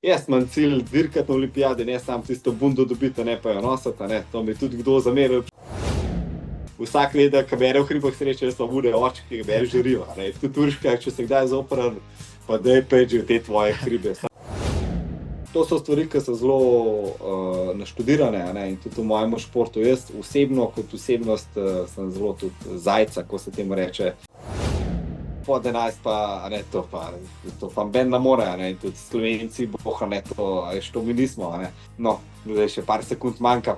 Jaz imam cilj dirkati na olimpijadi, ne samo tisto bundo dobiti, ne pa jo nositi, ne. To mi tudi kdo zameril. Vsak ve, da ko bere v hribah sreče, so bude oči, ki ga bere žirijo. Tudi Urška, če se kdaj zopran, pa daj peči v te tvoje hribe. To so stvari, ki so zelo naštudirane, in tudi v mojem športu. Jaz osebno, kot osebnost, sem zelo tudi zajca, ko se temu reče. Pod 11 pa, to pa ben ne more, in tudi Slovenci, boha, to mi nismo, No, zdaj še par sekund manjka.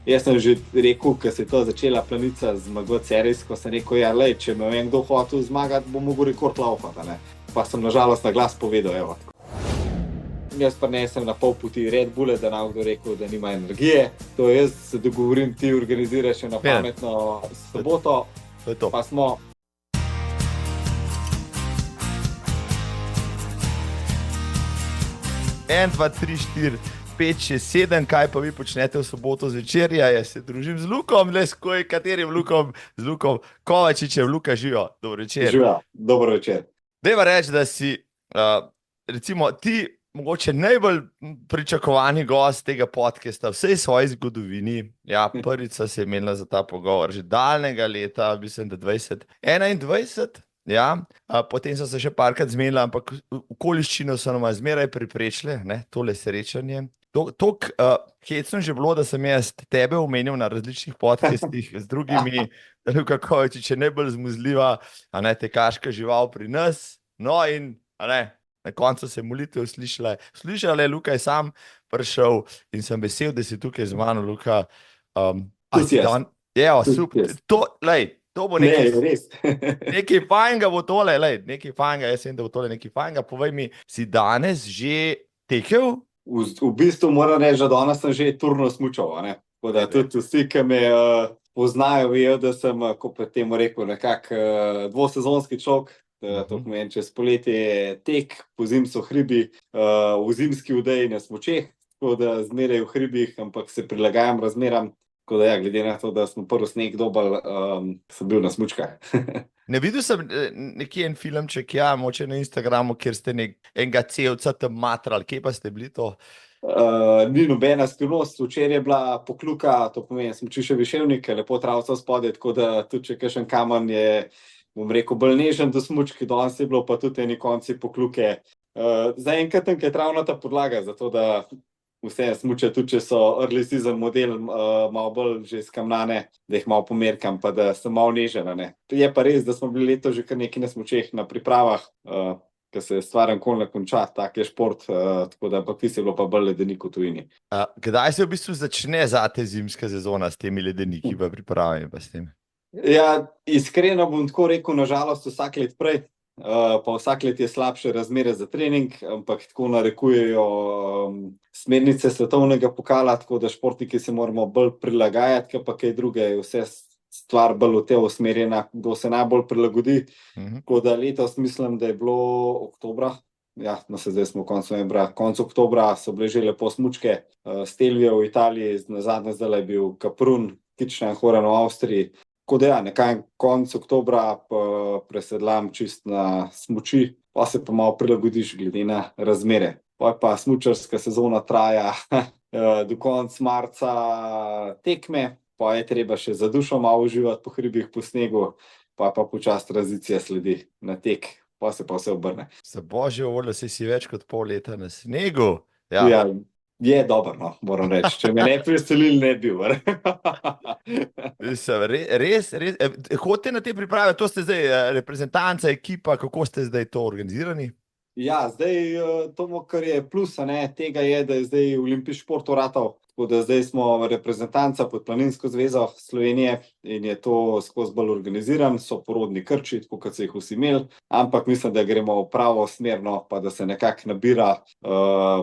Jaz sem že rekel, ko se je to začela planica zmagovati serijs, ko sem rekel, ja, lej, če me kdo hotel zmagati, bom mogel rekord laufati, Pa sem nažalost na glas povedal, evo. Jaz prinesem na pol poti Red Bulle, da nam kdo rekel, da nima energije. To jaz se dogovorim, ti organiziraš na pametno soboto, To je to. pa smo... 1, 2, 3, 4, 5, 6, 7, kaj pa vi počnete v soboto zvečer? Jaz se družim z Lukom, katerim Lukom? Z Lukom Kovačičem. Luka, živijo, dobro večer. Živijo, dobro večer. Dajva reči, da si, recimo, ti mogoče najbolj pričakovani gost tega podcasta v vsej svoji zgodovini. Ja, prvič se je imela za ta pogovor že daljnega leta, mislim, da 2021. Ja, potem so se še parkrat zmenila, ampak okoliščino so nama zmeraj preprečile, tole srečanje. Toliko hecno že bilo, da sem jaz tebe omenil na različnih podcastih z drugimi, Luka Kovačič je najbolj zmuzljiva, tekaška žival pri nas. No in, na koncu se je molitev slišala, Luka je sam prišel in sem vesel, da si tukaj z mano, Luka. Tudi jaz. Ja, super. To bo nekaj, res. nekaj fajnega bo tole, nekaj fajnega, jaz vem, da bo tole nekaj fajnega. Povej mi, si danes že tekel? V bistvu moram reči, da danes sem že turno smučal, Tako da tudi vsi, ki me poznajo, vejo, da sem, ko pa temu rekel, nekako dvosezonski človek. To pomeni, čez poletje tek, pozimi so hribi, v zimski odeji na smučeh, tako da zmeraj v hribih, ampak se prilagajam razmeram. Tako da ja, glede na to, da smo prvi sneg dobili, sem bil na smučkah. Ne videl sem nekje en filmček, moče na Instagramu, kjer ste enega cevca tam matrali, kje pa ste bili to? Ni nobena skrivnost, včeraj je bila pokljuka, to pomeni, smučišče Viševnik, lepo travica spodaj, tako da tudi če kakšen kamen je, bom rekel, bolj nežen do smučki, danes je bilo pa tudi eni konci pokljuke. Zaenkrat je travnata podlaga, zato da vse smuče, tudi če so early season model malo bolj že skamnane, da jih malo pomerkam, pa da sem malo nežen, Je pa res, da smo bili leto že kar nekaj na smučeh, na pripravah, ker se stvar končno konča, tak je šport, tako da pa je bilo pa bolj ledenik v tujini. Kdaj se v bistvu začne zate zimska sezona s temi ledeniki pa pripravami pa s tem? Ja, iskreno bom tako rekel, nažalost vsak let prej. Pa vsak let je slabše razmere za trening, ampak tako narekujejo smernice svetovnega pokala, tako da športniki se moramo bolj prilagajati, ker pa kaj druge, vse stvar bolj v te usmerjena, kdo se najbolj prilagodi. Tako da letos mislim, da je bilo oktobra, zdaj smo konec novembra, konec oktobra so bile že lepo smučke, Stelvio v Italiji, nazadnje zdaj je bil Kaprun, Kirchsteinhofen v Avstriji. Tako da nekaj konec oktobra presedlam čist na smuči, pa se pa malo prilagodiš glede na razmere. Pa smučarska sezona traja do konca marca tekme, pa je treba še za dušo malo uživati po hribih, po snegu, pa počasi tranzicija sledi na tek, pa se pa vse obrne. Za božjo voljo, saj si več kot pol leta na snegu. Ja, je dobro, moram reči. Če me ne preselili, ne bi bil. Res, hodite na te priprave, to ste zdaj reprezentanca, ekipa, kako ste zdaj to organizirani? Ja, zdaj to, kar je plus, tega je, da je zdaj olimpijski šport vratal. Tako da zdaj smo reprezentanca pod Planinsko zvezo Slovenije in je to skozi bolj organiziran, so porodni krči, tako kot so jih vsi imeli, ampak mislim, da gremo pravo smerno, pa da se nekako nabira,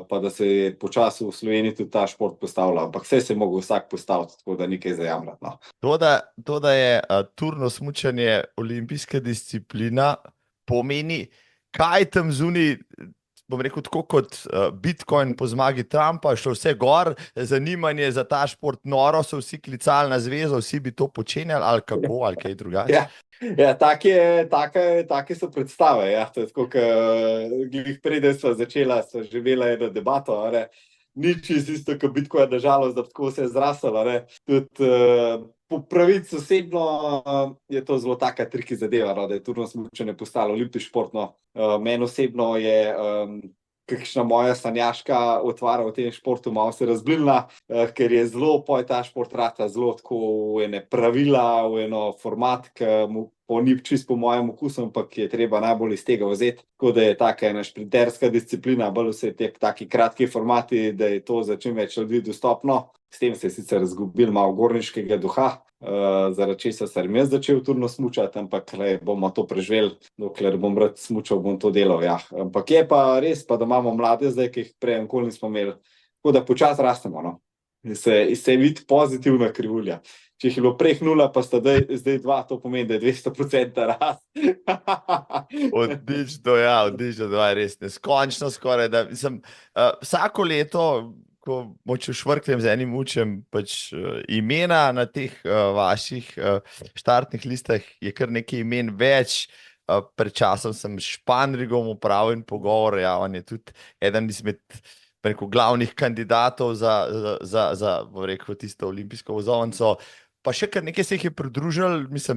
pa da se je počasi v Sloveniji tudi ta šport postavlja, ampak vse se je mogel vsak postaviti, tako da nekaj zajamrati. To, da je turno smučanje olimpijska disciplina, pomeni, kaj tam zunaj bom rekel, tako kot Bitcoin po zmagi Trumpa, je šlo vse gor, zanimanje za ta šport noro, so vsi klicali na zvezo, vsi bi to počenjali, ali kako, ali kaj drugače. Ja, take so predstave. Ja. To je tako, glih preden sva začela, sva živela eno debato. Nič isto, kot Bitcoin, nažalost, da tako se je zraslo. Tudi po pravici osebno je to zelo taka triki zadeva, da je turno smučanje postalo olimpijski šport. Meni osebno je kakšna moja sanjaška otvara v tem športu malo se razblinila, ker je zelo ta šport rata zelo tako v ene pravila, v eno format, ki mu ni čisto po mojem okusu, ampak je treba najbolj iz tega vzeti. Tako da je taka ena šprinterska disciplina, bolj vse te taki kratki formati, da je to za čim več ljudi dostopno. S tem se je sicer izgubil malo gorniškega duha, zaradi česa sem jaz začel turno smučati, ampak bomo to preživeli, dokler bom rad smučal, bom to delal. Ja. Ampak je pa res, pa da imamo mlade zdaj, ki jih prej nikoli nismo imeli, tako da počasi rastemo. No. Se vidi pozitivna krivulja. Če jih je bilo prej 0, pa sta zdaj 2, to pomeni, da je 200% rast. Odlično, res neskončno skoraj. Vsako leto, ko moče švrknem z enim učem, pač imena na teh vaših štartnih listah je kar nekaj imen več. Pred časom sem s Španrigom opravil pogovor, ja, on je tudi eden izmed glavnih kandidatov za rekel, tisto olimpijsko vozovnico. Pa še kar nekaj se jih je pridružilo, mislim,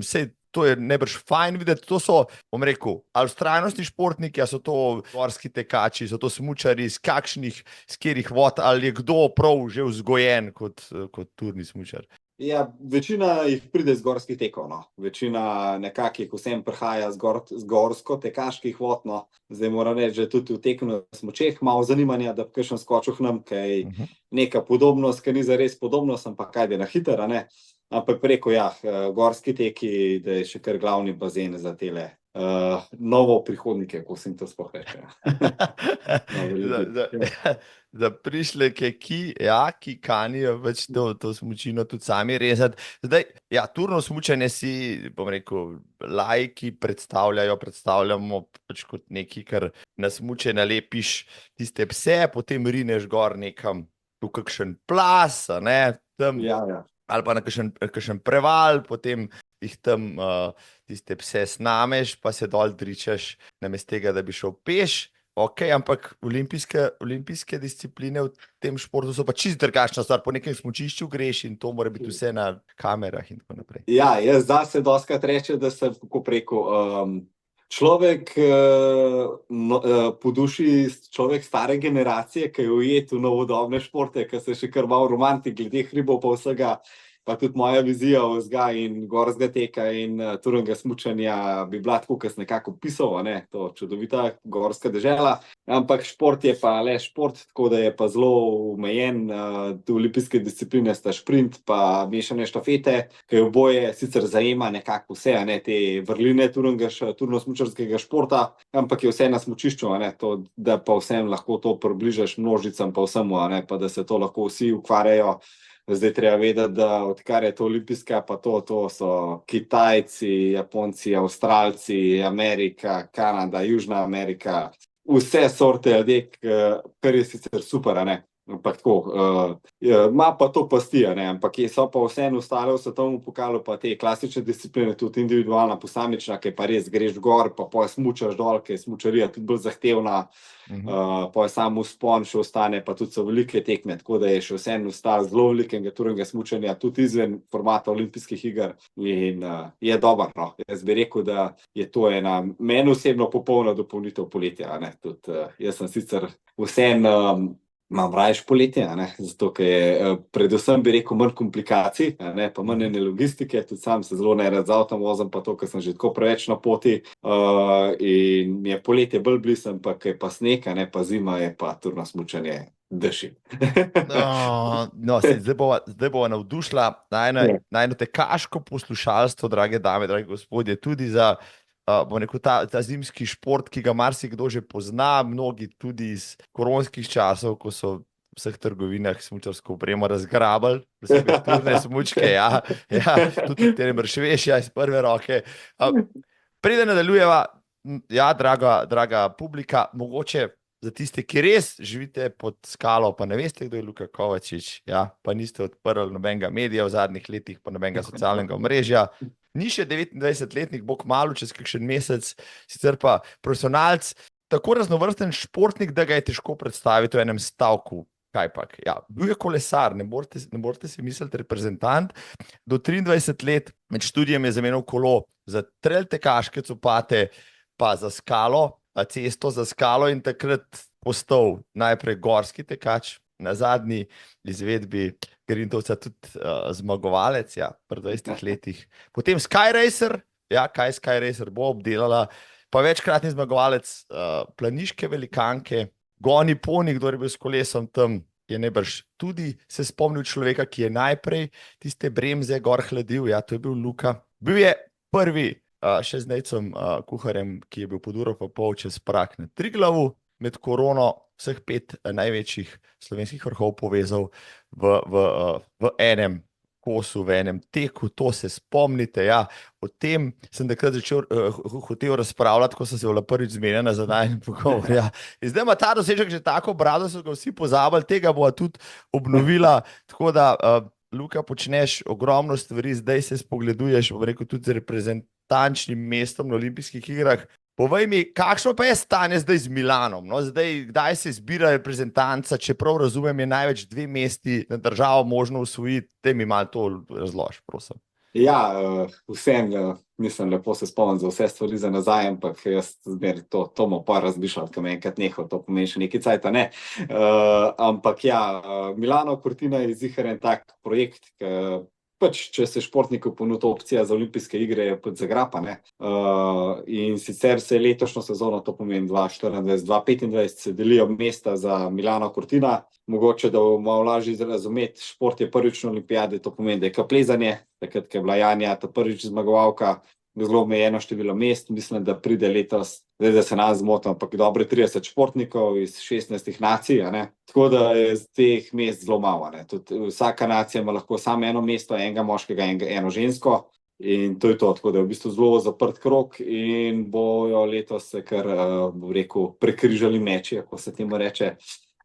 to je najbrž fajn videti. To so, bom rekel, ali vztrajnostni športniki, ali so to gorski tekači, so to smučari, s katerih vod, ali je kdo prav že vzgojen kot turni smučar. Ja, večina jih pride z gorskih tekov. No. Večina nekako jih vsem prihaja z gorsko tekaških vod. No. Zdaj moram reči, že tudi v teku na smučeh malo zanimanja, da bi kakšen skočil k nam, kaj neka podobnost, ki ni zares podobnost, ampak kaj je na hiter, ne. Ampak preko, ja, gorski teki, da je še kar glavni bazen za tele novo prihodnike, ko se jim to sploh reče. Za prišleke, ki kanijo več to smučino tudi sami rezati. Zdaj, ja, turno smučanje si, bom rekel, laiki predstavljamo pač kot nekaj, kar na smuče nalepiš tiste pse, potem rineš gor nekam v kakšen plas, ne, tam. Ja. Ali pa na kakšen preval, potem jih tam tiste pse snameš, pa se dol dričeš, namesto tega, da bi šel peš. Ok, ampak olimpijske discipline v tem športu so pa čisto drugačna stvar. Po nekem smučišču greš in to mora biti vse na kamerah in tako naprej. Ja, jaz zase dostikrat rečem, da sem kako preko človek po duši, človek stare generacije, ki je ujet v novodobne športe, ki se še kar malo romantik glede hribov pa vsega, pa tudi moja vizija vzgaja in gorskega teka in turnega smučanja bi bila tako, kot sem nekako opisal, ne, to čudovita gorska dežela, ampak šport je pa le šport, tako da je pa zelo omejen. Olimpijske discipline sta šprint pa mešane štafete, ki oboje sicer zajema nekako vse, ne, te vrline turno-smučarskega športa, ampak je vse na smučišču, ne, to, da pa vsem lahko to približaš množicam pa vsemu, ne, pa da se to lahko vsi ukvarjajo. Zdaj treba vedeti, da odkar je to olimpijska, pa to so Kitajci, Japonci, Avstralci, Amerika, Kanada, Južna Amerika, vse sorte ljudi, kar je sicer super, ne. Ampak tako, ima pa to pasti, ne, ampak so pa vseeno ostale v svetovnem pokalu pa te klasične discipline, tudi individualna, posamična, ki pa res greš gor, pa smučaš dol, ki je smučarija tudi bolj zahtevna, pa je samo vzpon še ostane, pa tudi so velike tekme, tako da je še vseeno ostalo zelo velikega turnega smučanja, tudi izven formata olimpijskih iger in je dobro, no. Jaz bi rekel, da je to ena meni osebno popolna dopolnitev poletja, ne, tudi jaz sem sicer vseeno imam rajš poletje, ne, zato, ker je predvsem bi rekel manj komplikacij, ne, pa manj ene logistike, tudi sam se zelo nerad z avtom vozim, pa to, ker sem že tako preveč na poti in mi je poletje bolj blizu, ampak je pa sneg, ne, pa zima je pa turno smučanje deši. Zdaj bova navdušila najno tekaško poslušalstvo, drage dame, dragi gospodje, tudi za bom rekel, ta zimski šport, ki ga marsikdo že pozna, mnogi tudi iz koronskih časov, ko so v vseh trgovinah smučarsko opremo razgrabili, posebej turne smučke, ja, tudi te najbrž veš, ja, iz prve roke. Preden nadaljujeva, ja, draga publika, mogoče za tiste, ki res živite pod skalo, pa ne veste, kdo je Luka Kovačič, ja, pa niste odprli nobenega medija v zadnjih letih, pa nobenega socialnega omrežja. Ni še 29-letnik, bo kmalu čez kakšen mesec, sicer pa profesionalc, tako raznovrsten športnik, da ga je težko predstaviti v enem stavku. Kajpak, ja, bil je kolesar, ne morete si misliti reprezentant. Do 23 let med študijem je zamenjal kolo za trail tekaške copate, pa za skalo, cesto za skalo in takrat postal najprej gorski tekač, na zadnji izvedbi Grintovca tudi zmagovalec, ja, pri 20 letih. Potem Skyracer, ja, kaj Skyracer bo obdelala, pa večkratni zmagovalec planiške velikanke, Goni Poni, kdo je bil s kolesom tam, je najbrž tudi se spomnil človeka, ki je najprej tiste bremze gor hladil, ja, to je bil Luka. Bil je prvi še z Nejcem kuharjem, ki je bil pod uro pa pol čez prak na Triglavu, med korono vseh 5 največjih slovenskih vrhov povezal v enem kosu, v enem teku, to se spomnite, ja, o tem sem takrat hotel razpravljati, ko sem se bila prvič zmenjena za najin pogovor, ja. In zdaj ima ta dosežek že tako brado, so ga vsi pozabili, tega bova tudi obnovila, tako da, Luka, počneš ogromno stvari, zdaj se spogleduješ, bom rekel, tudi z reprezentančnim mestom na olimpijskih igrah. Povej mi, kakšno pa je stanje zdaj z Milanom? No, zdaj, kdaj se izbira reprezentanca, čeprav razumem, je največ 2 mesti na državo možno usvojiti, te mi malo to razloži, prosim. Ja, vsem, mislim, lepo se spomnim za vse stvari za nazaj, ampak jaz zmer to bomo pa razmišljati, ko me enkrat nehal, to pomeni še nekaj cajta, ne. Ampak ja, Milano Cortina je ziher en tak projekt, pač, če se športniku ponudi opcija za olimpijske igre, je pač zagrapa, ne. In sicer se letošnjo sezono, to pomeni 2024-2025, se delijo mesta za Milano Cortina. Mogoče, da bo malo lažje razumeti, šport je prvič na olimpijadi, to pomeni, da je plezanje, takrat, ko je bila Janja ta prvič zmagovalka, zelo omejeno število mest, mislim, da pride letos, zdaj, da se nas zmotim, ampak dobre 30 športnikov iz 16 nacij, a ne. Tako da je z teh mest zelo malo, ne. Tudi vsaka nacija ima lahko samo eno mesto, enega moškega, eno žensko, in to je to, tako da je v bistvu zelo zaprt krog in bojo letos se kar, bom rekel, prekrižali meči, ako se temu reče.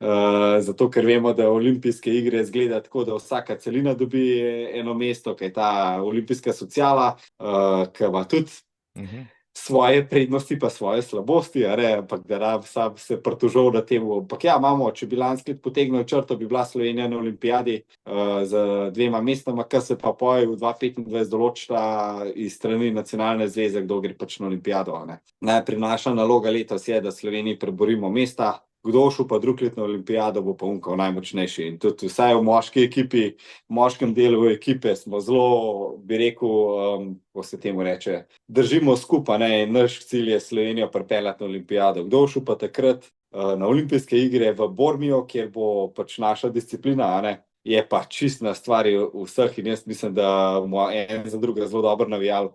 Zato, ker vemo, da olimpijske igre izgleda tako, da vsaka celina dobi eno mesto, kaj je ta olimpijska sociala, ki ima tudi svoje prednosti pa svoje slabosti, ampak da nam sam se pritožil na temu. Ampak ja, imamo, če bi lansko leto potegnili črto, bi bila Slovenija na olimpijadi z 2 mestoma, ki se pa poje v 2025 določila iz strani nacionalne zveze, kdo gre pač na olimpijado, ne. Najprej naša naloga letos je, da Sloveniji preborimo mesta, kdo šel pa drug let na olimpijado, bo pa unkal najmočnejši. In tudi vsaj v moški ekipi, v moškem delu ekipe smo zelo, bi rekel, ko se temu reče, držimo skupaj, ne, in naš cilj je Slovenijo pripeljati na olimpijado. Kdo šel pa takrat na olimpijske igre v Bormio, kjer bo pač naša disciplina, a ne, je pa čist na stvari vseh in jaz mislim, da bomo en za druga zelo dobro navijali.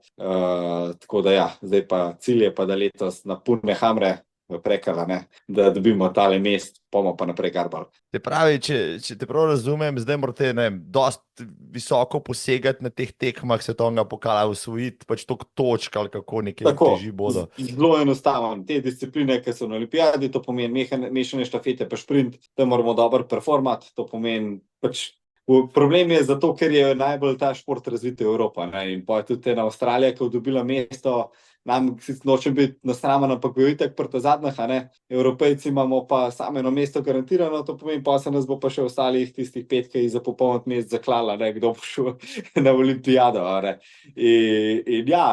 Tako da ja, zdaj pa cilj je pa, da letos na polne hamre prekala, ne, da dobimo tale mest, bomo pa naprej garbali. Se pravi, če te prav razumem, zdaj morate, ne vem, dosti visoko posegati na teh tekmah svetovnega pokala, osvojiti pač toliko točk ali kako nekaj teži bodo. Zelo enostavno. Te discipline, ki so na olimpijadi, to pomeni mešane štafete pa šprint, tam moramo dobro performati, to pomeni pač. Problem je zato, ker je najbolj ta šport razvit v Evropi, ne, in pa je tudi ena Avstralija, ki je dobila mesto, nam nočem biti nasraman, ampak bo itak prta zadnjih, a ne, Evropejci imamo pa samo eno mesto garantirano, to pomeni, pa se nas bo pa še ostalih tistih 5, ki jih za popolnot mest zaklala, ne, kdo bo šel na olimpijado, a ne. In ja,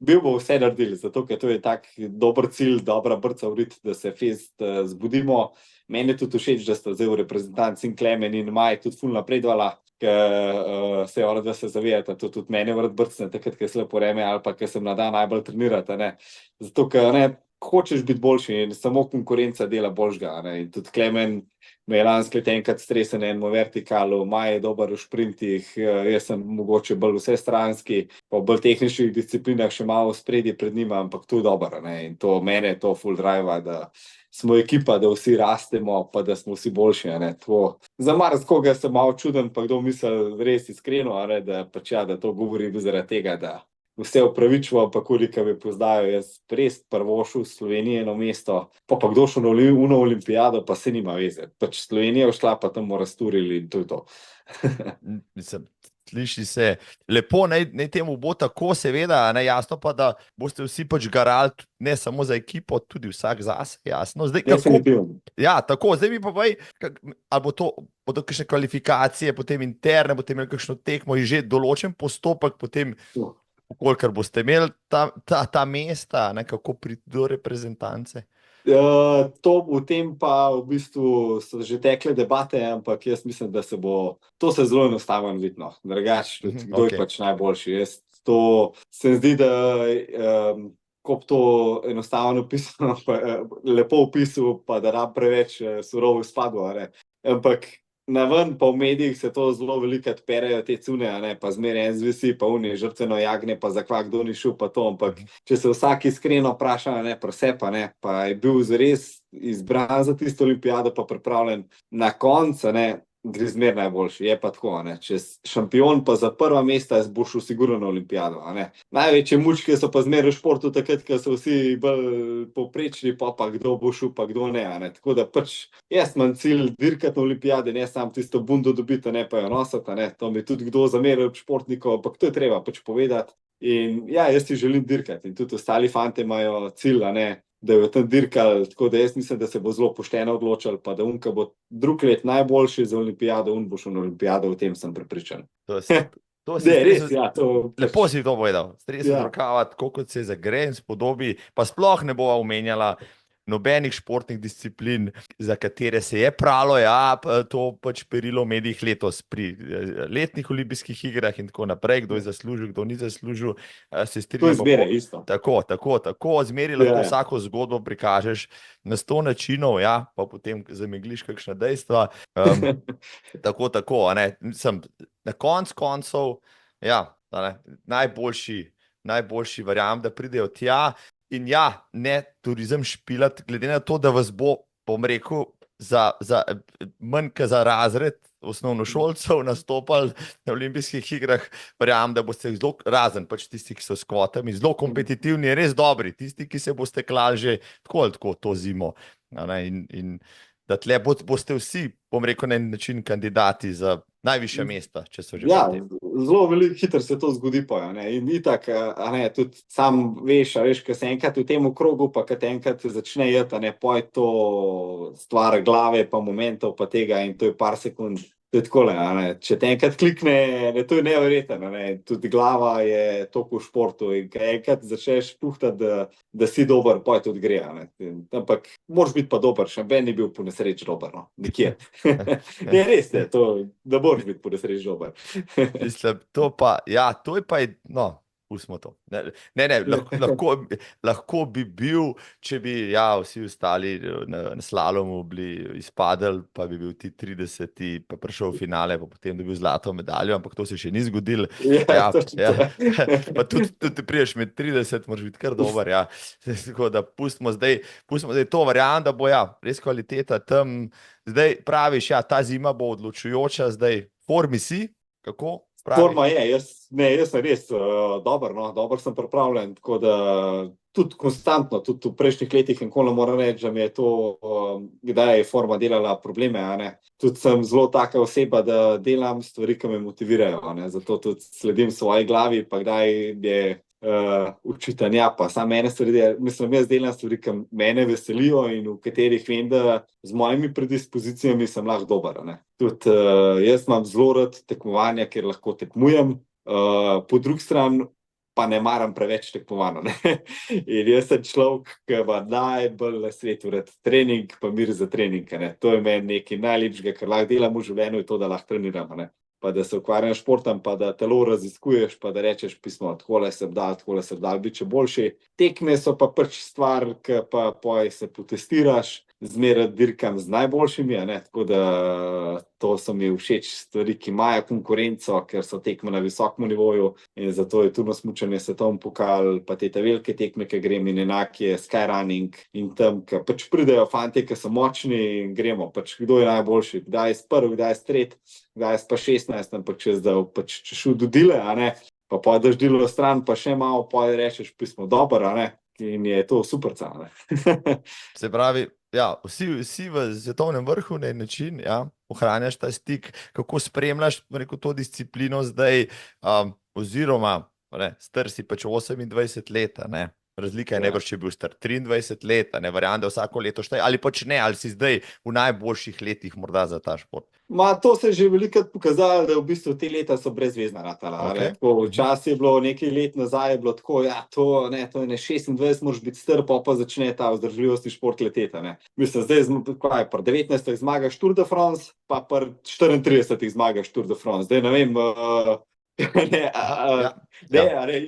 bil bo vse naredili, zato, ker to je tak dober cilj, dobra brca v rit, da se fest zbudimo. Meni je tudi všeč, da sta zdaj v reprezentanci Klemen in Maj tudi ful napredvala, ker se ona, da se zavedata, to tudi mene vrat brcne, takrat, ker se lepo vreme ali pa, ker sem na dan najbolj trenirati, ne. Zato, ker ne, hočeš biti boljši in samo konkurenca dela boljšega, ne. In tudi Klemen me je lansko leto enkrat stresen na enem vertikalu, Maj je dober v šprintih, jaz sem mogoče bolj vsestranski, pa v bolj tehničnih disciplinah še malo spredje pred njima, ampak to je dobro, ne. In to mene to ful drive, da smo ekipa, da vsi rastemo, pa da smo vsi boljši, a ne, to. Za marsikoga sem malo čuden, pa kdo misli res iskreno, a ne, da pač ja, da to govori zaradi tega, da vse upravičujem, pa koliko me poznajo. Jaz res prvo šel v Slovenijo eno mesto, pa kdo šel na olimpijado, pa se nima veze. Pač Slovenija je šla, pa tam mora storili in to je to. Mislim, sliši se lepo, naj temu bo tako, seveda, ne, jasno pa, da boste vsi pač garali ne samo za ekipo, tudi vsak zase, jasno. Zdaj, Definitivno. Ja, tako, zdaj mi pa povej, ali bodo kakšne kvalifikacije, potem interne, boste imeli kakšno tekmo in že določen postopek, potem, kolikor boste imeli ta mesta, ne, kako priti do reprezentance. V tem pa v bistvu so že tekle debate, ampak jaz mislim, da to se zelo enostavno vidno. Drugače, kdo je pač najboljši. To se mi zdi, da ko to enostavno pisano, lepo opisal, pa da nam preveč surovo izpadlo. Ampak naven pa v medijih se to zelo veliko odperejo te cune, pa zmeraj en zvisi, pa oni žrtveno jagne, pa zakva kdo ni šel, pa to, ampak če se vsak iskreno vpraša, pa je bil zares izbran za tisto olimpijado, pa pripravljen na koncu, gre zmer najboljši, je pa tako, če šampion pa za prva mesta bo šel sigurno na olimpijado, Največje mučke so pa zmer v športu takrat, ko so vsi bolj povprečni, pa kdo bo šel, pa kdo ne, Tako da pač jaz imam cilj dirkati na olimpijadi, ne samo tisto bundo dobiti, pa jo nositi, To mi tudi kdo zameril od športnikov, ampak to je treba pač povedati. In ja, jaz si želim dirkati in tudi ostali fante imajo cilj, da jo tam dirkali, tako da jaz mislim, da se bo zelo pošteno odločil, pa da unka bo drug let najboljši za olimpijado, bo šel na olimpijado, o tem sem prepričan. Lepo si to povedal, stresno rokava, tako kot se zagre in spodobi, pa sploh ne bova omenjala nobenih športnih disciplin, za katere se je pralo, to pač perilo v medijih letos pri letnih olimpijskih igrah in tako naprej, kdo je zaslužil, kdo ni zaslužil, se strinjamo. To je zmeraj isto. Tako, zmeri lahko vsako zgodbo prikažeš na 100 načinov, pa potem zamegliš kakšna dejstva. Tako, Mislim, na koncev, najboljši verjamem, da pridejo tja. In ne turizem špilati, glede na to, da vas bo, bom rekel, za manj kot za razred osnovnošolcev nastopali na olimpijskih igrah, verjamem, da boste zelo, razen pač tisti, ki so s kvotami, zelo kompetitivni, res dobri, tisti, ki se boste klali že tako ali tako to zimo. In da tle boste vsi, bom rekel, na en način kandidati za najvišja mesta, če so že v tem. Zelo hitro se to zgodi pa, in itak, tudi sam veš, ko se enkrat v tem krogu, pa kad enkrat začne jeti, pa je to stvar glave, pa momentov, pa tega in to je par sekund. To je takole, če te enkrat klikne, to je neverjetno, tudi glava je toliko v športu in ko enkrat začneš puhtati, da si dober, pa je tudi gre, ampak moraš biti pa dober, še ben ni bil po nesreči dober, nikjer. Ne, res je, da moraš biti po nesreči dober. Mislim, to je pa, pustimo to. Lahko bi bil, če bi vsi ostali na slalomu bili izpadli, pa bi bil ti 30, pa prišel v finale, pa potem dobil zlato medaljo, ampak to se še ni zgodilo. Pa tudi priješ med 30, moraš biti kar dober. Tako da pustimo zdaj to, verjamem, da bo res kvaliteta tam. Zdaj praviš, ta zima bo odločujoča, zdaj formi si, kako? Forma je, jaz sem res dober sem pripravljen, tako da tudi konstantno, tudi v prejšnjih letih in kola moram reči, da mi je to, kdaj je forma delala probleme, Tudi sem zelo taka oseba, da delam stvari, ki me motivirajo, Zato tudi sledim svoji glavi, pa kdaj je učitanja, pa samo mene stvari, mislim, jaz delam stvari, ki mene veselijo in v katerih vem, da z mojimi predispozicijami sem lahko dober, Tudi jaz imam zelo rad tekmovanja, kjer lahko tekmujem, po drugi strani pa ne maram preveč tekmovanja, In jaz sem človek, ki ima najbolj na svetu rad trening, pa mir za trening, To je meni nekaj najlepšega, kar lahko delam v življenju, je to, da lahko treniram, Pa da se ukvarjam s športom, pa da telo raziskuješ, pa da rečeš pismo, takole se dal, biti še boljši. Tekme so pa pač stvar, ki pa poj se potestiraš, zmeraj dirkam z najboljšimi, Tako da to so mi všeč stvari, ki imajo konkurenco, ker so tekme na visokem nivoju in zato je turno smučanje svetovni pokal, pa te velike tekme, ki grem in enak je skyrunning in tam, ki pač pridejo fantje, ki so močni in gremo, pač kdo je najboljši, kdaj je prvi, kdaj je tretji, kdaj je pa 16, ampak če šel do dile, pa daš delo stran, pa še malo, pa rečeš pismo dobro, ne? In je to super cena. Se pravi, ja, vsi v svetovnem vrhu na en način, ja, ohranjaš ta stik, kako spremljaš to disciplino zdaj, oziroma star si pač 28 let, ne? Razlika je najbrž, če je bil star 23 let, ne verjamem, da vsako leto šteje, ali pač ne, ali si zdaj v najboljših letih morda za ta šport. To se je že velikokrat pokazalo, da v bistvu te leta so brezvezna ratala. Okay. Včasih je bilo nekaj let nazaj, je bilo tako, to je 26, moraš biti star, pa začne ta vzdržljivostni šport leteti. Mislim, zdaj pri 19 zmagaš Tour de France, pa pri 34 zmagaš Tour de France. Zdaj ne vem,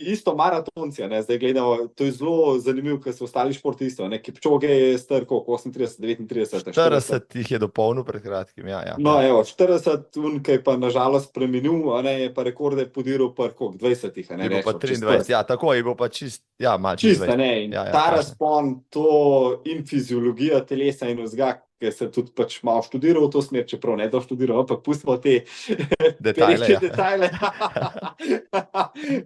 isto maratonci, zdaj gledamo, to je zelo zanimivo, ker so ostali športisti, Kipčoge je star, koliko, 38, 39. 40 jih je dopolnil pred kratkim, ja. No, evo, 40, ki je pa nažalost spremenil, je pa rekorde podiral pri 20. Je bo pa 23, ja, tako je bo pa čist, ja, malo čist 20. In ta razpon, to in fiziologija telesa in vzga, ki se tudi pač malo študiral v to smer, čeprav ne doštudiral, ampak pustimo te detajle.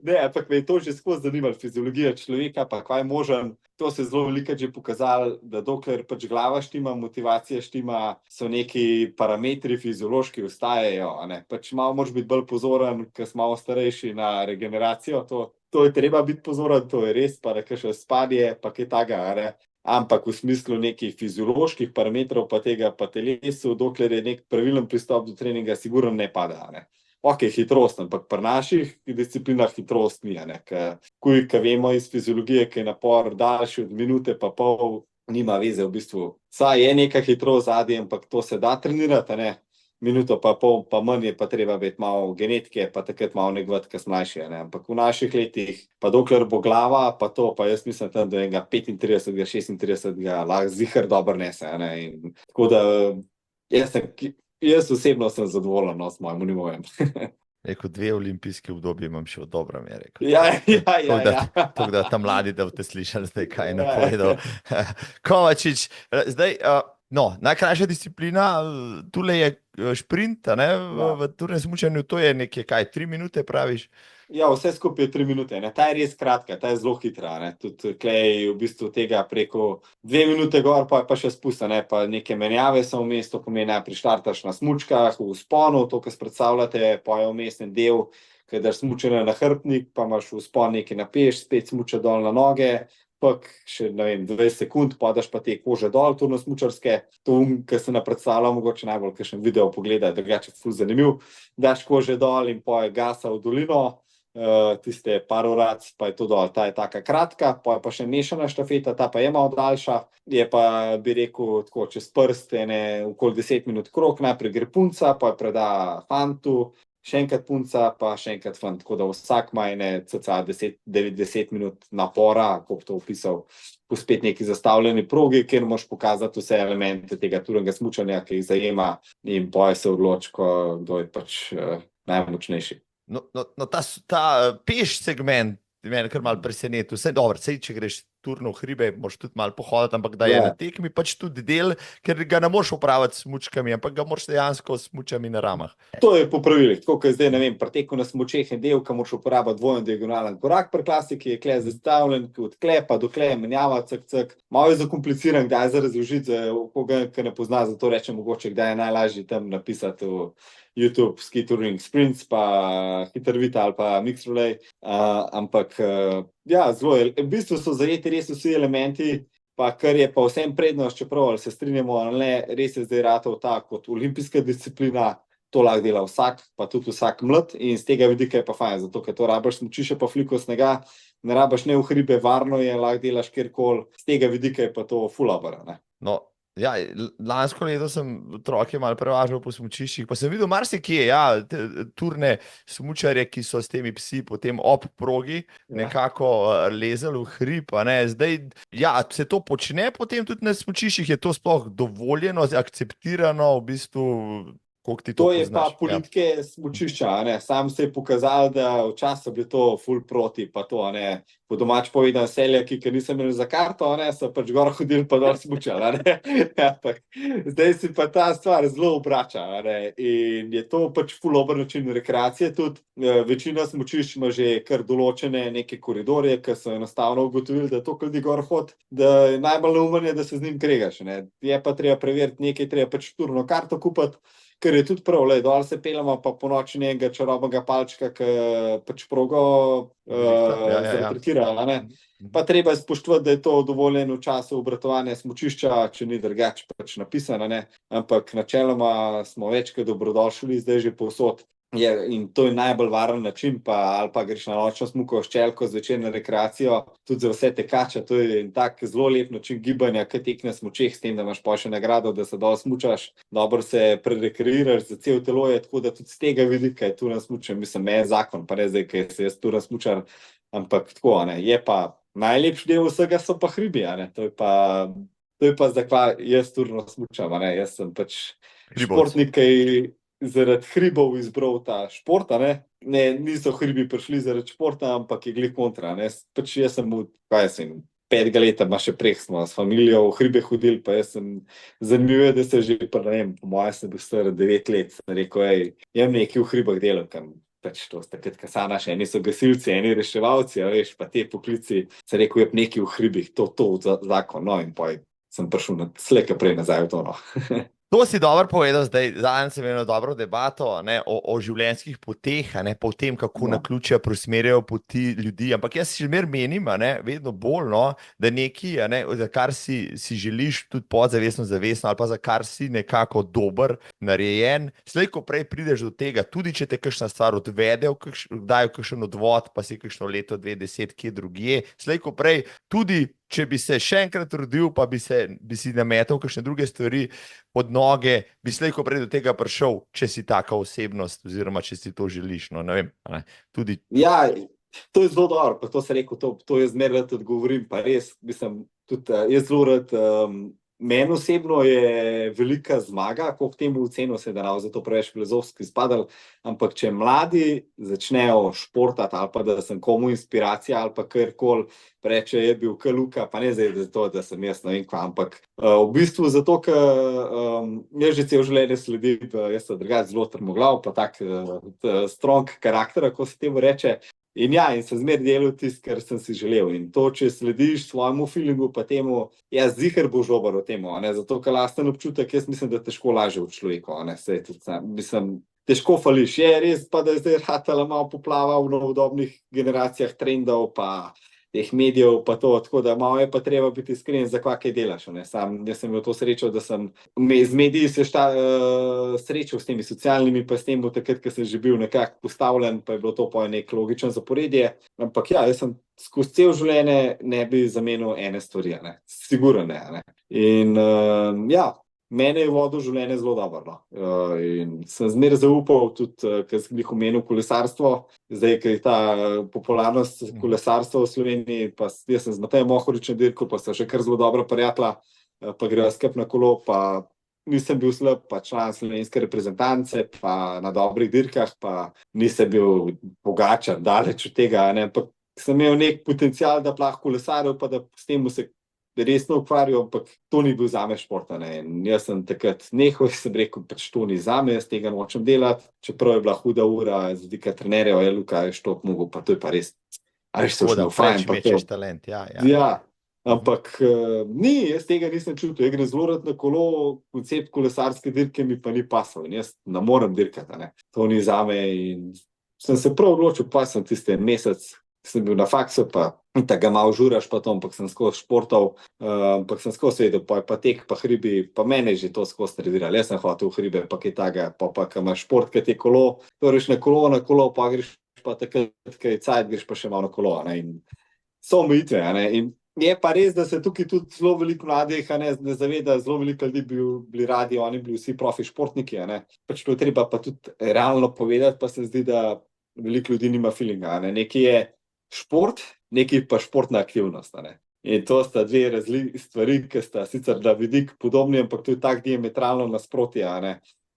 Ne, ampak me je to že skozi zanimalo, fiziologija človeka, pa kaj je možen. To se je zelo veliko že pokazalo, da dokler pač glava štima, motivacija štima, so neki parametri fiziološki ostajajo. Pač malo moraš biti bolj pozoren, ker si malo starejši, na regeneracijo. To je treba biti pozoren, to je res, pa da še spadje, pa kaj takega. Ampak v smislu nekih fizioloških parametrov pa tega pa telesu, dokler je nek pravilen pristop do treninga, sigurno ne pada. Ok, hitrost, ampak pri naših disciplinah hitrost ni. Ko vemo iz fiziologije, ki je napor daljši od minute pa pol, nima veze v bistvu. Saj je neka hitrost zadnji, ampak to se da trenirati, minuto pa pol, pa manj je pa treba biti malo genetike, pa takrat malo negovati, kaj mlajši. Ampak v naših letih, pa dokler bo glava, pa to, pa jaz mislim tam do enega 35, 36 lahko zihar dobro nese. Tako da jaz osebno sem zadovoljen s mojim nivojem. Rekel, 2 olimpijske obdobje imam še v dobrem, je rekel. Ja. Tako da ta mladi, da boste slišali zdaj, kaj je napovedal. Kovačič, zdaj, najkrajša disciplina, tule je šprint, v turnem smučanju, to je nekaj, 3 minute praviš? Ja, vse skupaj je 3 minute, ta je res kratka, ta je zelo hitra, tudi klej v bistvu tega preko 2 minute gor, pa še spusta, pa neke menjave so v mestu, ko najprej štartaš na smučkah, v vzponu, to, kar predstavljate, pa je vmesni del, kadar smučene na hrbtnik, pa imaš v vzpon nekaj na peš, spet smuča dol na noge, še 20 sekund, pa daš pa te kože dol, turno smučarske, to, kar se nam predstavlja, mogoče najbolj kakšen video pogleda, drugače je ful zanimiv, daš kože dol in pa je gasa v dolino, tiste par urac, pa je to dol, ta je taka kratka, pa je pa še mešana štafeta, ta pa je malo daljša, je pa, bi rekel, tako čez prst, okoli 10 minut krog, najprej gre punca, pa preda fantu, še enkrat punca, pa še enkrat fant, tako da vsak ima cca 10 minut napora, ko bi to opisal, po spet neki zastavljeni progi, kjer moraš pokazati vse elemente tega turnega smučanja, ki jih zajema, in poje se odloči, kdo je pač najmočnejši. Ta peš segment mene kar malo presenetil. Vse dobro, če greš turno v hribe, moraš tudi malo pohoditi, ampak da je na tekmi pač tudi del, ker ga ne moreš upraviti s smučkami, ampak ga moraš dejansko s smučami na ramah. To je po pravilih, tako kot zdaj, ne vem, pri teku na smučeh je del, ki moraš uporabiti dvojen diagonalen korak, pri klasiki je kle zastavljen, od klepa do kleja menjava, cak. Malo je zakompliciran, kdaj za razložiti, za koga, ki ne pozna, zato rečem mogoče, kdaj je najlažje tam napisati v YouTube, Ski Touring Sprints, pa Hitrvita ali pa Mixed Relay, ampak ja, zelo je, v bistvu so zajeti res vsi elementi, pa kar je pa vsem prednost, čeprav ali se strinjamo ali ne, res je zdaj ratov ta kot olimpijska disciplina, to lahko dela vsak, pa tudi vsak mlad, in z tega vidika je pa fajn, zato ker to rabaš smučišče pa fliko snega, ne rabaš ne v hribe, varno je, lahko delaš kjerkoli, z tega vidika je pa to ful dobro, No, ja, lansko leto sem otroke malo prevažal po smučiščih, pa sem videl marsikje, ja, turne smučarje, ki so s temi psi potem ob progi nekako lezali v hrib, zdaj, ja, se to počne potem tudi na smučiščih, je to sploh dovoljeno, akceptirano, v bistvu, koliko ti to poznaš? To je pa politike smučišča, sam se je pokazalo, da včasih bi to ful proti, pa to, po domač povedan seljaki, ki niso imeli za karto, so pač gor hodili pa dol smučali. Zdaj si pa ta stvar zelo obrača. In je to pač ful dober način rekreacije. Tudi večina smučišč ima že kar določene neke koridorje, ki so enostavno ugotovili, da to ljudi gor hod, da je najbolj neumen je, da se z njim kregaš. Je pa treba preveriti nekaj, treba pač turno karto kupiti, ker je tudi prav, dol se peljamo pa po noči nekega čarobnega palčka, ki pač progo zatretira. Pa treba spoštovati, da je to dovoljeno v času obratovanja smučišča, če ni drugače pač napisano, ampak načeloma smo večkrat dobrodošli, zdaj že povsod. In to je najbolj varen način, ali pa greš na nočno smuko ščelko zvečer na rekreacijo, tudi za vse tekače, to je tak zelo lep način gibanja, ki tek na smučeh, s tem, da imaš pa še nagrado, da se dol smučaš, dobro se prerekreiraš, za cel telo je, tako da tudi z tega vidika je tu na smučem, mislim, je zakon, pa ne zdaj, ker se jaz tu na smučar, ampak tako, je pa najlepši del vsega so pa hribi, to je pa zakaj jaz turno smučam, jaz sem pač športnik, ki zaradi hribov izbral ta športa, niso hribi prišli zaradi športa, ampak je glih kontra, pač jaz sem 5 leta, pa še prek smo s familijo v hribe hodili, pa jaz sem zanimivo, da se že, po mojem sem bil star 9 let, sem rekel, jem nekaj v hribah delal, pač to sta takrat kasanaš, eni so gasilci, eni reševalci, veš, pa te poklici, sem rekel, je nekaj v hribih, to zakon, in pa sem prišel slejka prej nazaj v to, To si dobro povedal zdaj, zadnjič sem imel dobro debato o življenjskih poteh, pa o tem, kako naključja preusmerjajo poti ljudi, ampak jaz si zmer menim, vedno bolj, da nekaj, za kar si želiš tudi podzavestno, zavestno, ali pa za kar si nekako dober, narejen, slej ko prej prideš do tega, tudi če te kakšna stvar odvede, dajo kakšen odvod, pa si kakšno leto, 2-10 kje drugje, slej ko prej tudi, če bi se še enkrat rodil, pa bi si nametal kakšne druge stvari pod noge, bi slej ko prej do tega prišel, če si taka osebnost, oziroma če si to želiš, ne vem, tudi. Ja, to je zelo dobro, pa to se rekel, to jaz zmeraj rad odgovorim, pa res, mislim, tudi jaz zelo rad, meni osebno je velika zmaga, koliko temu oceno se da zato preveč filozofski izpadal, ampak če mladi začnejo športati, ali pa da sem komu inspiracija, ali pa karkoli, reče, je bil Luka, pa ne zdaj zato, da sem jaz ne vem kva, ampak v bistvu zato, ker jaz že cel življenje sledim, jaz sem drugače zelo trmoglav, pa tak strong karakter, ko se temu reče. In sem zmer delal tisto, kar sem si želel. In to, če slediš svojemu feelingu, pa temu, ziher boš dober v temu, zato, ker lasten občutek, jaz mislim, da težko laže v človeku, mislim, težko fališ. Je res pa, da je zdaj ratala malo poplava v novodobnih generacijah trendov, pa teh medijev, pa to, tako da malo je pa treba biti iskren, za kva kaj delaš. Jaz sem imel to srečo, da sem z mediji se srečal s temi socialnimi, pa s tem, takrat, ko sem že bil nekako postavljen, pa je bilo to pa nek logičen zaporedje. Ampak jaz sem skozi cel življenje ne bi zamenil ene stvari, sigurno ne. In mene je vodil življenje zelo dobro. In sem zmeraj zaupal, tudi, ker sem jih omenil kolesarstvo, zdaj, ker je ta popularnost kolesarstva v Sloveniji, pa jaz sem z Matejem Mohoričem dirkal, pa sem še kar zelo dobro prijatelja, pa grejo skup na kolo, pa nisem bil slab, pa član slovenske reprezentance, pa na dobrih dirkah, pa nisem bil bogačar, daleč od tega, ampak sem imel nek potencial, da lahko kolesaril, pa da s tem se resno ukvarjal, ampak to ni bil zame športa. In jaz sem takrat nehal, sem rekel, pač to ni zame, jaz tega nočem delati, čeprav je bila huda ura, z vidika trenerjev, Luka je štok mogel, pa to je pa res, se šel fajn. Talent, ampak jaz tega nisem čutil, jaz grem zelo rad na kolo, koncept kolesarske dirke mi pa ni pasal in jaz ne morem dirkati, to ni zame in sem se prav odločil, pa sem tiste mesec, sem bil na faksu, pa tako ga malo žuraš, pa to, ampak sem skozi športov, ampak sem skozi vedel, pa tek, pa hribi, pa mene je že to skozi trediral, jaz sem hotel v hribe, pa kaj taga, pa ko imaš šport, kaj ti je kolo, to greš na kolo, pa greš pa takrat, kaj cajt, greš pa še malo na kolo, in so omejitve, in je pa res, da se tukaj tudi zelo veliko mladih ne zaveda, zelo veliko ljudi bili radi, oni bili vsi profi športniki, pač to je treba pa tudi realno povedati, pa se zdi, da veliko ljudi nima feelinga, nekaj je šport, nekaj pa športna aktivnost. In to sta dve stvari, ki sta sicer na vidik podobni, ampak to je tak diametralno nasprotje.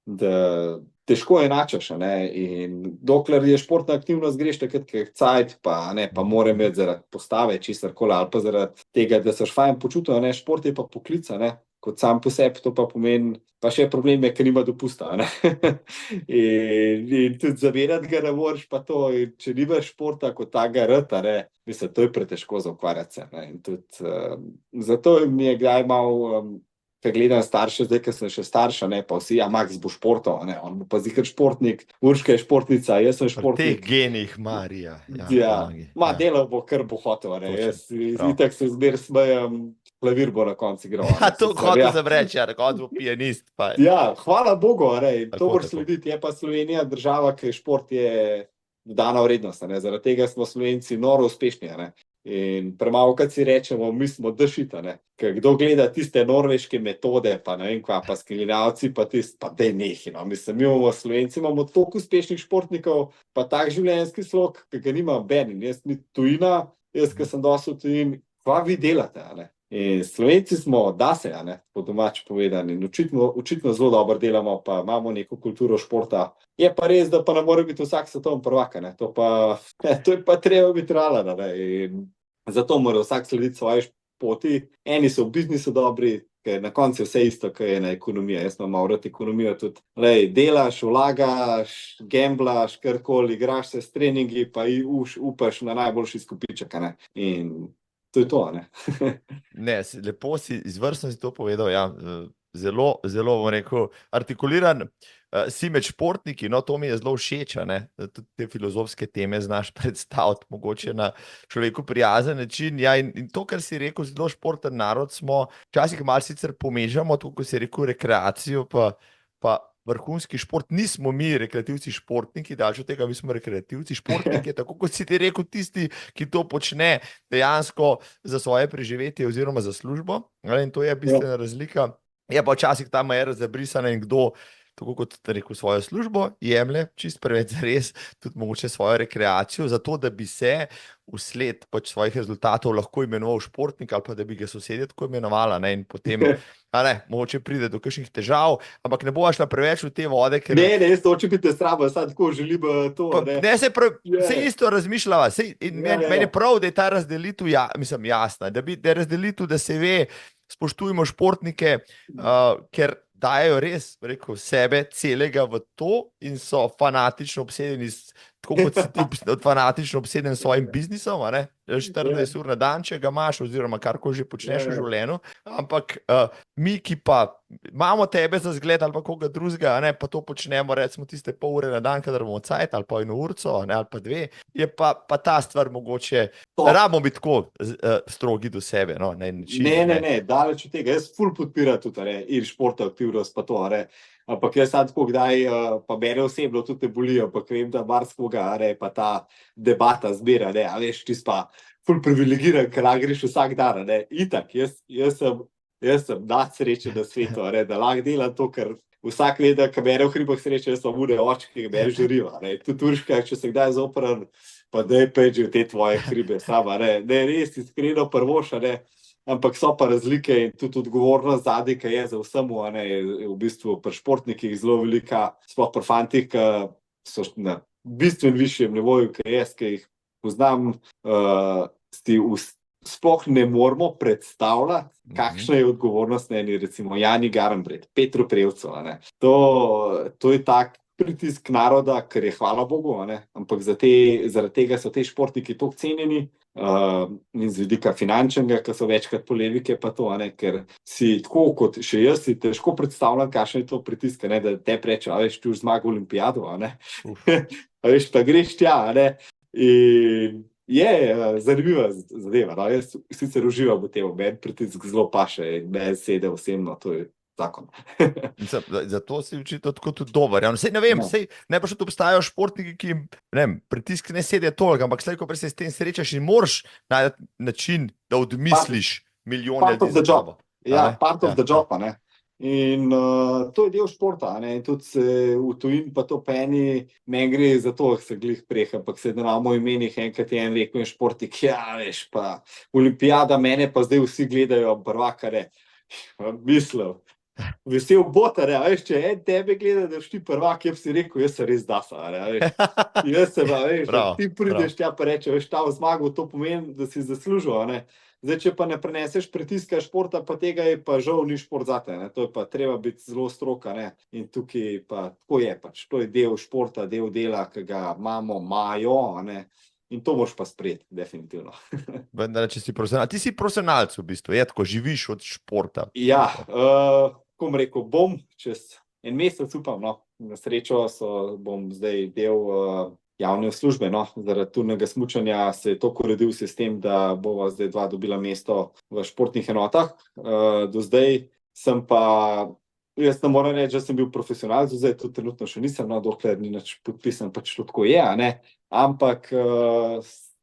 da težko enačaš, a ne, in dokler je športna aktivnost, greš takrat, kaj cajt, pa ne, pa mora imeti zaradi postave, čisarkoli, ali pa zaradi tega, da seš fajn počutil, a ne, šport je pa poklic, a ne, kot sam po sebi, to pa pomeni, pa še problem je, ker nima dopusta, a ne. in tudi zavedati ga ne moreš, pa to, in če nimaš športa kot takega rad, a ne, mislim, to je pretežko za ukvarjati se, ne, in tudi, zato mi je kdaj malo, ko gledam starše, zdaj, ko sem še starša, ne, pa vsi, Max bo športov, ne, on bo pa zikr športnik, Urška je športnica, jaz sem Pri teh športnik. genih, Marija. Delal bo, kar bo hotel, ne, jaz itak se zmer smejem, klavir bo na koncu igral. To hotel sem reči, na koncu bo pianist. Ja, hvala Bogu, ne, to moraš tako. slediti, je pa Slovenija država, ki šport je dana vrednost, ne, zaradi tega smo Slovenci noro uspešni, ne. In premalo, kad si rečemo, mi smo dešita, ne. Ker kdo gleda tiste norveške metode, pa ne vem kva, pa skandinavci, pa daj nehi, no. Mislim, mi imamo Slovenci, imamo toliko uspešnih športnikov, pa tak življenjski slog, ki ga nima benin. Jaz mi tujina, jaz, ki sem dosti v tujini, kva vi delate, a ne. In Slovenci smo dase, a ne, po domač povedani, in očitno zelo dobro delamo, pa imamo neko kulturo športa. Je pa res, da pa ne more biti vsak svetovni prvak, ne, to je pa treba biti realen, ne, in zato mora vsak slediti svoji poti. Eni so v biznisu dobri, ker na koncu je vse isto, kot je ena ekonomija. Jaz imam malo rad ekonomijo tudi. Lej, delaš, vlagaš, gamblaš, karkoli, igraš se s treningi, pa upaš na najboljši izkupiček, ne. In to je to, ne. Ne, lepo si, izvrstno si to povedal, ja. Zelo, zelo, bom rekel, artikuliran si med športniki, no, to mi je zelo všeč, ne, tudi te filozofske teme znaš predstaviti, mogoče na človeku prijazen način, ja, in to, kar si rekel, zelo športen narod smo, včasih malo sicer pomežamo, tako kot si rekel, rekreacijo, pa vrhunski šport, nismo mi rekreativci športniki, daleč od tega, mi smo rekreativci športniki, tako kot si ti rekel, tisti, ki to počne dejansko za svoje preživetje oziroma za službo, in to je bistvena razlika. Je pa včasih ta meja zabrisana in kdo, tako kot rekel, svojo službo jemlje, čist preveč zares, tudi mogoče svojo rekreacijo, zato da bi se vsled pač svojih rezultatov lahko imenoval športnik ali pa da bi ga sosedje tako imenovala, ne, in potem, mogoče pride do kakšnih težav, ampak ne boš šla preveč v te vode, ker... Ne, jaz to hočem biti sraba, sad tako želim to, ne. Ne, se isto razmišljava, meni je prav, da je ta razdelitev, mislim, jasna, da je razdelitev, da se ve, spoštujemo športnike, ker dajo res, rekel, sebe celega v to in so fanatično obsedeni, tako kot si ti fanatično obseden s svojim biznisom, 14 ur na dan, če ga imaš, oziroma karkoli že počneš v življenju, ampak mi, ki pa imamo tebe za zgled ali pa koga drugega, pa to počnemo, recimo tiste pol ure na dan, kadar bomo cajt, ali pa 1 urco, ali pa 2, je pa ta stvar mogoče, rabimo biti tako strogi do sebe, no, na en način. Ne, daleč od tega, jaz ful podpiram tudi, in športa aktivnost pa to, ampak jaz sad tako kdaj, pa mene osebno tudi ne boli, ampak vem, da marsikoga, pa ta debata zbira, a veš, čist pa ful privilegiran, ker greš vsak dan, itak, jaz sem nadsrečen na svetu, da lahko delam to, ker vsak ve, da ko mene v hribah sreče, jaz sem une oči, ki ga mene žariva, tudi Urška, če se kdaj zopran, pa daj peči v te tvoje hribe sama, ne, res iskreno prvoša, ampak so pa razlike in tudi odgovornost zadaj, ki je za vsemu, je v bistvu pri športnikih zelo velika, sploh pri fantih, ki so na bistveno višjem nivoju, ki jih poznam, sploh ne moramo predstavljati, kakšna je odgovornost na eni, recimo Jani Garnbret, Petru Prevcu, to je tak pritisk naroda, ker je hvala Bogu, ampak zaradi tega so te športniki toliko cenjeni, in z vidika finančnega, ki so večkrat polemike pa to, ker si tako kot še jaz si težko predstavljam, kakšen je to pritisk, da te preče, veš, ti už zmagal olimpijado, veš, pa greš tja, in je zanimiva zadeva, jaz sicer uživam v tem, meni pritisk zelo paše in meni sede osebno, to je zakon. Zato si očitno tako tudi dober. Sej ne vem, najbrž tudi obstajajo športniki, ki jim pritisk ne sedi toliko, ampak slej, ko se s tem srečaš in moraš najti način, da odmisliš milijon ljudi za tabo. Ja, part of the job, In to je del športa, in tudi se v tujini pa to meni gre za to, se glih preh, ampak se na moj imenih enkrat je en rekel in športik, veš, pa olimpijada mene pa zdaj vsi gledajo prvakare, mislim, vesel bota, veš, če en tebe gleda, da ti prvak, jaz si rekel, jaz sem res dasa, veš. Jaz se pa, veš, da ti prideš tja pa reče, veš, ta v zmago, to pomeni, da si zaslužil, ne. Zdaj, če pa ne preneseš pritiska športa, pa tega je pa žal ni šport zate, ne. To je pa treba biti zelo stroka, ne. In tukaj pa tako je pač, to je del športa, del dela, ki ga imamo, imajo, ne. In to moraš pa sprejeti, definitivno. Vendar, če si profesionalc, ti si profesionalc v bistvu, je tako, živiš od športa. Ja, ko bom rekel, bom čez en mesec, upam, no, na srečo bom zdaj del javne službe, no, zaradi turnega smučanja se je toliko uredil sistem, da bova zdaj 2 dobila mesto v športnih enotah. Do zdaj sem pa, jaz ne moram reči, da sem bil profesionalc, zdaj to trenutno še nisem, no, dokler ni nič podpisan, pač to tako je, ne, ampak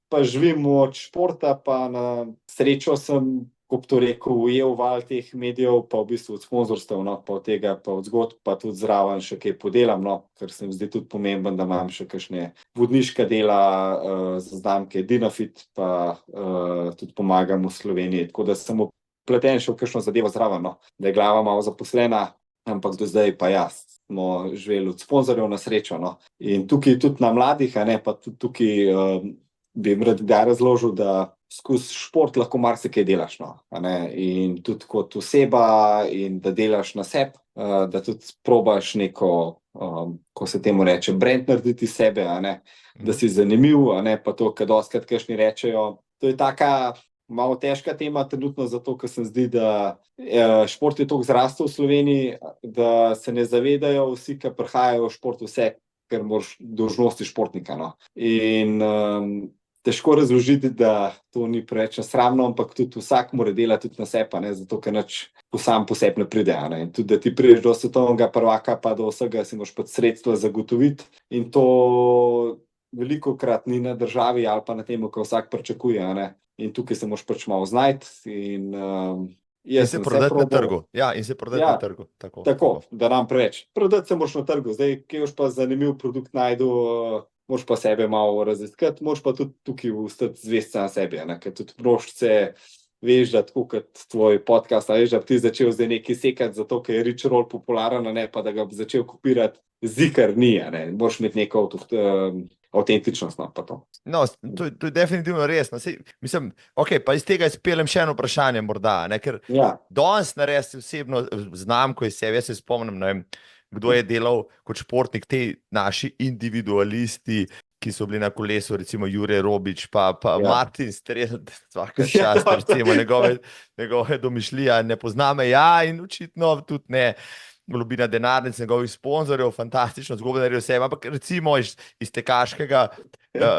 pa živim od športa, pa na srečo sem, kot to rekel, ujel val teh medijev, pa v bistvu od sponzorstev, no, pa od tega, pa od zgodb, pa tudi zraven še kaj podelam, no, ker se mi zdi tudi pomemben, da imam še kakšne vodniška dela za znamke Dinafit, pa tudi pomagam v Sloveniji, tako da sem vpleten še v kakšno zadevo zraven, no, da je glava malo zaposlena, ampak do zdaj pa jaz smo živeli od sponzorjev na srečo, no, in tukaj tudi na mladih, a ne, pa tudi tukaj bi jim rad kdaj razložil, da skozi šport lahko marsikaj delaš, no, a ne, in tudi kot oseba in da delaš na sebi, da tudi probaš neko, ko se temu reče, brand narediti sebe, a ne, da si zanimiv, a ne, pa to, kad dostikrat kakšni rečejo, to je taka malo težka tema trenutno, zato, ker se zdi, da šport je toliko zrastel v Sloveniji, da se ne zavedajo vsi, ki prihajajo v šport, vse, ker moraš dolžnosti športnika, no, in težko razložiti, da to ni preveč nesramno, ampak tudi vsak mora delati tudi na sebi, ne, zato ker nič sam po sebi ne pride, ne, in tudi, da ti prideš do svetovnega prvaka, pa do vsega si moraš pač sredstva zagotoviti in to velikokrat ni na državi ali pa na tem, ko vsak pričakuje, ne, in tukaj se moraš pač malo znajti in in se prodati na trgu. Ja, in se prodati na trgu. Tako, da nam preveč. Prodati se moraš na trgu, zdaj, kje boš pa zanimiv produkt najdu, moraš pa sebe malo raziskati, moraš pa tudi tukaj ostati zvest sam sebi, ne, ker tudi množice, veš, da tako kot tvoj podcast, veš, da bi ti začel zdaj nekaj sekati, zato ker je rich roll popularen, ne, pa da ga bi začel kopirati, zikar ni, ne, moraš imeti neko avtentičnost, no, pa to. No, to je definitivno res, no, sej, mislim, ok, pa iz tega izpeljem še eno vprašanje morda, ne, ker danes narediti osebno znamko iz sebe, jaz se spomnim, ne vem, kdo je delal kot športnik, te naši individualisti, ki so bili na kolesu, recimo Jure Robič, pa Martin Strel, vsaka čast, recimo njegove domišljije, ne pozname, ja, in očitno tudi ne, Globina denarnic, njegovih sponzorjev, fantastično zgodbo naredil vse, ampak recimo iz tekaškega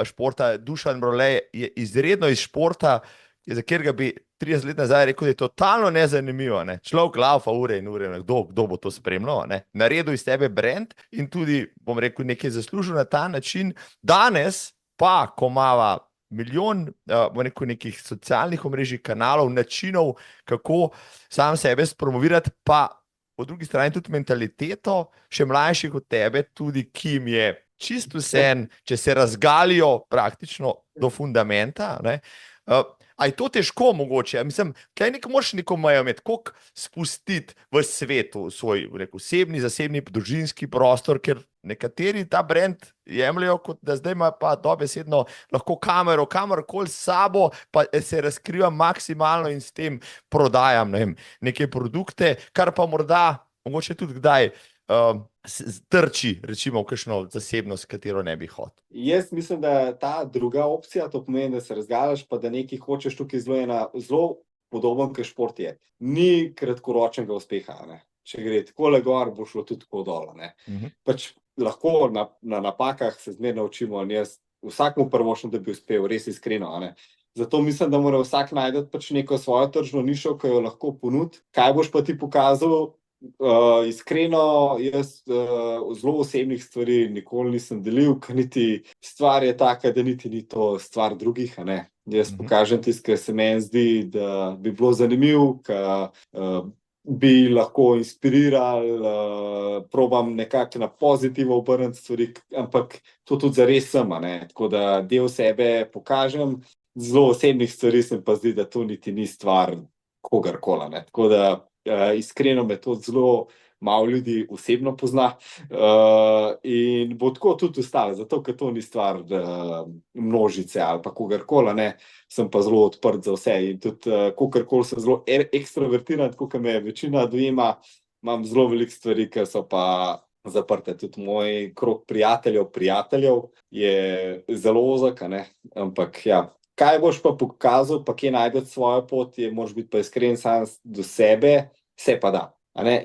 športa, Dušan Brolej je izredno iz športa, za katerega bi 30 let nazaj rekel, da je totalno nezanimivo, ne? Človek laufa ure in ure, kdo bo to spremljal, ne? Naredil iz tebe brand in tudi, bom rekel, nekaj zaslužil na ta način. Danes pa, ko imava milijon, bom rekel, nekih socialnih omrežij, kanalov, načinov, kako sam sebe spromovirati, pa po drugi strani tudi mentaliteto, še mlajših od tebe, tudi kim je čisto vseeno, če se razgalijo praktično do fundamenta, ne? A je to težko mogoče? Mislim, kaj moraš nekomu imeti, koliko spustiti v svetu svoj osebni, zasebni, družinski prostor, ker nekateri ta brand jemljajo, kot da zdaj ima pa dobesedno lahko kamero, kamorkoli s sabo, pa se razkriva maksimalno in s tem prodajam, ne vem, neke produkte, kar pa morda, mogoče tudi kdaj, trči, recimo, v kakšno zasebnost, katero ne bi hotel. Jaz mislim, da ta druga opcija, to pomeni, da se razgalaš, pa da nekaj hočeš tukaj zelo podoben, kot šport je. Ni kratkoročnega uspeha, ne. Če gre takole gor, bo šlo tudi tako dol, ne. Pač lahko na napakah se zmeraj naučimo in jaz vsakmu prvošem, da bi uspel, res iskreno, ne. Zato mislim, da mora vsak najti pač neko svojo tržno nišo, ki jo lahko ponudi. Kaj boš pa ti pokazal? Iskreno, jaz zelo osebnih stvari nikoli nisem delil, ker niti stvar je taka, da niti ni to stvar drugih, a ne. Jaz pokažem tisto, kar se meni zdi, da bi bilo zanimiv, kar bi lahko inspiriral, probam nekako na pozitivno obrniti stvari, ampak to tudi zares sem, a ne. Tako da del sebe pokažem, zelo osebnih stvari se mi pa zdi, da to niti ni stvar kogarkola, ne. Tako da iskreno me to zelo malo ljudi osebno pozna in bo tako tudi ostalo, zato ker to ni stvar množice ali pa kogarkoli, ne, sem pa zelo odprt za vse in tudi kogarkoli sem zelo ekstravertiran, tako kot me večina dojema, imam zelo veliko stvari, ki so pa zaprte. Tudi moj krog prijateljev je zelo ozek, ne, ampak ja. Kaj boš pa pokazal, pa kje najdeš svojo pot, moraš biti pa iskren sam do sebe, se pa da.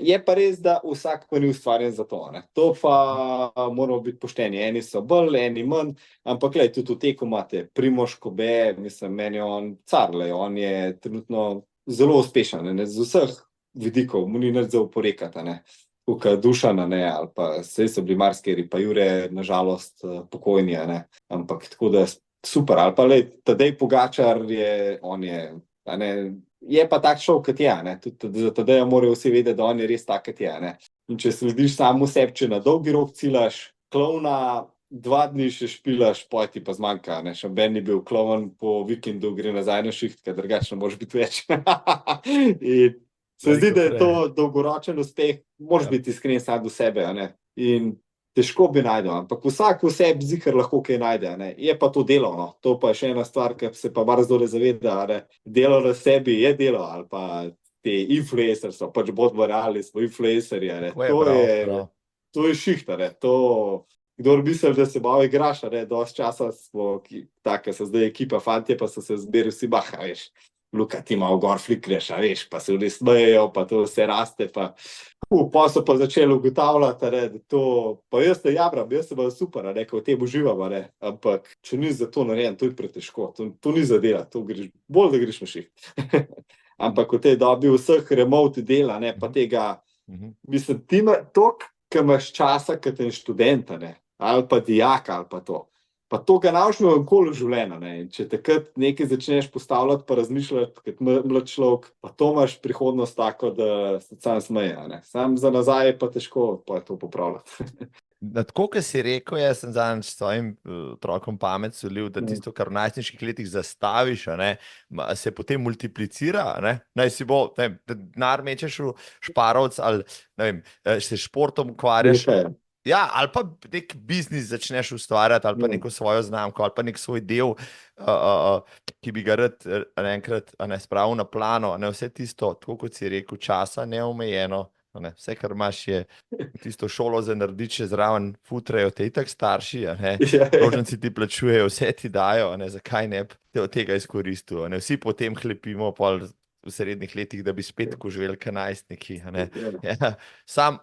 Je pa res, da vsak pa ni ustvarjen za to. To pa moramo biti pošteni. Eni so bolj, eni manj, ampak tudi v teku imate Primož Kobe, mislim, meni je on car, on je trenutno zelo uspešen, z vseh vidikov, mu ni nič za oporekati, tukaj Dušan, ali pa saj so bili marsikateri, pa Jure, nažalost, pokojni, ampak tako da super, ali pa Tadej Pogačar je pa tak šov, kot je, tudi za Tadeja morajo vsi vedeti, da on je res tak, kot je, In če slediš samo sebi, če na dolgi rok ciljaš, klovna 2 dni še špilaš, poj ti pa zmanjka, še Ben ni bil klovn, po vikendu gre nazaj na šiht, ker drugače ne moraš biti več. In se zdi, da je to dolgoročen uspeh, moraš biti iskren sam do sebe, in težko bi najdel, ampak vsak v sebi zikr lahko kaj najde, Je pa to delo, To pa je še ena stvar, ki se pa marsikdo zaveda, Delo na sebi je delo, ali pa te influencer so, pač bodimo realni, smo influencerji, To je šihta, Kdor misli, da se malo igraš, dosti časa smo, tako so zdaj ekipa, fantje, pa so se zberi vsi baha, veš. Luka, ti malo gor flikreš, veš, pa se vsi smejejo, pa to vse raste, pa so pa začeli ugotavljati, da to, pa jaz te jabram, jaz se bom super, ko v tem uživam, ampak če ni za to narejen, to je pretežko, to ni za dela, to greš, bolj da greš na šiht. Ampak v tej dobi vseh remote dela, pa tega, mislim, ti ima toliko, ki imaš časa, ki te je študent, ali pa dijak, ali pa to. Pa to ga naučiš okoli življenja, In če takrat nekaj začneš postavljati, pa razmišljati, kot mlad človek, pa to imaš prihodnost tako, da se sam smeje, Sam za nazaj je pa težko pa to popravljati. Tako, kot si rekel, jaz sem zadnjič s svojim otrokom pamet solil, da tisto, kar v najstniških letih zastaviš, se potem multiplicira, Naj si bo, denar mečeš v šparovc ali, se športom ukvarjaš. Ja, ali pa nek biznis začneš ustvarjati, ali pa neko svojo znamko, ali pa nek svoj del, ki bi ga rad enkrat spravil na plano, vse tisto, tako kot si rekel, časa neomejeno, vse, kar imaš je tisto šolo za narediti, še zraven futrejo te itak starši, roženci ti plačujejo, vse ti dajo, zakaj ne bi od tega izkoristil, vsi potem hlepimo pol v srednjih letih, da bi spet živeli kot najstniki, Sam,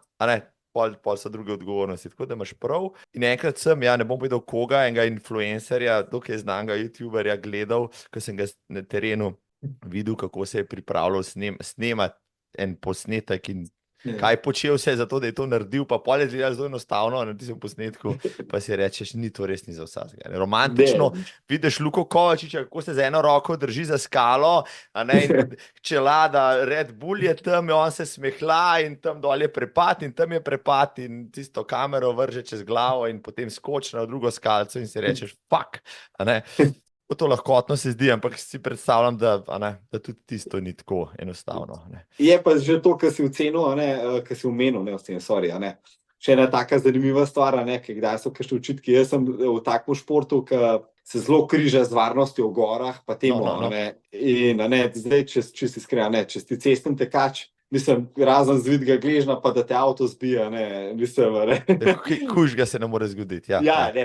pol so druge odgovornosti, tako da imaš prav. In enkrat sem, ne bom povedal koga, enega influencerja, dokaj znanega youtuberja gledal, ko sem ga na terenu videl, kako se je pripravljal snemati en posnetek in kaj počel vse za to, da je to naredil, pa pol je gledal zelo enostavno na tistem posnetku, pa si rečeš, to res ni za vsakega. Romantično vidiš Luko Kovačiča, kako se z eno roko drži za skalo, in čelada Red Bull je tam, on se smehlja in tam dol je prepad in tam je prepad in tisto kamero vrže čez glavo in potem skoči na drugo skalco in si rečeš, fuck, To lahkotno se zdi, ampak si predstavljam, da tudi tisto ni tako enostavno. Je pa že to, kar si ocenil, kar si omenil, Še ena taka zanimiva stvar, kdaj so kakšni očitki. Jaz sem v takem športu, ki se zelo križa z varnostjo v gorah, pa temu, In zdaj, če si iskren, če si cestni tekač, mislim, razen zvidga gležna, pa da te avto zbija, mislim, Kužga se ne more zgoditi,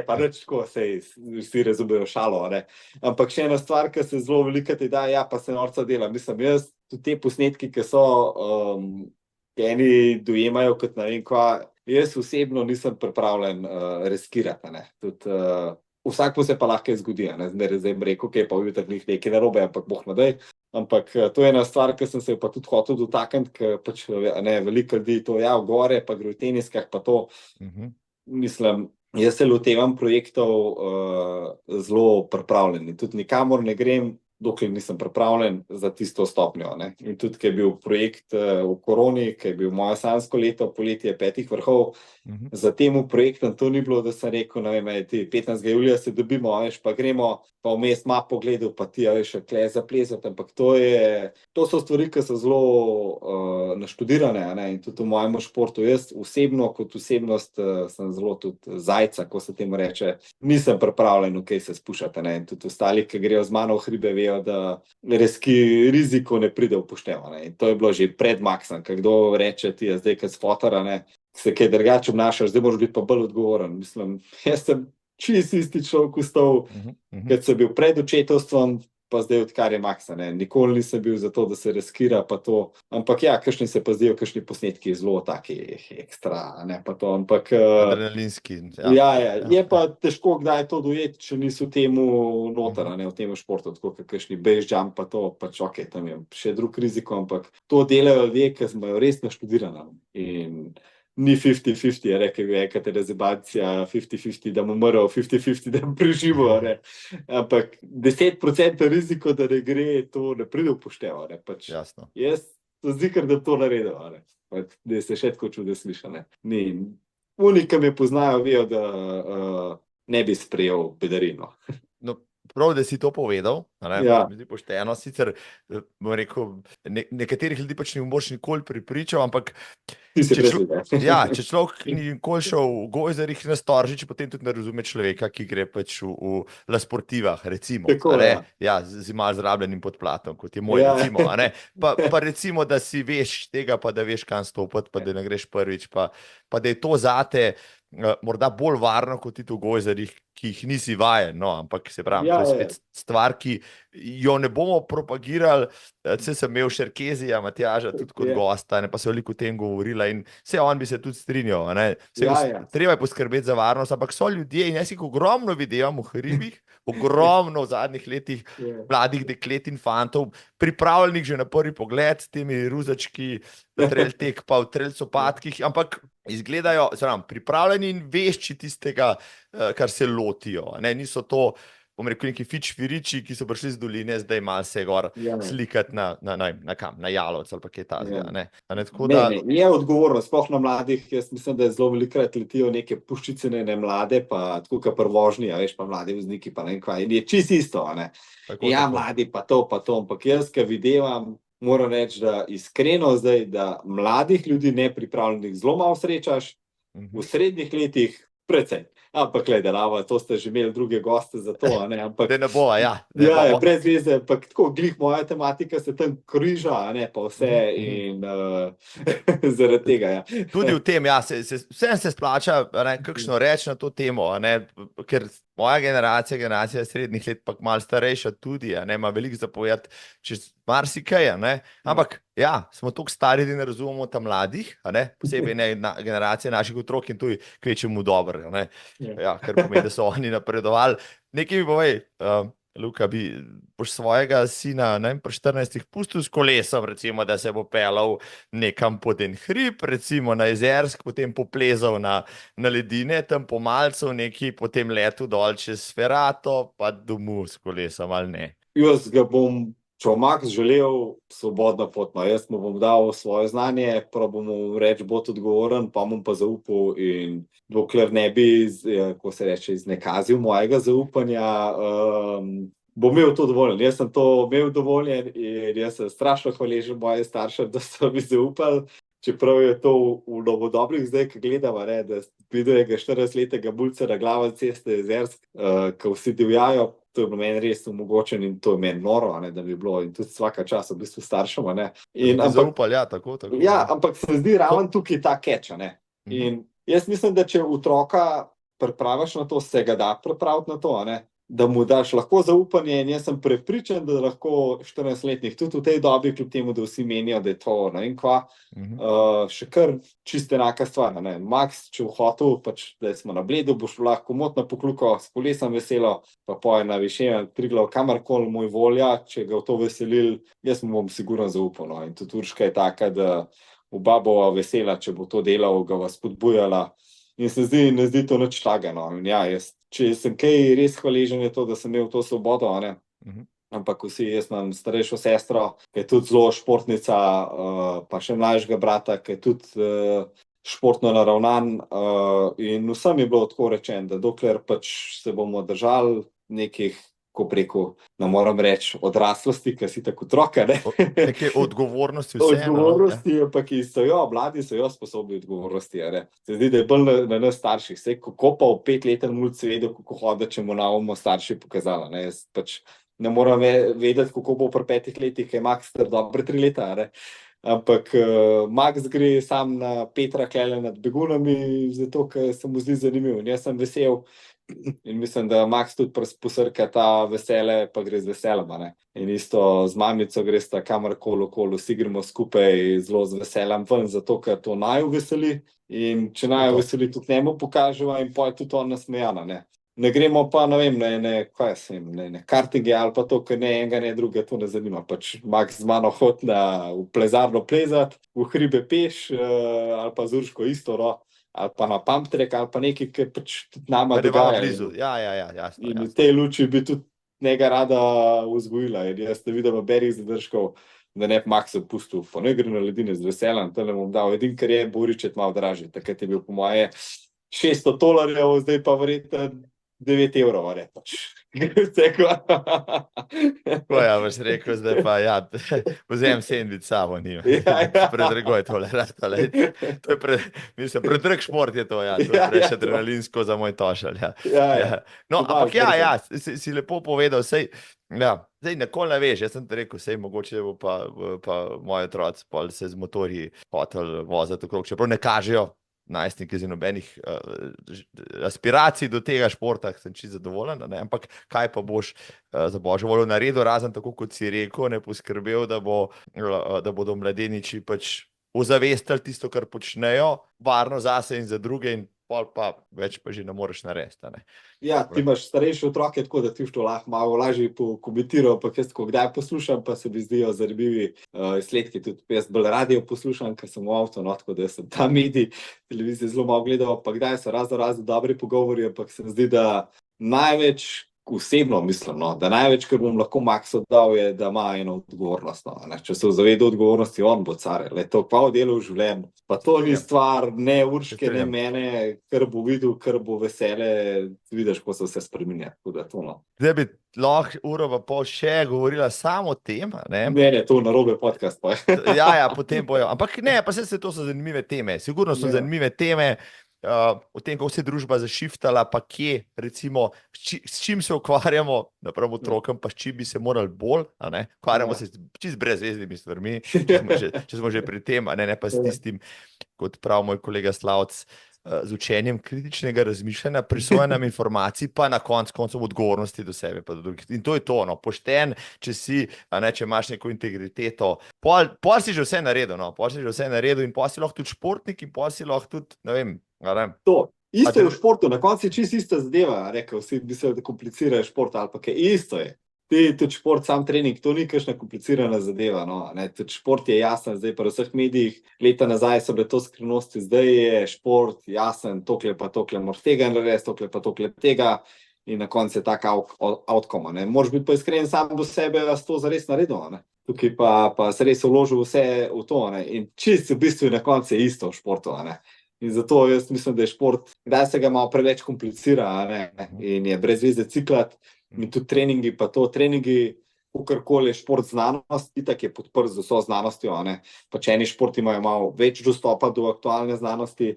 pa nič tako, vsi razumejo šalo, Ampak še ena stvar, ki se zelo velika ti da, pa se norca dela. Mislim, jaz, tudi te posnetki, ki so, eni dojemajo kot ne vem kva, jaz osebno nisem pripravljen riskirati, Tudi vsakmu se pa lahko zgodi, zdaj bi rekel, pa v jutrnih nekaj narobe, ampak boh nadej. Ampak to je ena stvar, ki sem se pa tudi hotel dotakniti, ker pač veliko ljudi to v gore, pa gre v teniskah, pa to. Mislim, jaz se lotevam projektov zelo pripravljeni. Tudi nikamor ne grem dokler nisem pripravljen za tisto stopnjo. Ne. In tudi, ker je bil projekt v koroni, ker je bil moje sanjsko leto, poletje 5 vrhov, za temu projektom to ni bilo, da sem rekel, ne vem, 15. julija se dobimo, veš, pa gremo, pa vmes map pogledal, pa ti, veš, kle zaplezati, ampak to so stvari, ki so zelo naštudirane, ne, in tudi v mojem športu. Jaz osebno, kot osebnost, sem zelo tudi zajca, ko se temu reče, nisem pripravljen, v kaj se spuščate, ne, in tudi ostali, ki grejo z mano v hribe, vejo, da riziko ne pride upošteva, ne, in to je bilo že pred Maxom, ker kdo reče, ti je zdaj kot spotara, ne, se kaj drugače obnašaš, zdaj moraš biti pa bolj odgovoren. Mislim, jaz sem čisto isti človek vstal, kad sem bil pred očetovstvom, pa zdaj odkar je Maxa, ne. Nikoli nisem bil za to, da se riskira, pa to, ampak ja, kakšni se pa zdijo, kakšni posnetki zelo taki ekstra, ne, pa to, ampak adrenalinski. Ja, je pa težko kdaj to dojeti, če niso v temu noter, ne, v temu športu, tako kakšni base jump, pa to, pač ok, tam je še drug riziko, ampak to delajo ljudje, ki smo res naštudirani in ni 50-50, je rekel, katerezibacija 50-50, da mu umrl, 50-50, da mu preživo, ne. Ampak 10% riziko, da ne gre, to ne pride upošteva, ne, pač. Jasno. Jaz to zdi, ker da to naredil, ne. Da se še tako čude sliša, ne. Ni. Oni, ki me poznajo, vejo, da ne bi sprejel bedarino. No, prav, da si to povedal, ne, Ja. mi zdi pošteno, sicer, bom rekel, nekaterih ljudi pač ne boš nikoli prepričal, ampak Ti si če presliče. človek ni nikoli šel v gojzarjih na Storžič, potem tudi ne razume človeka, ki gre pač v La Sportivah, recimo. Tako, a ne. ja. Ja, z malo zrabljenim podplatom, kot je moj, Ja. recimo, a ne. Pa recimo, da si veš tega, pa da veš, kam stopiti, pa da ne greš prvič, pa da je to zate morda bolj varno, kot ti v gojzarjih, ki jih nisi vajen, no, ampak se pravi, Ja, to je ja. spet stvar, ki jo ne bomo propagirali. Saj sem imel Šerkezija, Matjaža, tudi kot Ja. gosta, ne, pa se veliko o tem govorila in vse on bi se tudi strinjal, a ne. Saj Ja. treba je poskrbeti za varnost, ampak so ljudje in jaz jih ogromno videvam v hribih, ogromno v zadnjih letih Ja. mladih deklet in fantov, pripravljenih že na prvi pogled s temi ruzački, trail tek pa v trail copatkih, ampak izgledajo, se pravi, pripravljeni in vešči tistega, kar se lotijo, a ne, niso to, bom rekel, neki fičfiriči, ki so prišli z doline, zdaj malo se gor Ja. slikati na kam, na Jalovec ali pa kaj takega, Ja. ne. A ne, tako da, Ne, je odgovorno, sploh na mladih, jaz mislim, da zelo velikokrat letijo neke puščicene, ne mlade, pa tako kot pri vožnji, a veš, pa mladi vozniki, pa ne vem kva, in je čisto isto, a ne. tako, Ja, tako. mladi pa to, ampak jaz, ki videvam, moram reči, da iskreno zdaj, da mladih ljudi nepripravljenih zelo malo srečaš, v srednjih letih precej. Ampak glej, Lava, to ste že imeli druge goste za to, a ne, ampak Da ne bova, ja. Ne ja, bova. brez veze, ampak tako, glih moja tematika se tam križa, a ne, pa vse in zaradi tega, ja. Tudi v tem, ja, vsem se splača, a ne, kakšno reči na to temo, a ne, ker moja generacija srednjih let, pa malo starejša tudi, a ne, ima veliko za povedati čez marsikaj, a ne, ampak ja, smo toliko stari, da ne razumemo ta mladih, a ne, posebej ne generacije naših otrok in tudi kvečemu dobro, a ne, ja, kar pomeni, da so oni napredovali. Nekaj mi povej, Luka, boš svojega sina, ne vem, pri 14 pustil s kolesom, recimo, da se bo pelal nekam pod en hrib, recimo na Jezersk, potem poplezal na ledine, tam po Malcu neki, potem letel dol čez Ferato, pa domov s kolesom, ali ne? Jaz ga bom, če bo Max želel, svobodno pot, no, jaz mu bom dal svoje znanje, prav bom mu reči, bo odgovoren, pa bom pa zaupal in dokler ne bi, ko se reče, iznekazil mojega zaupanja, bom imel to dovoljen. Jaz sem to imel dovoljen in jaz sem strašno hvaležen moje starše, da so mi zaupali, čeprav je to v novodobnih zdaj, ki gledava, ne, da vidijo 40-letnega bulca na glavi ceste Jezersk, ko vsi divjajo, to je meni res omogočen in to je meni noro, a ne, da bi bilo in tudi vsaka čas v bistvu staršem, a ne. Zaupali, ja, tako. Ja, ampak se mi zdi ravno tukaj ta catch, a ne. In jaz mislim, da če otroka pripraviš na to, se ga da pripraviti na to, a ne, da mu daš lahko zaupanje in jaz sem prepričan, da lahko 14-letnih tudi v tej dobi, kljub temu, da vsi menijo, da je to ne vem kva, še kar čisto enaka stvar, a ne. Max, če v hotel, pač, da smo na Bledu, boš lahko motno pokluko s kolesom veselo, pa poje na višino Triglav, kamorkoli moj volja, če ga v to veselil, jaz mu bom sigurno zaupal, no. In tudi Urška je taka, da oba bova vesela, če bo to delal, ga vas spodbujala. In se ne zdi to nič takega, no. In ja, če sem kaj res hvaležen, je to, da sem imel to svobodo, a ne. ampak vsi, jaz imam starejšo sestro, ki je tudi zelo športnica, pa še mlajšega brata, ki je tudi športno naravnan, in vsem je bilo tako rečeno, da dokler pač se bomo držali nekih, ko preko, ne moram reči, odraslosti, ki si tako otroka, ne? Neke odgovornosti vseeno. Odgovornosti, pa ki so jo, mladi so jo sposobni odgovornosti, ne? Se zdi, da je bolj na nas starših. Sej, kako pa v 5-letnem mulcu vedel, kako hoditi, če mu na bomo starši pokazala, ne? Jaz pač ne moram vedeti, kako bo pri 5 letih, ki je Max dobre 3 leta, ne? Ampak Max gre sam na Petra klele nad begunami, zato, ker se mu zdi zanimiv. In jaz sem vesel, in mislim, da Max tudi posrka ta vesele, pa gre z veseljem, ne. In isto z mamico gresta kamorkoli okoli, vsi gremo skupaj zelo z veseljem ven, zato ker to naju veseli. In če naju veseli, tudi njemu pokažemo in pol tudi on nasmejana, ne. Ne gremo pa, ne vem, ne kartinge ali pa to, ker ne enega, ne druga, to ne zanima. Pač Max z mano hodi v plezarno plezat, v hribe peš, ali pa z Urško isto, no. Ali pa na pump track, ali pa nekaj, ki pač tudi nama dogaja. Blizu. Ja, jasno. In v tej luči bi tudi njega rada vzgojila. In jaz ne vidim berih zadržkov, da ne bi Max pustil. Pa ne gre na ledine z veseljem, tole bom dal. Edin, kar je Boričet malo dražji. Takrat je bil po moje $600, zdaj pa verjetno 9 evrov, ne pač. Tako ja, boš rekel, zdaj pa ja, vzem sendvič samo njim. Predrago je tole, to je predrag šport je to, ja, to je preveč adrenalinsko za moj tošelj, ja. No, ampak ja, si lepo povedal, sej, ja, zdaj nikoli ne veš, jaz sem te rekel, sej mogoče bo pa moji otroci pol se z motorji hotel voziti okrog, čeprav ne kažejo najstniki z nobenih aspiracij do tega športa, sem čisto zadovoljen, ne? Ampak kaj pa boš za božjo voljo naredil, razen tako, kot si rekel, ne poskrbel, da bodo mladeniči pač ozavestili tisto, kar počnejo, varno zase in za druge in pol pa več pa že ne moreš narediti, ne. Ja, ti imaš starejše otroke, tako da ti to lahko malo lažje pokomentiral, ampak jaz tako kdaj poslušam, pa se mi zdijo zanimivi izsledki, tudi jaz bolj radio poslušam, ker sem v avtu, no, tako da sem tam medij, televizijo zelo malo gledal, pa kdaj so razno dobri pogovori, ampak se mi zdi, da največ, osebno mislim, no, da največ, kar bom lahko Maxu dal, je, da ima eno odgovornost, no, ne, če se zaveda odgovornosti, on bo car, le to pa v delu v življenju, pa to ni stvar ne Urške, ne mene, kar bo videl, kar bo vesele, vidiš, ko se vse spreminja, tako da to, no. Zdaj bi lahko uro pa pol še govorila samo o tem, ne? Ne, to narobe podcast pa. Ja, potem bojo, ampak ne, pa se to so zanimive teme, sigurno so zanimive teme, o tem, kako se je družba zašiftala, pa kje, recimo, s čim se ukvarjamo, naprav otrokom, pa s čim bi se morali bolj, a ne, ukvarjamo se čist brezveznimi stvarmi, če smo že pri tem, a ne pa s tistim, kot prav moj kolega Slavc, z učenjem kritičnega razmišljanja, prisojanjem informacij, pa na koncu odgovornosti do sebe, pa do drugih. In to je to, no, pošten, če si, a ne, če imaš neko integriteto, pol si že vse naredil, no, in pol si lahko tudi športnik in pol si lahko tudi, ne vem, to. Isto je v športu, na koncu je čisto ista zadeva, rekel si, bi se da komplicirajo šport, ali pa kaj, isto je. Tudi šport, sam trening, to ni kakšna komplicirana zadeva, no, ne, tudi šport je jasen, zdaj pa v vseh medijih, leta nazaj so bile to skrivnosti, zdaj je šport jasen, tokle pa tokle moraš tega narediti, tokle pa tokle tega in na koncu je tak outcome, ne. Moraš biti pa iskren sam do sebe, da si to zares naredil, ne. Tukaj pa se res vložil vse v to, ne, in čisto v bistvu na koncu je isto v športu, ne. In zato jaz mislim, da je šport, kdaj se ga malo preveč komplicira, ne, in je brez veze ciklat, in tudi treningi, pa to treningi, kakorkoli je šport znanost, itak je podprt z vso znanostjo, ne, pač eni športi imajo malo več dostopa do aktualne znanosti,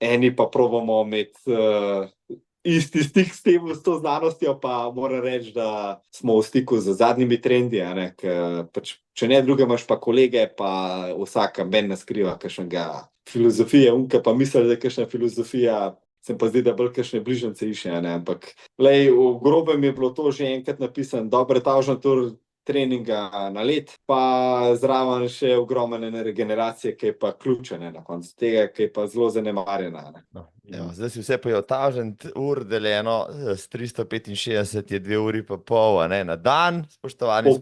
eni pa probamo imeti isti stik s tem, s to znanostjo, pa moram reči, da smo v stiku z zadnjimi trendi, ne, ker pač, če ne druge imaš pa kolege, pa vsaka ben ne skriva kakšnega filozofije, unka pa misli, da je kakšna filozofija, se pa zdi, da bolj kakšne bližnjice išče, ne, ampak lej, v grobem je bilo to že enkrat napisano, dobre tavžna tur treninga na let, pa zraven še ogromne regeneracije, ki je pa ključene na koncu tega, ki je pa zelo zanemarjena. No, ja, zdaj si vse pojo tavžent ur deljeno s 365 je 2 uri pa pol, ne, na dan, spoštovani.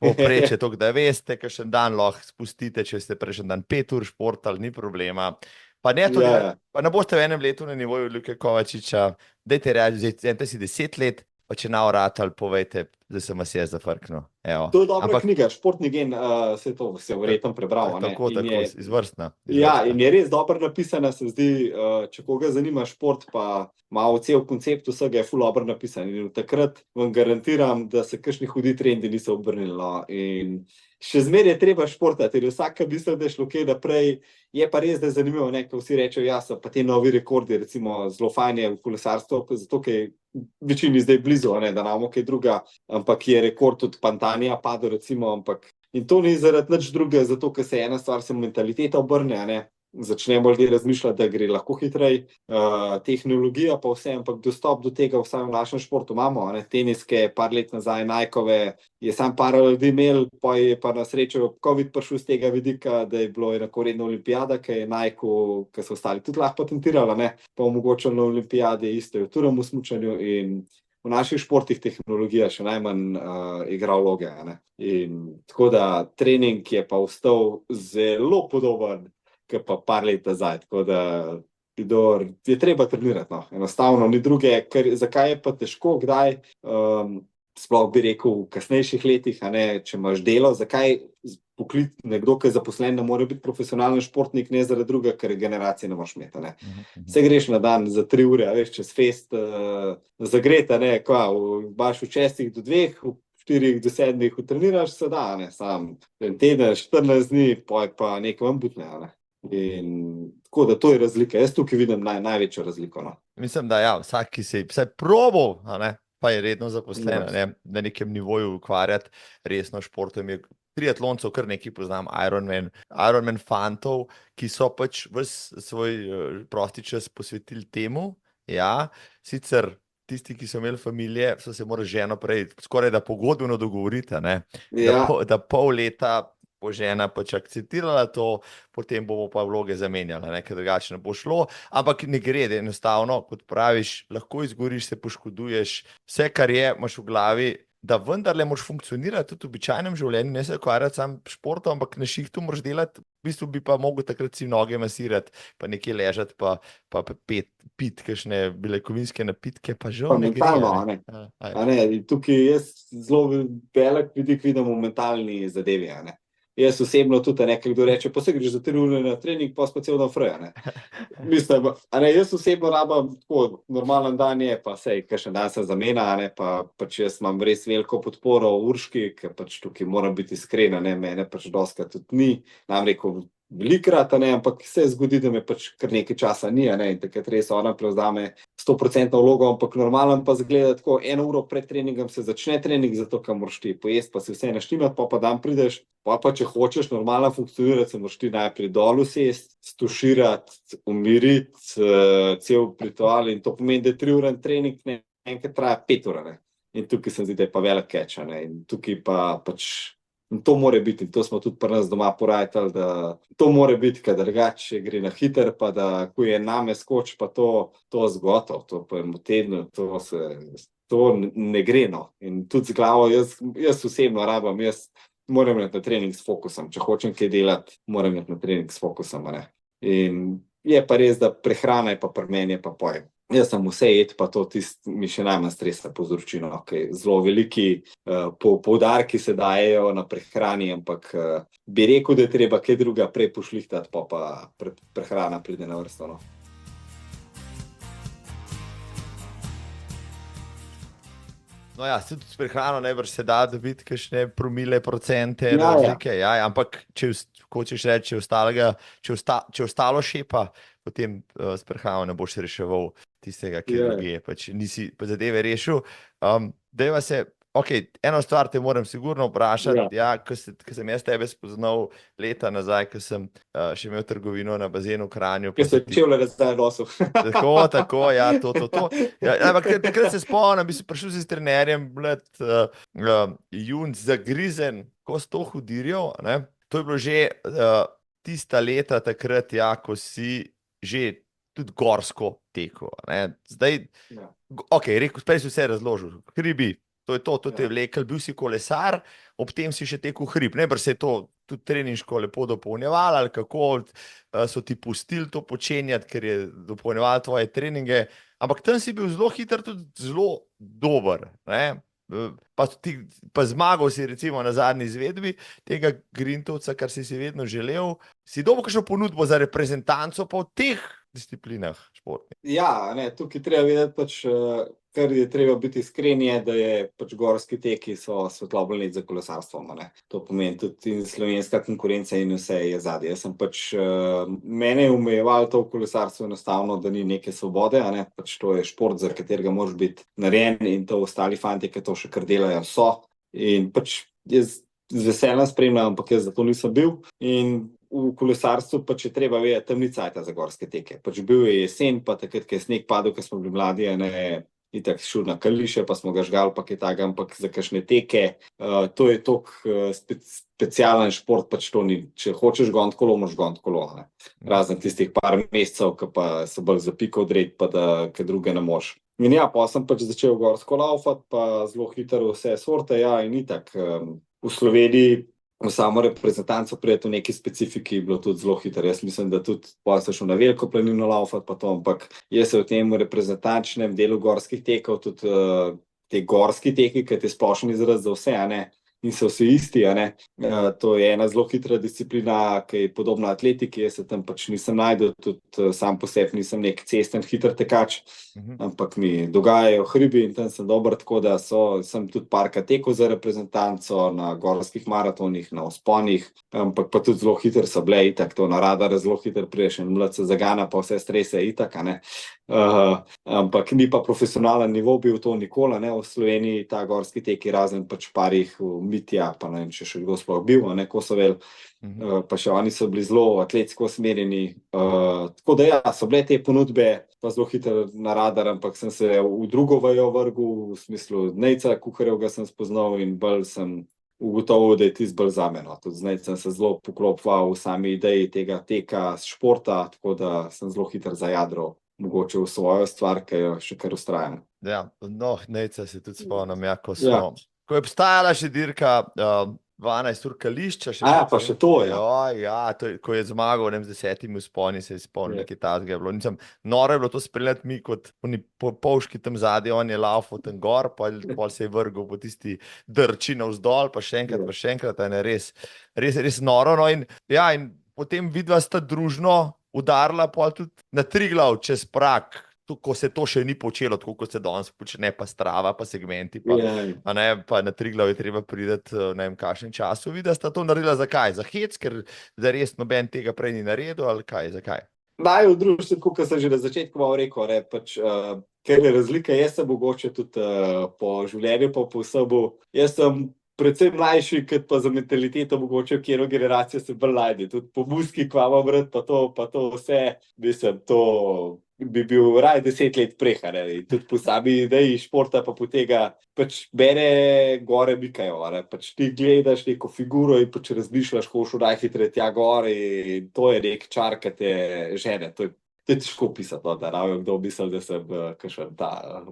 Povprečje, to, da veste, kakšen dan lahko spustite, če ste prejšnji dan 5 ur športali, ni problema. Pa ne, pa ne boste v enem letu na nivoju Luke Kovačiča, dajte reči, zdaj si 10 let, pa če na oratal, povejte, da sem vas jaz zafrknil. Evo. To je dobra Ampak knjiga, Športni gen, se to se verjetno prebral. tako, In tako, je, izvrstna. ja, in je res dobro napisana, se zdi, če koga zanima šport, pa malo cel koncept vsega je ful dobro napisan. In od takrat vam garantiram, da se kakšni hudi trendi niso obrnili. No. In še zmeraj je treba športati, ker vsaka misli, da je šlo kaj naprej, je pa res, da je zanimivo, ne, ko vsi rečejo, ja, so pa te novi rekordi, recimo zelo fajn je v kolesarstvu, zato ker je večini zdaj blizu, ne, da namo kaj druga, ampak je rekord od Pantanija padel, recimo, ampak in to ni zaradi nič drugega, zato ker se ena stvar, se mentaliteta obrne, ne, začnemo ljudje razmišljati, da gre lahko hitrej, tehnologija pa vse, ampak dostop do tega vsaj v našem športu imamo, ne, teniske, par let nazaj, Nikeove, je sam par ljudi imel, pa je pa na srečo COVID prišel z tega vidika, da je bilo enakovredna olimpijada, ki je Nike, ki so ostali tudi lahko patentirala, ne, pa omogočili na olimpijadi isto je v turnem smučanju in v naših športih tehnologija še najmanj igra vloge. Ne. In tako da trening je pa ostal zelo podoben, kot pa par let nazaj. Tako da je treba trenirati. No. Enostavno ni druge, zakaj je pa težko, kdaj, sploh bi rekel v kasnejših letih, a ne, če imaš delo, zakaj nekdo, ki je zaposlen, ne more biti profesionalen športnik, ne zaradi drugega, ker generacije ne moš imeti. Ne. Se greš na dan za 3 ure, a veš, čez fest, zagreta, ne, baš v 6 do 2, v 4 do 7 utreniraš, se da, ne, sam en teden, 14 dni, pa nekaj vam butne, ne. In tako da to je razlika. Jaz tukaj vidim največjo razliko. No. Mislim, da ja, vsak, ki se je vsaj probal, a ne, pa je redno zaposlen, ne, na nekem nivoju ukvarjati resno športom. Je triatloncev, kar nekaj poznam, Ironman fantov, ki so pač ves svoj prosti čas posvetili temu. Ja, sicer tisti, ki so imeli familije, so se morali ženo prej skoraj da pogodbeno dogovoriti, ne, Ja. da pol leta bo žena pač akceptirala to, potem bomo pa vloge zamenjali, nekaj drugače ne bo šlo, ampak ne gre, da enostavno, kot praviš, lahko izgoriš, se poškoduješ, vse, kar je, imaš v glavi, da vendarle moraš funkcionirati tudi v običajnem življenju, ne se ukvarjati sam športom, ampak na šihtu moraš delati, v bistvu bi pa mogel takrat si noge masirati, pa nekje ležati, pa piti kakšne beljakovinske napitke, pa žal ne gre. Mentalno, a ne, in tukaj jaz zelo velik vidik vidim v mentalni zadevi, a ne. Jaz osebno tudi, ne, kdo reče, pa se greš za 3 ure na trening, pa pa cel dan freja, ne. Mislim, a ne, jaz osebno rabam tako, normalen dan je, pa sej, kakšen dan se zamena, a ne, pa pač jaz imam res veliko podporo Urški, ker pač tukaj moram biti iskrena, ne, mene pač dostikrat tudi ni, nam rekel, velikrat, ne, ampak se zgodi, da me pač kar nekaj časa ni, ne, in takrat res ona prevzame 100% vlogo, ampak normalen pa zgleda tako, 1 uro pred treningom se začne trening, zato ker moraš ti pojesti, pa se vse naštimati, pa dan prideš, pa če hočeš normalno funkcionirati, se moraš ti najprej dol usesti, stuširati, umiriti, cel ritual in to pomeni, da je 3 ure trening, ne, enkrat traja 5 ur, ne. In tukaj se mi zdi, da je pa velik catch, ne, in tukaj pa pač in to more biti, in to smo tudi pri nas doma porajtali, da to more biti, kad drugače gre na hiter, pa da ko je name skoč, pa to zgotov, to po enem tednu, to ne gre, no. In tudi z glavo, jaz osebno rabam, jaz moram imeti na trening s fokusom, če hočem kaj delati, moram imeti na trening s fokusom, ne. In je pa res, da prehrana je pa pri meni, je pa pojem. Jaz sem vse jed, pa to mi še najmanj stresa povzroči, no, ker zelo veliki poudarki se dajejo na prehrani, ampak bi rekel, da je treba kaj druga prej pošlihtati, pa prehrana pride na vrsto, no. No ja, tudi s prehrano najbrž se da dobiti kakšne promile, procente, razlike, ja, ampak če hočeš reči, če ostalo šepa, potem s prehrano ne boš reševal tistega, ki je pač nisi pa zadeve rešil. Dajva se, eno stvar te moram sigurno vprašati, ko sem jaz tebe spoznal leta nazaj, ko sem še imel trgovino na bazenu v Kranju. Ki so čevlje zdaj nosil. Tako, ja, to. Ja, ampak takrat se spomnim, bi se prišel s trenerjem, junc zagrizen, ko s to hudirjo, ne. To je bilo že tista leta takrat, ja, ko si že tudi gorsko tekel, ne. Zdaj, rekel, prej si vse razložil, hribi, to je to te je vlekel, bil si kolesar, ob tem si še tekel hrib, najbrž se je to tudi treninško lepo dopolnjevali, ali kako so ti pustili to počenjati, ker je dopolnjeval tvoje treninge, ampak tam si bil zelo hiter, tudi zelo dober, ne? Pa zmagal si recimo na zadnji izvedbi tega Grintovca, kar si vedno želel. Si dobil kakšno ponudbo za reprezentanco pa v teh disciplinah športnih? Ja, ne, tukaj treba vedeti pač, kar je treba biti iskren je, da je pač gorski teki so svetlobo let za kolesarstvo, ne. To pomeni tudi in slovenska konkurenca in vse je zadaj. Jaz sem pač, mene je omejeval to v kolesarstvu enostavno, da ni neke svobode, ne, pač to je šport, za katerega moraš biti narejen in to ostali fantje, ki to še kar delajo, so. In pač jaz z veseljem spremljam, ampak jaz za to nisem bil. In v kolesarstvu pač je treba vedeti, tam ni cajta za gorske teke. Pač bil je jesen, pa takrat, ko je sneg padel, ko smo bili mladi, ne, itak šel na Kališe, pa smo ga žgali, pa kaj takega, ampak za kakšne teke, to je toliko specialen šport, pač to ni. Če hočeš goniti kolo, moraš goniti kolo, ne. Razen tistih par mesecev, ki pa so bolj za piko odred, pa da kaj druge ne moš. In ja, pa sem pač začel gorsko laufati, pa zelo hitro vse sorte, ja, in itak. V Sloveniji v samo reprezentanco prijeti v neki specifiki je bilo tudi zelo hitro. Jaz mislim, da tudi potem sem šel na veliko planino laufati pa to, ampak jaz se v tem reprezentančnem delu gorskih tekov, tudi te gorski teki, ki je splošen izraz za vse, a ne, in so vsi isti, a ne. To je ena zelo hitra disciplina, ki je podobna atletiki, jaz se tam pač nisem našel, tudi sam po sebi nisem nek cesten hiter tekač, ampak mi dogajajo hribi in tam sem dober, tako da sem tudi parkrat tekel za reprezentanco na gorskih maratonih, na vzponih, ampak pa tudi zelo hiter so bile, itak to na radar zelo hiter priješ in mlad se zagana, pa vse strese itak, a ne. Ampak ni pa profesionalen nivo bil to nikoli, ne, v Sloveniji ta gorski teki, razen pač parih Mitja, pa ne vem, če še kdo sploh bil, ne, Kosovel, pa še oni so bili zelo atletsko usmerjeni, tako da ja, so bile te ponudbe pa zelo hitro na radar, ampak sem se v drugo vejo vrgel, v smislu Nejca Kuharjevga sem spoznal in bolj sem ugotovil, da je tisti bolj zame, no. Tudi z Nejcem sem zelo poklopoval v sami ideji tega teka športa, tako da sem zelo hitro zajadral mogoče v svojo stvar, ki jo še kar vztrajam. Ja, no, Nejca se tudi spomnim, ja, ko je obstajala še dirka 12 ur Kališča. Pa še to, ja. Ja, ko je zmagal, ne vem, z 10 vzponi, se je spomnil, nekaj takega je bilo. Noro je bilo to spremljati mi kot oni polški tam zadaj, on je laufal tam gor, pol se je vrgel po tisti drči navzdol, pa še enkrat, res noro, no, in potem vidva sta družno udarila pol tudi na Triglav čez Prag, ko se to še ni počelo, tako kot se danes počne, pa Strava, pa segmenti, pa na Triglav je treba priti, ne vem, kakšen času. Videla sta to naredila zakaj? Za hec, ker res noben tega prej ni naredil, ali kaj, zakaj? Naj v društvu, kot sem že na začetku malo rekel, ne, pač, ker je razlika, jaz sem mogoče tudi po življenju, pa po vsemu, jaz sem predvsem mlajši, kot pa za mentaliteto mogoče, v katero generacijo se bolj najde. Tudi po muski, kva imam rad, pa to vse, mislim, to bi bil raj 10 let preha, ne, in tudi po sami ideji športa, pa po tega, pač mene gore mikajo, ne, pač ti gledaš neko figuro in pač razmišljaš, ko šel najhitreje tja gor in to je nek čar, ki te žene, to je težko pisati, no, da ravno kdo misli, da sem kakšen ta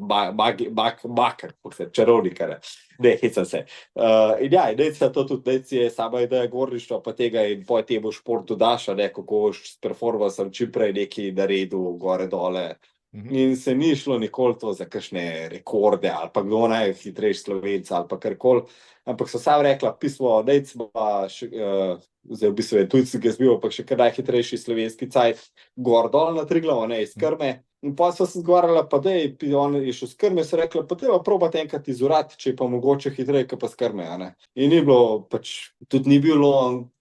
makar, čarovnik, ne, hecam se. In ja, Nejca to tudi, Nejc je sama ideja gorništva, pa tega in po temu športu daš, ne, kako s performansom čim prej nekaj naredil, gore dole. In se ni šlo nikoli to za kakšne rekorde, ali pa kdo najhitrejši Slovenec, ali pa karkoli, ampak so sam rekla, pismo, Nejc pa zdaj v bistvu je tujci, ki je zbil, pa še kar najhitrejši slovenski cajt, gor dol na Triglav, ne, iz Krme. In pa so se zgovarjala, pa dej, on je šel z Krme, so rekla, pa dejva probati enkrat iz Urat, če je pa mogoče hitreje, kot pa z Krme, a ne. In ni bilo, pač, tudi ni bilo,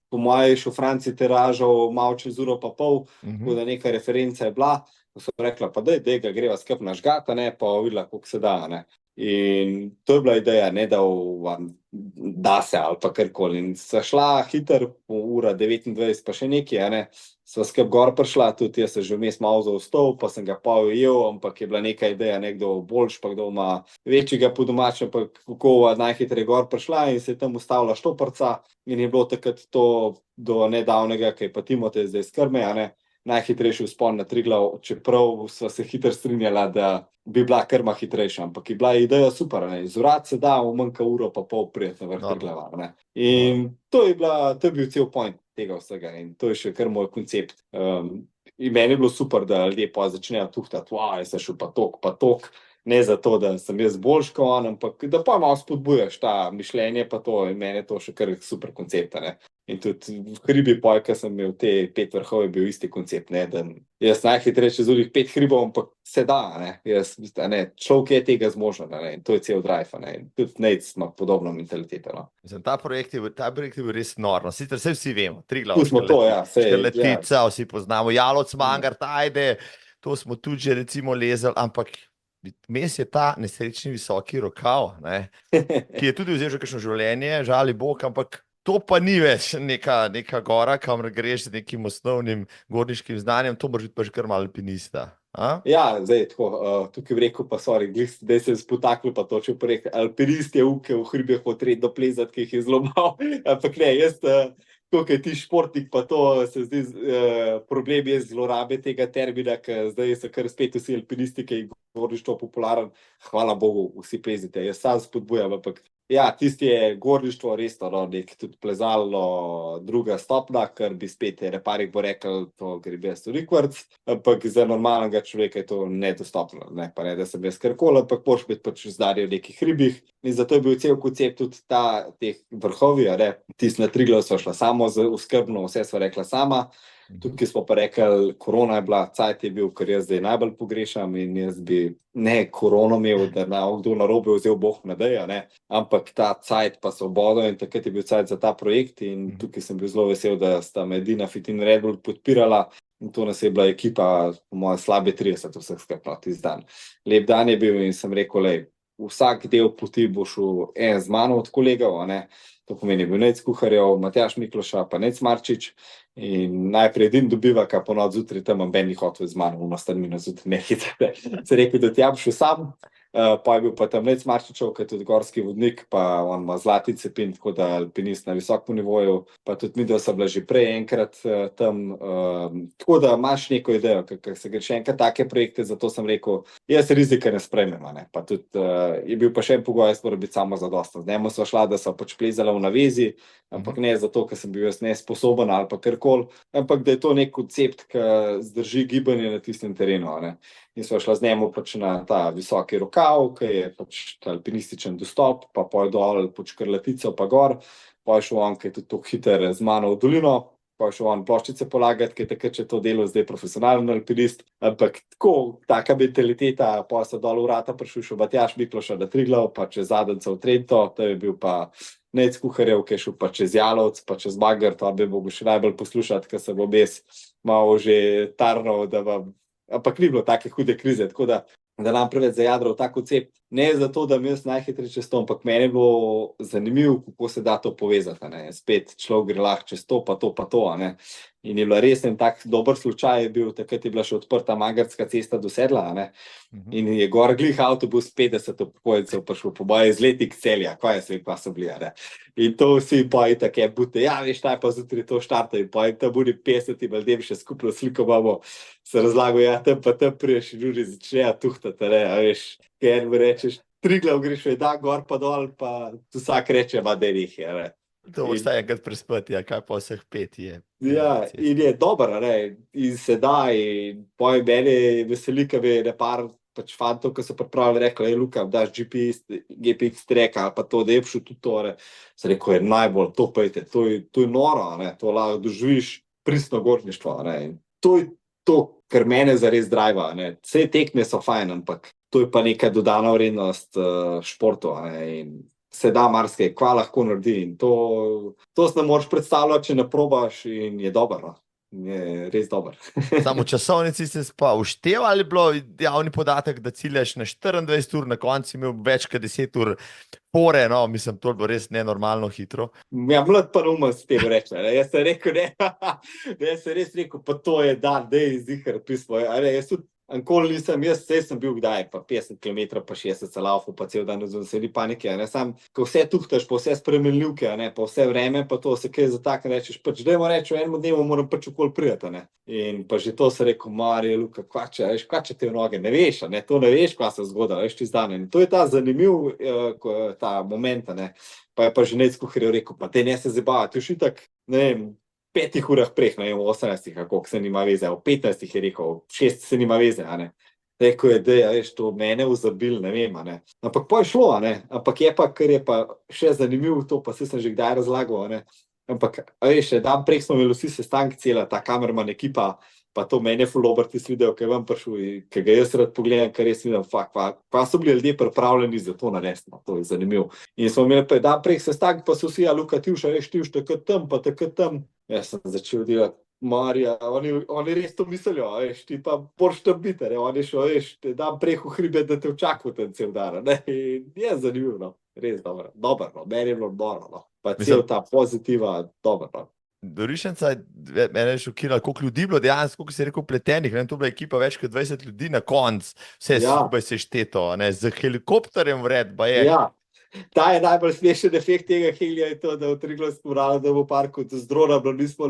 po moje je šel Franci tiražal malo čez uro pa pol, tako da neka referenca je bila, so rekla, pa dej ga greva skupaj nažgat, a ne, pa videla, koliko se da, a ne. In to je bila ideja, ne da se ali pa karkoli. In sva šla hiter, ura 29 pa še nekaj, a ne, sva skupaj gor prišla, tudi jaz sem že vmes malo zaostal, pa sem ga pol jel, ampak je bila neka ideja, nekdo boljš, pa kdo ima večjega po domačem, pa kako najhitreje gor prišla in se je tam ustavila štoparca in je bilo takrat to do nedavnega, ki je pa Timotej zdaj s Krme, a ne, najhitrejši vzpon na Triglav, čeprav sva se hitro strinjala, da bi bila krma hitrejša, ampak je bila ideja super, ne. Iz Orad se da v manjka uro pa pol priti na vrh Triglava, ne. In to je bil cel point tega vsega in to je še kar moj koncept. In meni je bilo super, da ljudje pa začnejo tuhtati, jaz sem šel pa tok, ne zato, da sem jaz boljš kot on, ampak da pa malo spodbujaš ta mišljenje pa to in meni je to še kar super koncept, ne. In tudi v hribi pol, ko sem imel te 5 vrhov, je bil isti koncept, ne, da jaz najhitrejši z ulih 5 hribov, ampak se da, ne, človek je tega zmožen, ne, in to je cel drive, ne, in tudi Nejc ima podobno mentaliteto, no. Mislim, ta projekt je bil res nor, no, sicer vsi vemo, Triglav, Tu smo to, ja, Škrletica, vsi poznamo, Jaloc, Mangart, ajde, to smo tudi že recimo lezali, ampak mes je ta nesrečni visoki rokav, ne, ki je tudi vzel že kakšno življenje, žali Bog, ampak to pa ni več neka gora, kamor greš z nekim osnovnim gorniškim znanjem, to moraš biti pa že kar malo alpinista. Ja, zdaj tako, tukaj bi rekel pa, sorry, zdaj se je spotaknil pa točil projekt, alpinist je v hribih potrebno plezati, ki jih je zelo malo, ampak ne, jaz, koliko je ti športnik, pa to se zdi problem je zlorabe tega termina, ker zdaj so kar spet vsi alpinisti, ki je gorništvo popularen, hvala Bogu, vsi plezite, jaz sam spodbujam, ampak ja, tisti je gorništvo resno, no, nek tudi plezalno druga stopna, ker bi spet reparik bo rekel, to gre brez rikvarc, ampak za normalnega človeka je to nedostopno, ne, pa ne, da sem jaz karkoli, ampak moraš biti pač znanje v nekih hribih in zato je bil cel koncept tudi teh vrhovi, ne, tisti na Triglav sva šla samo skrbno, vse sva rekla sama, tukaj smo pa rekli, korona je bila, cajt je bil, kar jaz zdaj najbolj pogrešam in jaz bi ne korono imel, da kdo narobe vzel Bog na deja, ne, ampak ta cajt pa svobodo in takrat je bil cajt za ta projekt in tukaj sem bil zelo vesel, da sta me Dina Fit in Red Bull podpirala in to nas je bila ekipa, po moje slabe 30 vseh sklepno tisti dan. Lep dan je bil in sem rekel, lej, vsak del poti bo šel en z mano od kolegov, ne, to pomeni bil Nejc Kuharjev, Matjaž Mikloša, pa Nejc Marčič in najprej Din dobiva, ka po noč zjutraj tam Ben ni hotel z mano, v strmino zjutraj ne hitre. Se rekel, da tja bi šel sam, pa je bil pa tam Nejc Marčičev, ki je tudi gorski vodnik, pa on ima zlati cepin, tako da alpinist na visokem nivoju, pa tudi midva sva bila že prej enkrat tam, tako da imaš neko idejo, kako se gre še enkrat take projekte, zato sem rekel, jaz rizika ne sprejmem, ne, pa tudi je bil pa še en pogoj, jaz moram biti samozadosten. Z njemu sva šla, da sva pač plezala v navezi, ampak ne zato, ker sem bil jaz nesposoben ali pa karkoli, ampak da je to nek koncept, ki zdrži gibanje na tistem terenu, ne. In sva šla z njemu pač na ta visoki rokav, ki je pač alpinističen dostop, pa poj dol pod Škrlatico pa gor, poj šel on, ki je tudi tako hiter z mano v dolino, poj šel on ploščice polagati, ki je takrat še to delal, zdaj profesionalen alpinist, ampak tako, taka mentaliteta, poj so dol v Vrata prišel še Matjaž Mikloša na Triglav, pa čez Zadanca v Trento, to je bil pa Nejc Kuharjev, ki je šel pa čez Jalovec, pa čez Mangart, on bi mogel še najbolj poslušati, ker sem obes malo že tarnal, da vam, ampak ni bilo take hude krize, tako da nam preveč zajadral ta koncept, ne zato, da mi jaz najhitrejši čez to, ampak meni je bilo zanimivo, kako se da to povezati, ne, spet človek gre lahko čez to, pa to, ne, in je bila res en tak dober slučaj je bil, takrat je bila še odprta Mangartska cesta do Sedla, ne, in je gor glih avtobus 50 upokojencev prišel po moje iz Letnik Celja, kaj so bili, ne, in to vsi pa je tako je bute, ja, veš, taj pa zjutraj to štarta in pa je tam budi 50 ljudem še skupno sliko imamo, se razlago, ja, tam pa tam priješ in ljudi začnejo tuhtati, ne, a veš, ker mi rečeš, Triglav greš ve dan gor pa dol, pa vsak reče, ma da jih je, ne. To boš taj enkrat prespati, ja, kaj pa vseh 5 je. Ja, in je dobro, ne, in se da, in poj mene veseli, ka bi nepar pač fantov, ki so pripravili, rekli, Luka, daš GPX track ali pa to, da je šel tudi to, ne, sem rekel, je najbolj, to pejte, to je noro, ne, to lahko doživiš pristno gorništvo, ne, in to je to, kar mene zares driva, ne, vse tekme so fajn, ampak to je pa neka dodana vrednost športu, ne, in se da marsikaj, kva lahko naredi in to se ne moreš predstavljati, če ne probaš in je dobro, je res dobro. Samo v časovnici se pa uštev ali bilo javni podatek, da ciljaš na 24 ur, na koncu imel več kot 10 ur pore, no, mislim, to je bilo res nenormalno hitro. Ja, mlad pa neumen s tem reče, ne, jaz sem rekel, ne, jaz sem res rekel, pa to je dan, dej zihar pismo, jaz tudi Ankoli nisem, jaz sem bil kdaj, pa 50 km, pa 60 laufov, pa cel dan vzeli panike, ne, sam, ko vse tuhtaš, pa vse spremenljivke, ne, pa vse vreme, pa to se kaj za tak rečeš, pač dajmo reči, v enem dnevu moram pač okoli prijeti, ne, in pa že to se rekel, Marija, Luka, kvače te v noge, ne veš, ne, to ne veš, kva se zgoda, veš, čist dan, in to je ta zanimiv, ta moment, ne, pa je pa že necko rekel, pa te ne se zabava, ti už itak, ne vem, 5 urah preh, ne vem, 18, koliko se nima veze, v 15 je rekel, 6 se nima veze, a ne. Rekel je, da je, veš, to mene vzabil, ne vem, a ne. Ampak pa je šlo, a ne. Ampak je pa, kar je pa še zanimivo to, pa sem že kdaj razlagal, a ne. Ampak, veš, dan prej smo imeli vsi sestanki, cela ta kamerman ekipa, pa to mene ful obrti video, ki je vam prišel, ki ga jaz rad pogledam, kar res vidim, pa so bili ljudje pripravljeni za to narediti, to je zanimivo. In smo imeli pa dan prej sestanek, pa so vsi, Luka, ti už takrat tam, pa takrat tam. Jaz sem začel delati, Marija, oni res to mislijo, veš, ti pa boš tam biti, ne, oni šel, veš, te dan preko hribe, da te včakal ten cel dan, ne, in je zanimivo, no, res dobro, no, meni je bilo dobro, no, pa cel ta pozitiva, dobro, no. Dorišenca, mene je šokiralo, koliko ljudi bilo dejansko, koliko si rekel, pletenih, ne, to bila ekipa več kot 20 ljudi na konc, vse skupaj se je šteto, ne, z helikopterjem vred, ba je. Ja. Ta je najbolj smešen efekt tega helija je to, da v Triglavskem narodnem parku z drona nismo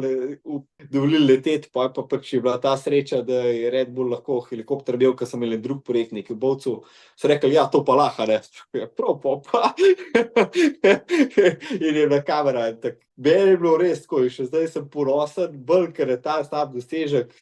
dovolili leteti, pa pač je bila ta sreča, da je Red Bull lahko helikopter bil, ker sem imeli drug projekt nekaj v Bovcu, so rekli, ja, to pa lahko, ne, prav pa. In je bila kamera, in tako, meni je bilo res tako, in še zdaj sem ponosen, bolj, ker je ta sam dosežek,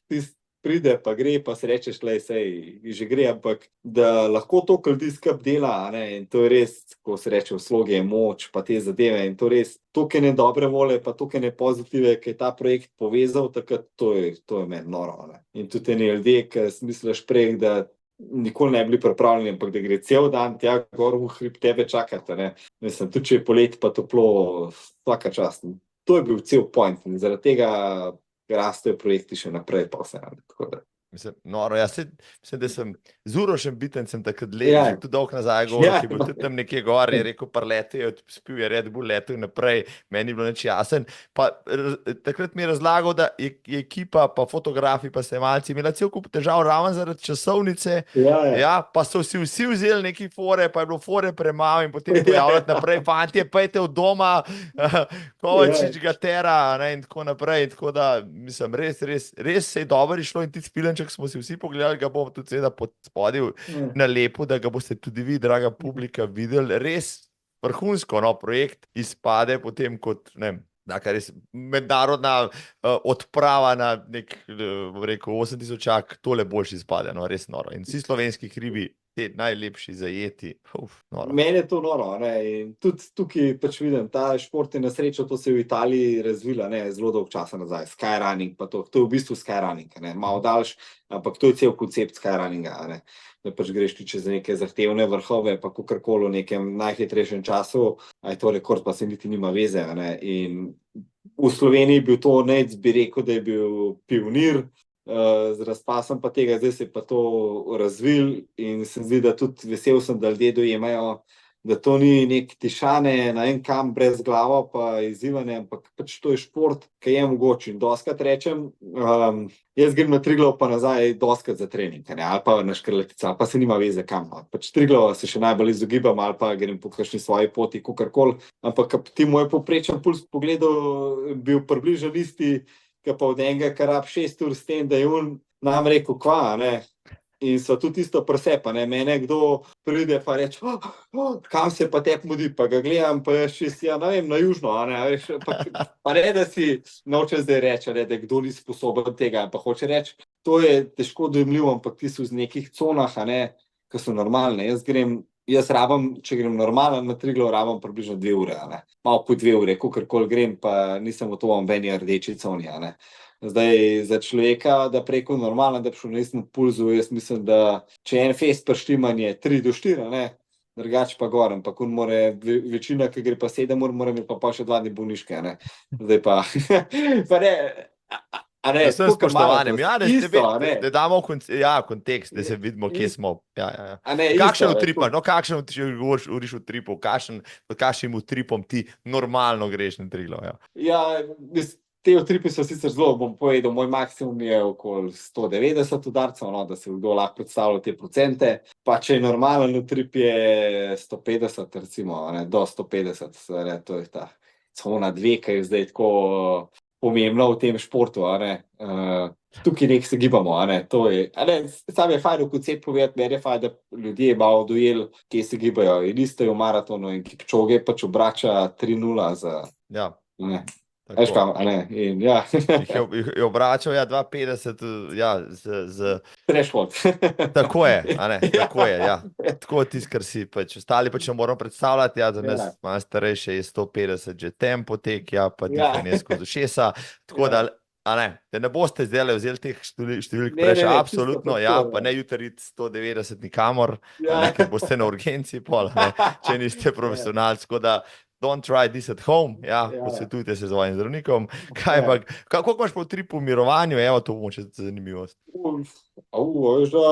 pride, pa gre, pa se rečeš, lej, sej, že gre, ampak da lahko to ljudi skup dela, ne, in to je res, ko se reče, v slogi je moč, pa te zadeve, in to res, toliko ne dobre vole, pa toliko ne pozitive, ki je ta projekt povezal, takrat to je meni noro, ne. In tudi eni ljudje, ki misliš prej, da nikoli ne bili pripravljeni, ampak da gre cel dan tja gor v hrib tebe čakati, ne. Mislim, tudi če je poleti pa toplo, vsaka čast. To je bil cel point in zaradi tega rastejo projekti še naprej, pa vse, tako da. Mislim, noro, jaz mislim, da sem z Urošem Bitencem takrat ležal, tudi dolg nazaj gor, ki je bil tudi tam nekje gor, je rekel, parletejo, spil je Red Bull, letel naprej, meni je bilo nič jasen. Pa takrat mi je razlagal, da je ekipa, pa fotografi, pa snemalci imela cel kup težav ravno zaradi časovnice, ja, pa so vsi vzeli neki fore, pa je bilo fore premalo in potem pojavljati naprej, fantje, pejte od doma, Kovačič ga tera, ne, in tako naprej, in tako da, mislim, res se je dobro išlo in ti spilen, če smo si vsi pogledali, ga bomo tudi seveda podspodil na lepo, da ga boste tudi vi, draga publika, videli. Res vrhunsko, no, projekt izpade potem kot, ne vem, taka res mednarodna odprava na nek, rekel, 8000-ak, tole boljši izpade, no, res noro. In vsi slovenski hribi, te najlepši zajeti, noro. Meni je to noro, ne, in tudi tukaj pač vidim, ta šport je na srečo, to se je v Italiji razvila, ne, zelo dolgo časa nazaj, skyrunning, pa to je v bistvu skyrunning, ne, malo daljš, ampak to je cel koncept skyrunninga, ne, da pač greš ti čez neke zahtevne vrhove, pa kakorkoli v nekem najhitrejšem času, a je to rekord, pa se niti nima veze, ne, in v Sloveniji bil to nec, bi rekel, da je bil pionir, z razpasom pa tega, zdaj se je pa to razvil in se zdi, da tudi vesel sem, da ljudje dojemajo, da to ni nek tišane na en kam brez glavo pa izzivanje, ampak pač to je šport, ki je mogoče. In doskrat rečem, jaz grem na Triglav pa nazaj doskrat za trening, ne, ali pa na Škrlatica, ali pa se nima veze kam. Pač Triglav se še najbolj izogibam, ali pa grem po kakšni svoji poti, kakorkoli, ampak ti moj povprečen puls pogledal bil približno isti, ki pa od enega, kar rab 6 ur s tem, da je on nam rekel, kva, ne, in so tudi isto presepa, ne, mene kdo pride pa reče, kam se pa tep mudi, pa ga gledam, pa jaz čist, ja, ne vem, na južno, ne, veš, pa ne, da si noče zdaj reče, ne, da kdo ni sposoben tega, pa hoče reči, to je težko dojemljivo, ampak ti so v nekih conah, ne, ki so normalne, jaz rabam, če grem normalen na Triglav, rabam približno 2 ure, ne. Malo po 2 ure, kakorkoli grem, pa nisem v to meni rdeči coni, ne. Zdaj, za človeka, da preko normalno, da bi šel na istem pulzu, jaz mislim, da če en fest prštimanje 3 do 4, ne, drugače pa gor, ampak on more, večina, ki gre pa 7 ur, mora imeti pa še 2 dni bolniške, ne. Zdaj pa, pa ne, a ne, s spoštovanjem, ja, da damo kontekst, da se vidimo, kje smo. Kakšen utripaš, no, kakšen uriš v tripu, kakšnim utripom ti normalno greš na Triglav, ja. Ja, te utripi so sicer zelo, bom povedal, moj maksimum je okoli 190 udarcev, no, da se kdo lahko predstavlja te procente. Pa če je normalen utrip je 150, recimo, ne, do 150, ne, to je ta cona 2, ki je zdaj tako pomembna v tem športu, a ne. Tukaj nek se gibamo, a ne, to je, a ne, sam je fajn v koncept povedati, meni je fajn, da ljudje malo dojeli, kje se gibajo. In isto je v maratonu in Kipčoge pač obrača 3:0 za, Ja, ne, tako. veš kam, a ne, in ja. Jih je obračal, ja, 2,50, ja, Threshold. Tako je, a ne, tako je, ja. Tako tisto, kar si pač, ostali pač ne moramo predstavljati, ja, za nas Ja. malo starejše je 150 že tempo tek, ja, pa Ja. dihanje skozi ušesa, tako Ja. da, a ne, da ne boste zdaj vzeli teh številk Ne, preveč, ne, ne, absolutno, čisto ja, tako, pa ja. ne jutri iti 190 nikamor, a Ja. ne, ker boste na urgenci pol, a ne, če niste profesionalci, tako da don't try this at home, ja, Ja. posvetujte se z svojim zdravnikom. Kaj Ja. pa, koliko imaš pa v tripu mirovanju, evo, to bomo še zanimivost. Veš, da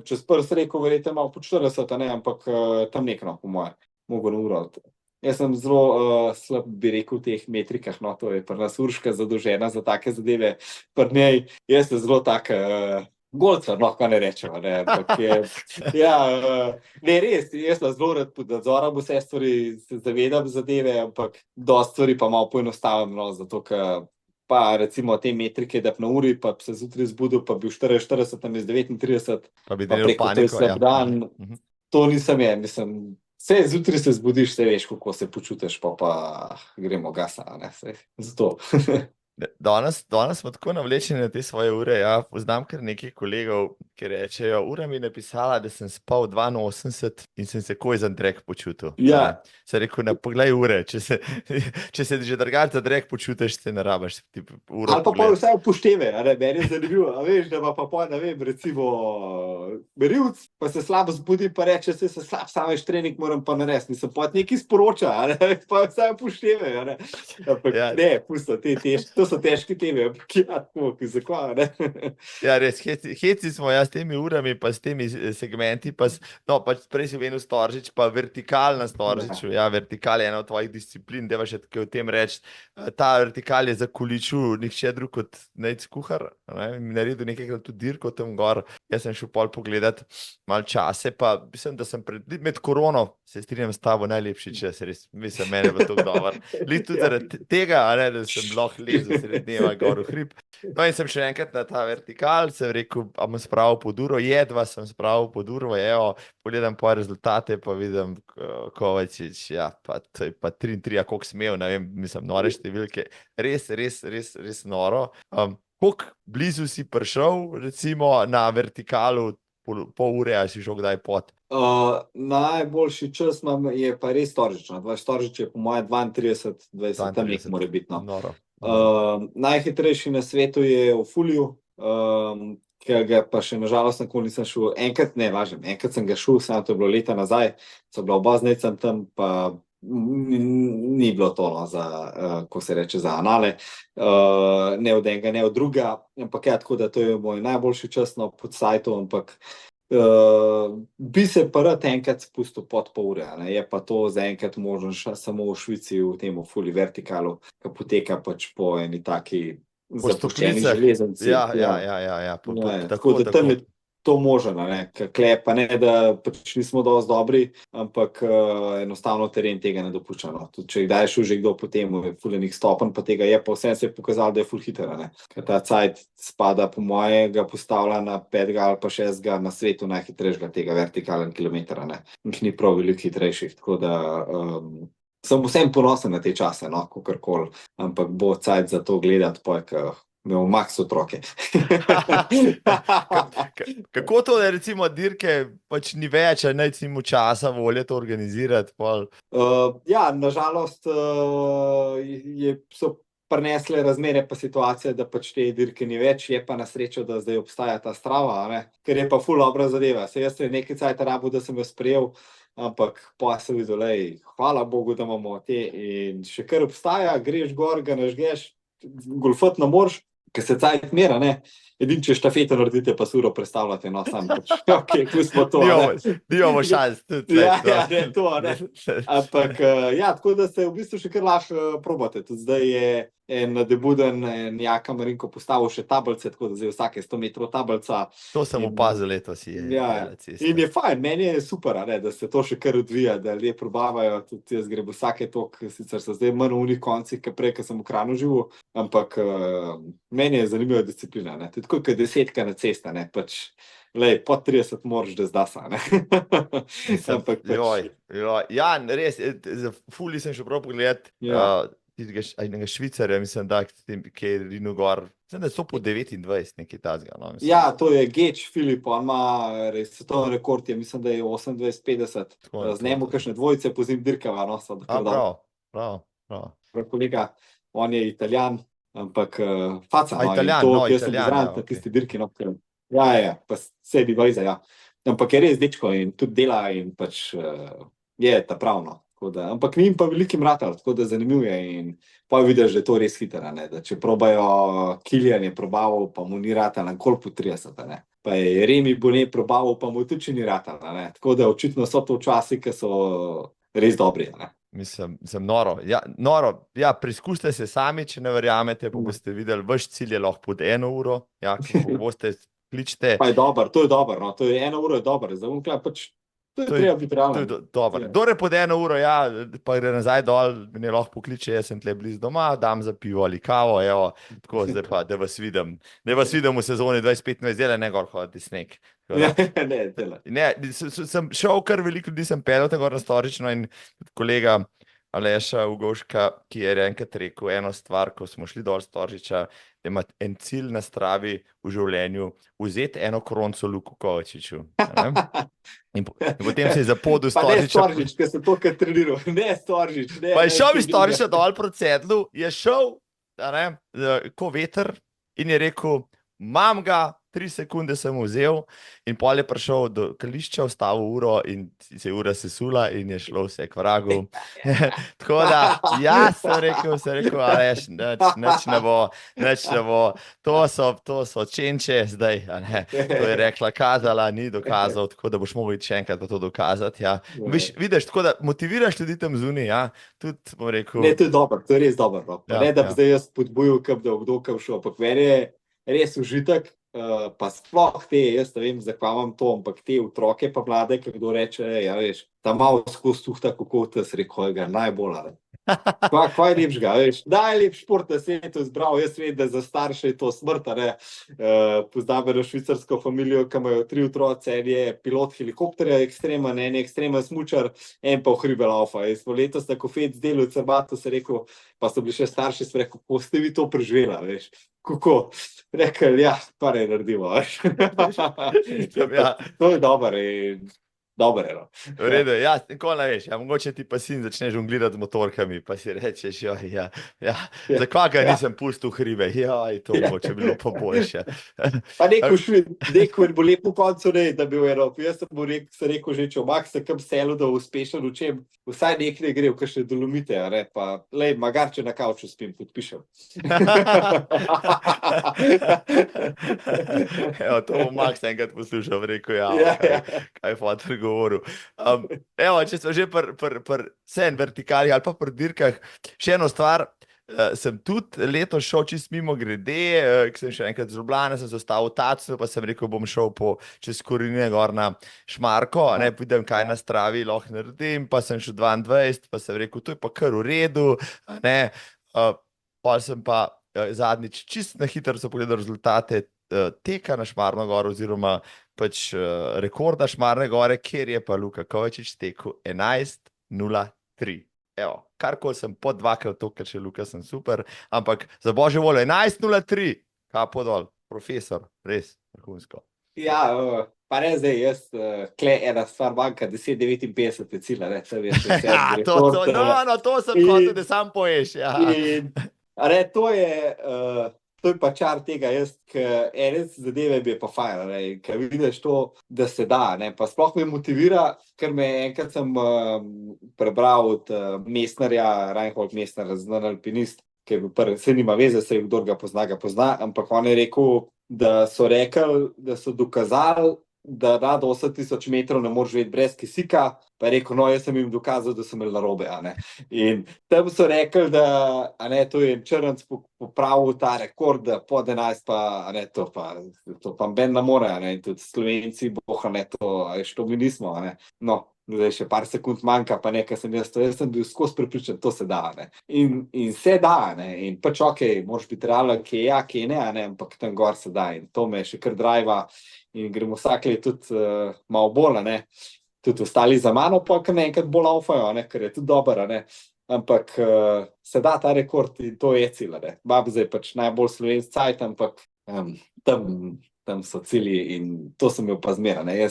čez prst rekel, verjete malo po 40, a ne, ampak tam nekno, po moje, mogo na uro. Jaz sem zelo slab, bi rekel, v teh metrikah, no, to je pri nas Urška zadolžena za take zadeve, pri njej, jaz sem zelo tak golcar, no, kaj ne rečem, ne, ampak je, ja, ne, res, jaz sem zelo rad pod nadzorom vse stvari, se zavedam zadeve, ampak dosti stvari pa malo poenostavim, no, zato, ker pa recimo te metrike, da na uri, pa se zjutraj zbudil, pa bil 44, tam je 39, Pa bi pa delal preko to je paniko, slab dan, Mhm. to nisem je, mislim, vse zjutraj se zbudiš, se veš, kako se počutiš, pa gremo gasa, ne, vse, zato. Danes smo tako navlečeni na te svoje ure, ja, poznam kar nekaj kolegov, ki rečejo, ura mi je napisala, da sem spal 82 in sem se ko za drek počutil. Ja. a ne. Sem rekel, ne, poglej ure, če se že drugače za drek počutiš, se ne rabiš ti uro Ali pa pogledati. vse upošteve, a ne, meni je zanimivo, a veš, da ima pa ne vem, recimo merilc, pa se slabo zbudi, pa reče, se slab, samo več trening moram pa narediti, mislim, pa nekaj sporoča, a ne, pa vse upošteve, a ne. Ampak Ja. ne, pusto, to so težke teme, ampak ja, tako, zakaj, ne. Ja, res, heci smo ja s temi urami, pa s temi segmenti, pa no, pač prej si venil Storžič, pa vertikal na Storžiču, ja, vertikal je ena od tvojih disciplin, deva še tako o tem reči, ta vertikal je za kuliču nihče drug kot Nejc Kuhar, ne, mi naredil nekaj tudi dirko tam gor, jaz sem šel pol pogledat malo čase, pa mislim, da sem med korono, se strinjam s tabo, najlepši čas, res, mislim, meni je bilo to dober. Lih tudi zaradi tega, a ne, da sem lahko lezel sredi dneva gor v hrib. No in sem še enkrat na ta vertikal, sem rekel, a bom spravil pod uro, jedva sem spravil pod uro, evo, pogledam pa rezultate, pa vidim Kovačič, ja, pa to je pa 3:3, koliko smel, ne vem, mislim, nore številke, res noro. Koliko blizu si prišel, recimo, na vertikalu, pol ure, ali si šel kdaj pod? Najboljši čas imam je pa res Storžič, no, Storžič je po moje 32, 20, tam nek mora biti, no. Noro. Najhitrejši na svetu je v Fulju, ker ga pa še nažalost nikoli nisem šel, enkrat sem ga šel, samo to je bilo leta nazaj, so bila oba z Nejcem tam, pa ni bilo to, no, za, ko se reče, za anale, ne od enega, ne od druga, ampak ja, tako da to je moj najboljši čas, no, pod sajtom, ampak bi se pa rad enkrat spustil pod pol ure, ne, je pa to zaenkrat možno samo v Švici, v tem Fully Vertikalu, ki poteka pač po eni taki zapuščeni železnici. Ja, tako da tam je to možno, ne, kle pa ne, da pač nismo dosti dobri, ampak enostavno teren tega ne dopušča, no. Tudi če kdaj je šel že kdo po tem, je fuljenih stopenj, pa tega je, pa vsem se je pokazalo, da je ful hiter, ne. Ker ta cajt spada po mojega postavlja na 5. ali pa 6. na svetu najhitrejšega tega vertikalen kilometra, ne. Jih ni prav veliko hitrejših, tako da sem vsem ponosen na te čase, no, kakorkoli, ampak bo cajt za to gledati, pa je imel Max otroke. Kako to, da recimo dirke pač ni več, a Nejc nima časa, volje to organizirati? Ja, nažalost so prinesle razmere pa situacije, da pač te dirke ni več, je pa na srečo, da zdaj obstaja ta Strava, ne, ker je pa ful dobra zadeva. Saj jaz sem nekaj cajta rabil, da sem jo sprejel, ampak pa sem videl, hvala Bogu, da imamo te in še kar obstaja, greš gor, ga nažgeš, golfat ne moreš, ker se cajt mera, ne. Edin, če štafeto naredite, pa suro predstavljate, no, sam pač, ok, pustimo to, ne. Nimamo šans tudi. Ja, ne, to, ne. Ampak, ja, tako da se v bistvu še kar lahko probate. Tudi zdaj je en debuden Jaka Marinko postavil še tablice, tako da zdaj vsake 100 metrov tablica. To sem opazil letos. Ja, in je fajn, meni je super, ne, da se to še kar odvija, da ljudje probavajo, tudi jaz grem vsake tok, sicer so zdaj manj v unih koncih, kot prej, ko sem v Kranju živel, ampak meni je zanimiva disciplina, ne, tudi tako, kot 10 na cesta, ne, pač, lej, po 30 moraš, da zdasa, ne. Ampak pač... Ja, res, fuli sem še prav pogledat, enega Švicarja, mislim, da je rinil gor, mislim, da so po 29 nekaj tazga. No, ja, to je Geč Filip, on ima res svetovni rekord, mislim, da je 28-50, z njemu kakšne dvojice pozim dirkava, no, so prav. Kolega, on je Italijan, ampak faca, no, Italijan, in to, Italijan, jaz sem izran, tisti dirki, no, ja, pa sebi vajza, ja. Ampak je res dečko in tudi dela in pač je ta pravno. Ampak njim pa velikim ratal, tako da zanimiv je in pa vidiš, da je to res hitro, ne, da če probajo Kilian je probaval, pa mu ni ratal na kolpu 30, ne. Pa je Remi Bonnet probaval, pa mu tudi ni ratal, ne. Tako da očitno so to časi, ki so res dobri, ne. Mislim, noro. Ja, preizkusite se sami, če ne verjamete, pa boste videli, vaš cilj je lahko pod 1 uro, ja, ko boste kličite. Pa je dobro, no, to je 1 uro je dobro, zdaj pač to je treba biti realno. Dobro. Dore pod 1 uro, ja, pa gre nazaj dol, me lahko pokliče, jaz sem tle blizu doma, dam za pivo ali kavo, evo, tako zdaj pa, da vas vidim. Da vas vidim v sezoni 25, dela ne gor hoditi sneg. Ne, sem šel kar veliko ljudi, sem peljal te gor na Storično in kolega Aleša Ugoška, ki je enkrat rekel eno stvar, ko smo šli dol Storiča, da ima en cilj na Stravi v življenju, vzeti eno kronco Luku Kovačiču. In potem se je zapodil Storiča. Pa ne Storič, ker sem to kar treniral. Ne Storič. Pa je šel iz Storiča dol proti Sedlu, je šel, ko veter in je rekel, mam ga, 3 sekunde sem vzel in pol je prišel do kališča, vstavil uro in se je ura sesula in je šlo vse k vragu. Tako da, ja, sem rekel, Aleš, nič ne bo, to so čenče zdaj, a ne, to je rekla, kazala, ni dokazal, tako da boš mogel še enkrat to dokazati, ja. Vidiš, tako da motiviraš ljudi tam zunaj, ja, tudi, bom rekel... Ne, to je dobro, to je res dobro, no. Ne, da bi zdaj jaz podbujil, da kdo kam šel, ampak meni je res užitek, pa sploh te, jaz ne vem, zakaj imam to, ampak te otroke pa mlade, ki kdo reče, ja veš, ta malo skozi tuhta, kako te si rekel, ga najbolj, ali. Kaj je lepšega, veš, da je lep šport na svetu izbral, jaz vem, da za starše je to smrt, ne, poznam eno švicarsko familijo, ki imajo 3 otroce, en je pilot helikopterja ekstremen, en je ekstremen smučar, en pa v hribe laufa. Jaz smo letos na Kofec delu v Crbatu se rekel, pa so bili še starši, sem rekel, kako ste vi to preživela, veš, kako? Rekel, ja, pa ne naredimo, veš. To je dobro in... Dobro je, no. V redu, ja, nikoli ne veš, ja, mogoče ti pa sin začne žonglirati z motorkami, pa si rečeš, zakaj ga nisem pustil v hribe, to mogoče bilo pa boljše. Pa neko bo lepo koncu ne, da bi v Evropi, jaz sem rekel že, če omak se kam selu, da uspešen učem, vsaj nekaj gre v kakšne Dolomite, a ne, pa lej, magarče na kavču spim, podpišem. Evo, to bo Max enkrat poslušal, rekel, kaj je fotor govoril. Evo, če smo že sen vertikali ali pa pri dirkah, še eno stvar, sem tudi letos šel čist mimo grede, ki sem še enkrat z Ljubljane, sem se ustavil v Tacnu, pa sem rekel, bom šel čez Korinine gor na Šmarko, ne, vidim, kaj na Stravi lahko naredim, pa sem šel 22, pa sem rekel, to je pa kar v redu, ne, pol sem pa zadnjič čist na hitro so pogledal rezultate teka na Šmarno goro oziroma pač rekorda Šmarne gore, kjer je pa Luka Kovačič tekel 11:03. Evo, karkoli sem po 2-krat to, ker še Luka sem super, ampak za božjo voljo 11:03, kapo dol, profesor, res vrhunsko. Ja, pa ne zdaj, jaz, kle ena stvar manjka, 10:59 je cilj, ne, to veš, to sem hotel, da sam poješ, ja. A ne, to je pa čar tega, jaz, ene zadeve bi je pa fajn, ne, ker vidiš to, da se da, ne, pa sploh me motivira, ker enkrat sem prebral od Mestnerja, Reinhold Mestner, znan alpinist, ki je bil prvi, se nima veze, se kdo ga pozna, ampak on je rekel, da so rekli, da so dokazali, da nad 80.000 metrov ne moreš živeti brez kisika, pa je rekel, no, jaz sem jim dokazal, da sem imel narobe, a ne. In tam so rekli, da, a ne, to je Črnc popravil ta rekord, da pod 11 pa, a ne, to pa ben ne more, a ne, in tudi Slovenci, boha, ne, to, a veš, to mi nismo, a ne. No, zdaj še par sekund manjka, pa nekaj sem jaz sem bil skozi prepričan, to se da, ne. In se da, ne, in pač okej, moraš biti realen, kje ja, kje ne, a ne, ampak tam gor se da in to me še kar driva in gremo vsak let tudi malo bolj, ne. Tudi ostali za mano, pa kar enkrat bolj laufajo, ne, ker je tudi dobro, ne. Ampak se da ta rekord in to je cilj, ne. Bab zdaj pač najbolj slovenski cajt, ampak tam so cilji in to sem imel pa zmeraj, ne.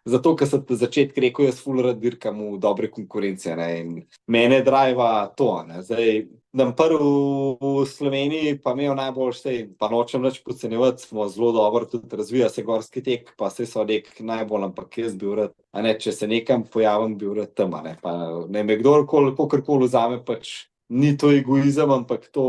Zato, ker sem na začetku rekel, jaz ful rad dirkam v dobre konkurence, ne, in mene driva to, ne. Zdaj, nam prvi v Sloveniji pa imel najboljši, pa nočem nič podcenjevati, smo zelo dobro, tudi razvija se gorski tek, pa se so nek najbolj, ampak jaz bi rad, a ne, če se nekam pojavim, bi rad tam, a ne, pa ne me kdorkoli, kakorkoli vzame, pač ni to egoizem, ampak to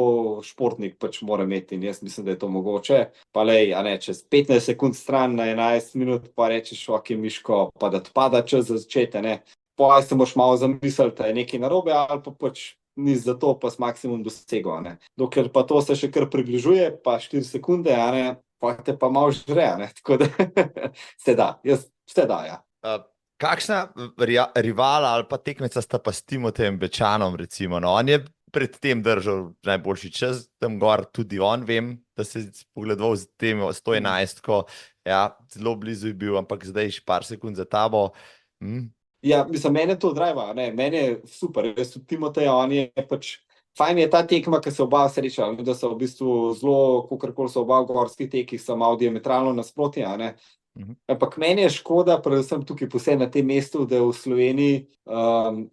športnik pač mora imeti in jaz mislim, da je to mogoče. Pa lej, a ne, čez 15 sekund stran na 11 minut pa rečeš, ok, Miško, pa da pada čas za začete, ne. Poj se moš malo zamisliti, da je nekaj narobe ali pa pač ni za to, pa s maksimum dosego, a ne. Dokler pa to se še kar približuje, pa 4 sekunde, a ne, pa te pa malo žre, a ne, tako da se da, se da, ja. Kakšna rivala ali pa tekmeca sta pa s Timotejem Bečanom, recimo, no, on je predtem držal najboljši čas, tam gor tudi on, vem, da se je pogledoval z tem 111-ko, ja, zelo blizu je bil, ampak zdaj še par sekund za tabo. Ja, mislim, mene to driva, ne, mene je super, jaz tudi Timoteja, on je pač, fajn je ta tekma, ki se oba sreča, da so v bistvu zelo, kakorkoli so oba v gorskih tekih, so malo diametralno nasproti, a ne. Ampak meni je škoda, predvsem tukaj posebej na tem mestu, da v Sloveniji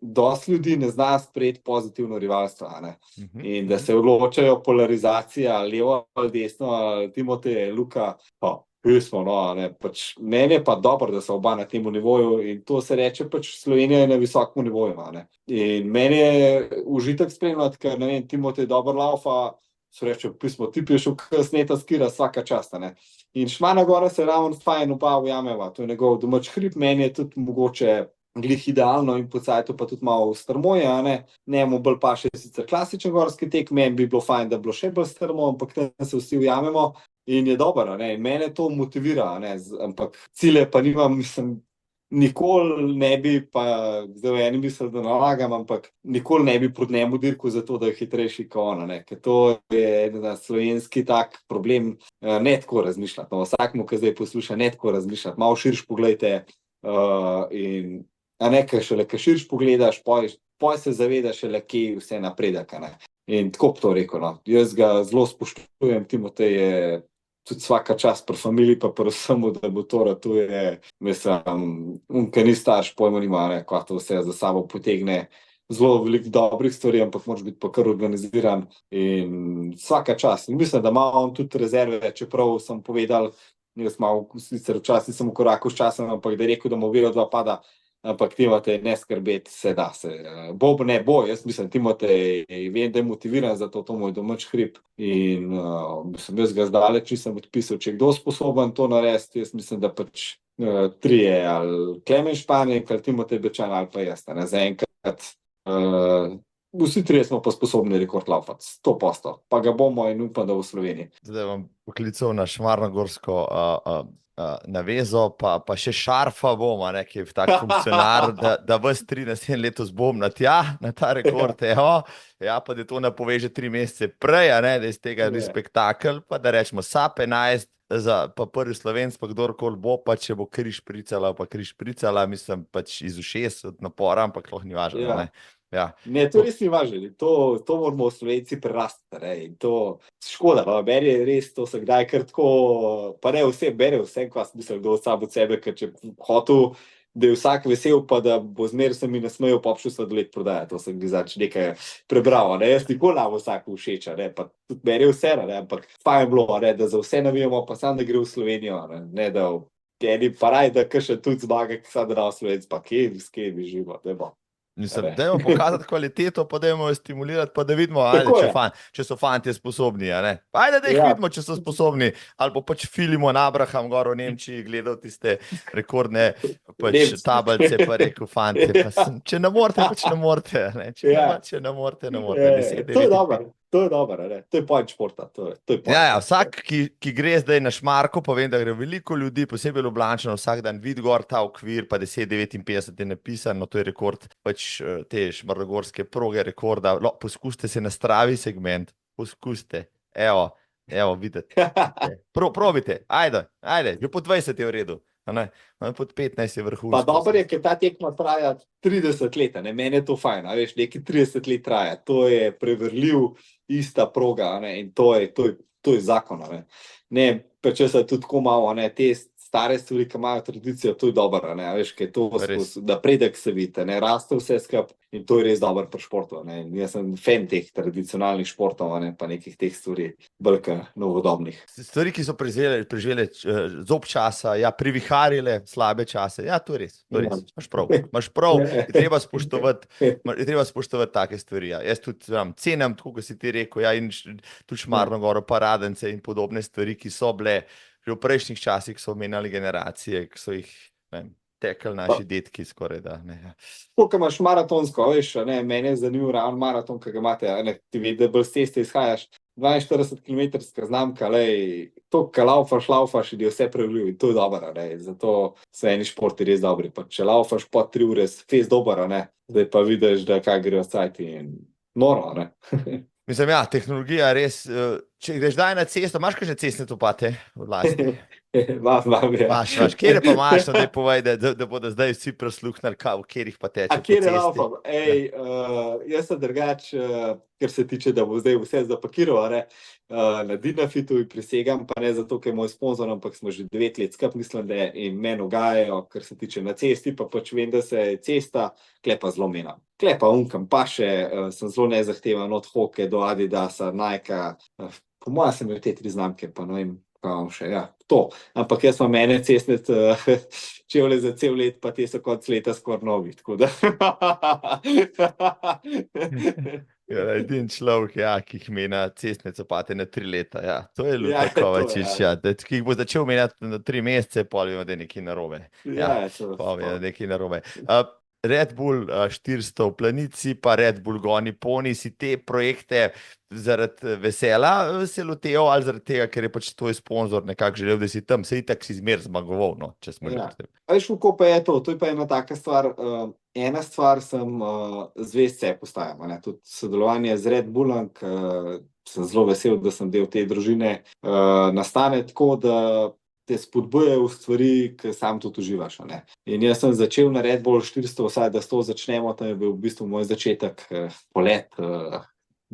dosti ljudi ne zna sprejeti pozitivno rivalstvo, a ne. In da se odločajo polarizacija, levo ali desno, Timotej, Luka, pa pismo, no, a ne, pač meni je pa dobro, da so oba na tem nivoju in to se reče pač Slovenija je na visokem nivoju, a ne. In meni je užitek spremljati, ker, ne vem, Timotej dobro laufa, so reče, pismo, ti je šel sneta skira vsaka čast, a ne. In Šmarna gora se ravno fajn oba ujameva, to je njegov domač hrib, meni je tudi mogoče glih idealno in po cajtu pa tudi malo strmoje, a ne. Njemu bolj paše sicer klasičen gorski tek, meni bi bilo fajn, da bi bilo še bolj strmo, ampak tam se vsi ujamemo in je dobro, a ne. In mene to motivira, a ne, ampak cilje pa nimam, mislim, nikoli ne bi, pa zdaj v eni misli, da nalagam, ampak nikoli ne bi proti njemu dirkal zato, da je hitrejši kot on, ne, ker to je en slovenski tak problem, ne tako razmišljati, no, vsakmu, ki zdaj posluša, ne tako razmišljati, malo širš poglejte in, a ne, ker šele, ker širš pogledaš, poj se zavedaš šele, kje vse napredek, a ne. In tako bi to rekel, no, jaz ga zelo spoštujem, Timotej je tudi vsaka čast pri familiji, pa vsemu, da motora tu je, mislim, ki ni starš, pojma nima, ne, ko to vse za sabo potegne, zelo veliko dobrih stvari, ampak moraš biti pa kar organiziran in vsaka čast. In mislim, da ima on tudi rezerve, čeprav sem povedal, jaz malo, sicer včasih sem v koraku s časom, ampak da je rekel, da mu vero dva pada, ampak Timotej ne skrbeti, se da se. Bo, ne bo, jaz mislim, Timotej, vem, da je motiviran za to, to moj domač hrib in mislim, jaz ga zdaleč nisem odpisal, če je kdo sposoben to narediti, jaz mislim, da pač trije, ali Klemen Španik, ali Timotej Bečan, ali pa jaz, ne, zaenkrat vsi trije smo pa sposobni rekord laufati, 100%, pa ga bomo in upam, da v Sloveniji. Zdaj vam poklical na šmarnogorsko navezo, pa še Šarfa bom, ki je tak funkcionar, da vas 13 letos bom na ta rekord, ja, pa da to napove že 3 mesece prej, a ne, da iz tega ni spektakel, pa da rečemo SAP 11, pa prvi Slovenc, pa kdorkoli bo, pa če bo križ pricala, mislim, pač iz ušes od napora, ampak lahko ni važno, ne. Ja. Ne, to res ni važno, to moramo Slovenci prerasti, ne, in to škoda, no, meni je res, to se kdaj kar tako, pa ne vse, bere vse, ko mislim, kdo sam od sebe, ker če hotel, da je vsak vesel, pa da bo zmer se mi nasmejal, pa obšel sladoled prodaja, to sem gizač nekaj prebral, ne, jaz nikoli nam vsak všeča, ne, pa tudi bere vse, ne, ampak fajn bilo, ne, da za vse navijamo, pa sam da gre v Slovenijo, ne, da eni pa raj, da še tudi zmaga, ki sam da na Slovenc, pa kje bi živo, ne bo. Mislim, dajmo pokazati kvaliteto, pa dajmo jo stimulirati, pa da vidimo, ajde, Tako je. če so fantje sposobni. A ne? Ajde, da jih Ja. vidimo, če so sposobni. Ali pa pač Filimon Abraham gor v Nemčiji gledal tiste rekordne Nemci. tablice, pa rekel, fantje, če ne morete, pač ne morete. Ne? Ja. Če ne morete, ne morete. 10, To je 9 in dobro, to je dobro, ne. To je point športa. To je point. Ja, vsak, ki gre zdaj na Šmarko, pa vem, da gre veliko ljudi, posebej Ljubljančanov, vsak dan vidi gor ta okvir, pa 10:59 je napisano, to je rekord pač te šmarogorske proge rekorda. Poskusite se na Stravi segment, poskusite, evo, vidite. Probite, ajde, že po 20 je v redu. Pod 15 je vrhunsko. Pa dobro je, ker ta tekma traja 30 let, ne? Meni je to fajn, veš, neki 30 let traja, to je preverljiv, ista proga, ne? In to je zakon. Ne, pa če se tudi tako malo, ne, te stare stvari, ki imajo tradicijo, to je dobro, ne, veš, ker to napredek se vidi, ne, raste vse skupaj in to je res dobro pri športu, ne. Jaz sem fan teh tradicionalnih športov, ne, pa nekih teh stvari, bolj novodobnih. Stvari, ki so preživele zob časa, ja, priviharile slabe čase, ja, to je res, imaš prav, je treba spoštovati take stvari, ja. Jaz tudi cenim, tako kot si ti rekel, ja, in tudi Šmarno goro, pa Radence in podobne stvari, ki so bile že v prejšnjih časih, so omenjali generacije, ki so jih tekli naši detki skoraj da. To, ko imaš maratonsko, veš, ne, mene je zanimiv ravno maraton, ki ga imate, ne, ti vedi, da bolj s ceste izhajaš, 42-kilometrska znamka, lej, to, ko laufaš, je vse preverljivo in to je dobro, ne, zato so eni športi res dobri, pa če laufaš po 3 ure, fez dobro, ne, zdaj pa vidiš, da kaj grejo cajti in noro, ne. Mislim, ja, tehnologija res, če greš daj na cesto, imaš kakšne cestne topate v lasti? Imam, ja. Imaš, kjer pa imaš, da povej, da bodo zdaj vsi prisluhnili, v kjerih pa teče po cesti. A kjer je laufam? Jaz sem drugač, ker se tiče, da bo zdaj vse zapakiral, ne, na Dinafitu in prisegam, pa ne zato, ker je moj sponzor, ampak smo že 9 let skupaj, mislim, da in meni ugajajo, kar se tiče na cesti, pa pač vem, da se je cesta klepa zelo mena. Klepa unkam, pa še sem zelo nezahtevan od Hoke do Adidasa, Nike, po mojem sem imel te 3 znamke, pa ne vem, kaj še, ja, to. Ampak jaz imam mene cestne čevlje za cel let, pa te so konc leta skoraj novi, tako da. Edin človek, ja, ki jih mena cestne copate na 3 leta, ja, to je Luka Kovačič, ja, ki jih bo začel menjati na 3 mesece, pol vemo, da je nekaj narobe. Ja, pol vemo, da je nekaj narobe. Red Bull 400 v Planici, pa Red Bull Goni Poni, si te projekte zaradi vesela se lotejo ali zaradi tega, ker je pač tvoj sponzor nekako želel, da si tam, se itak si zmer zmagoval, no, če smo že v tem. Veš, kako pa je to je pa ena taka stvar, ena stvar sem zvest se postajam, ne, tudi sodelovanje z Red Bullom, sem zelo vesel, da sem del te družine, nastane tako, da te spodbujajo v stvari, ki sam tudi uživaš, ne. In jaz sem začel na Red Bull 400, vsaj da s to začnemo, tam je bil v bistvu moj začetek polet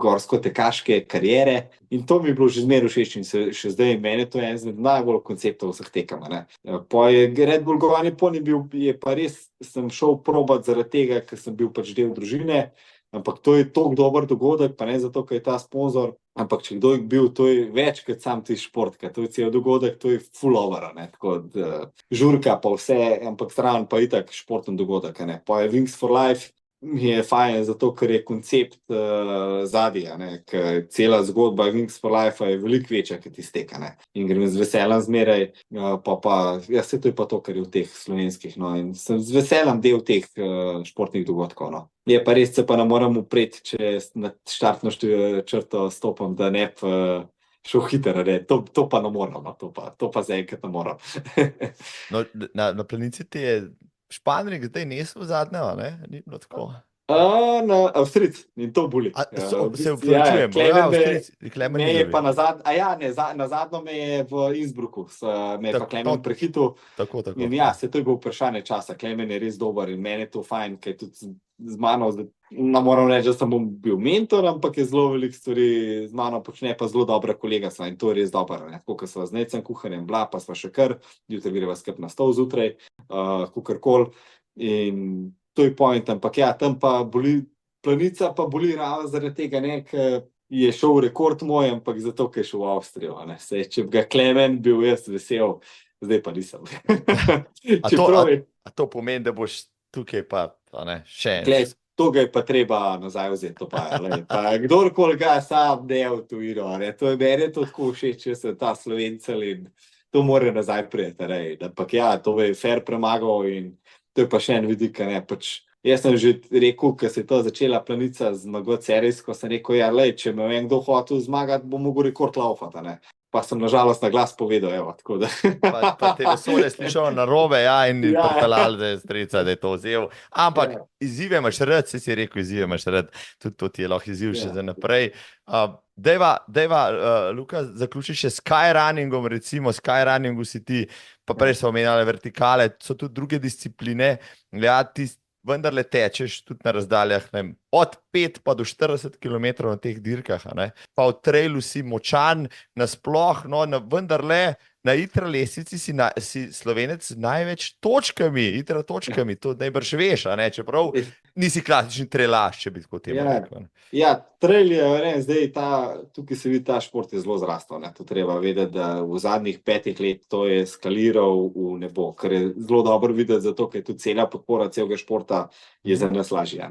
gorsko-tekaške kariere in to mi je bilo že zmeraj všeč in še zdaj meni to je en izmed najbolj konceptov vseh tekem, ne. Po je Red Bull Goni Poni je pa res, sem šel probat zaradi tega, ker sem bil pač del družine, ampak to je toliko dober dogodek, pa ne zato, ker je ta sponzor, ampak če kdo je bil, to je več kot sam ti šport, ker to je cel dogodek, to je full over, ne, tako žurka pa vse, ampak stran pa itak športen dogodek, ne. Pa je Wings for Life, mi je fajn zato, ker je koncept zadnja, ne, ker cela zgodba Wings for Life je veliko večja kot izteka, ne. In grem z veseljem zmeraj, ja, se to je pa to, kar je v teh slovenskih, no, in sem z veseljem del teh športnih dogodkov, no. Je pa res, se pa ne moram upreti, če na štartno črto stopam, da ne šel hitro, ne, to pa ne moram, no, to pa zaenkrat ne moram. No, na Planici ti je Španrik zdaj nesel zadnje, ne? Ni bilo tako. Na Avstrijc in to boli. Se upravičujem, me je pa na zadnjo me je v Innsbrucku, me je pa Klemen prehitil. Tako. In ja, se to je bilo vprašanje časa, Klemen je res dober in meni je to fajn, ker tudi z mano, ne moram reči, da sem bil mentor, ampak je zelo veliko stvari z mano počne, pa zelo dobra kolega sva in to je res dobro, ne, tako, ker sva z Necem kuharjem bila, pa sva še kar, jutri greva skupaj na stol zjutraj, kakorkoli, in to je point, ampak ja, tam pa boli, Planica pa boli ravno zaradi tega, ne, ker je šel rekord moj, ampak zato, ker je šel v Avstrijo, ne, saj, če bi ga Klemen bil jaz vesel, zdaj pa nisem. A to pomeni, da boš tukaj pa, ne, še en. to ga je pa treba nazaj vzeti, to pa je. Pa kdorkoli ga sam ne v tujino, to je meni to tako všeč, če sem ta Slovencel in to mora nazaj prijeti, ampak ja, to je fair premagal in to je pa še en vidik, pač jaz sem že rekel, ko se je to začela planica zmagovati serijsko, sem rekel, ja, če me je kdo hotel zmagati, bo mogel rekord laufati, pa sem nažalost na glas povedal, evo, tako da. Pa te vesolje slišal narobe, ja, in Ja. pripeljal, da je strica, da je to vzel. Ampak izzive imaš rad, si rekel, izzive imaš rad, tudi to ti je lahko izziv še za naprej. Dejva, Luka, zaključi še s skyrunningom, recimo, skyrunningu si ti, pa prej so omenjale vertikale, so tudi druge discipline, ja, ti vendarle tečeš tudi na razdaljah, ne vem, od 5 pa do 40 km na teh dirkah, pa v trailu si močan, nasploh, no, vendarle na itra lestvici si Slovenec z največ točkami, itra točkami, to najbrž veš, čeprav nisi klasični trailaš, če bi tako temu rekel. Ja, trail je, zdaj tukaj se vidi, ta šport je zelo zrastel, to treba vedeti, da v zadnjih 5 let to je skaliral v nebo, kar je zelo dobro videti, zato ker je tudi cela podpora celega športa je za nas lažja,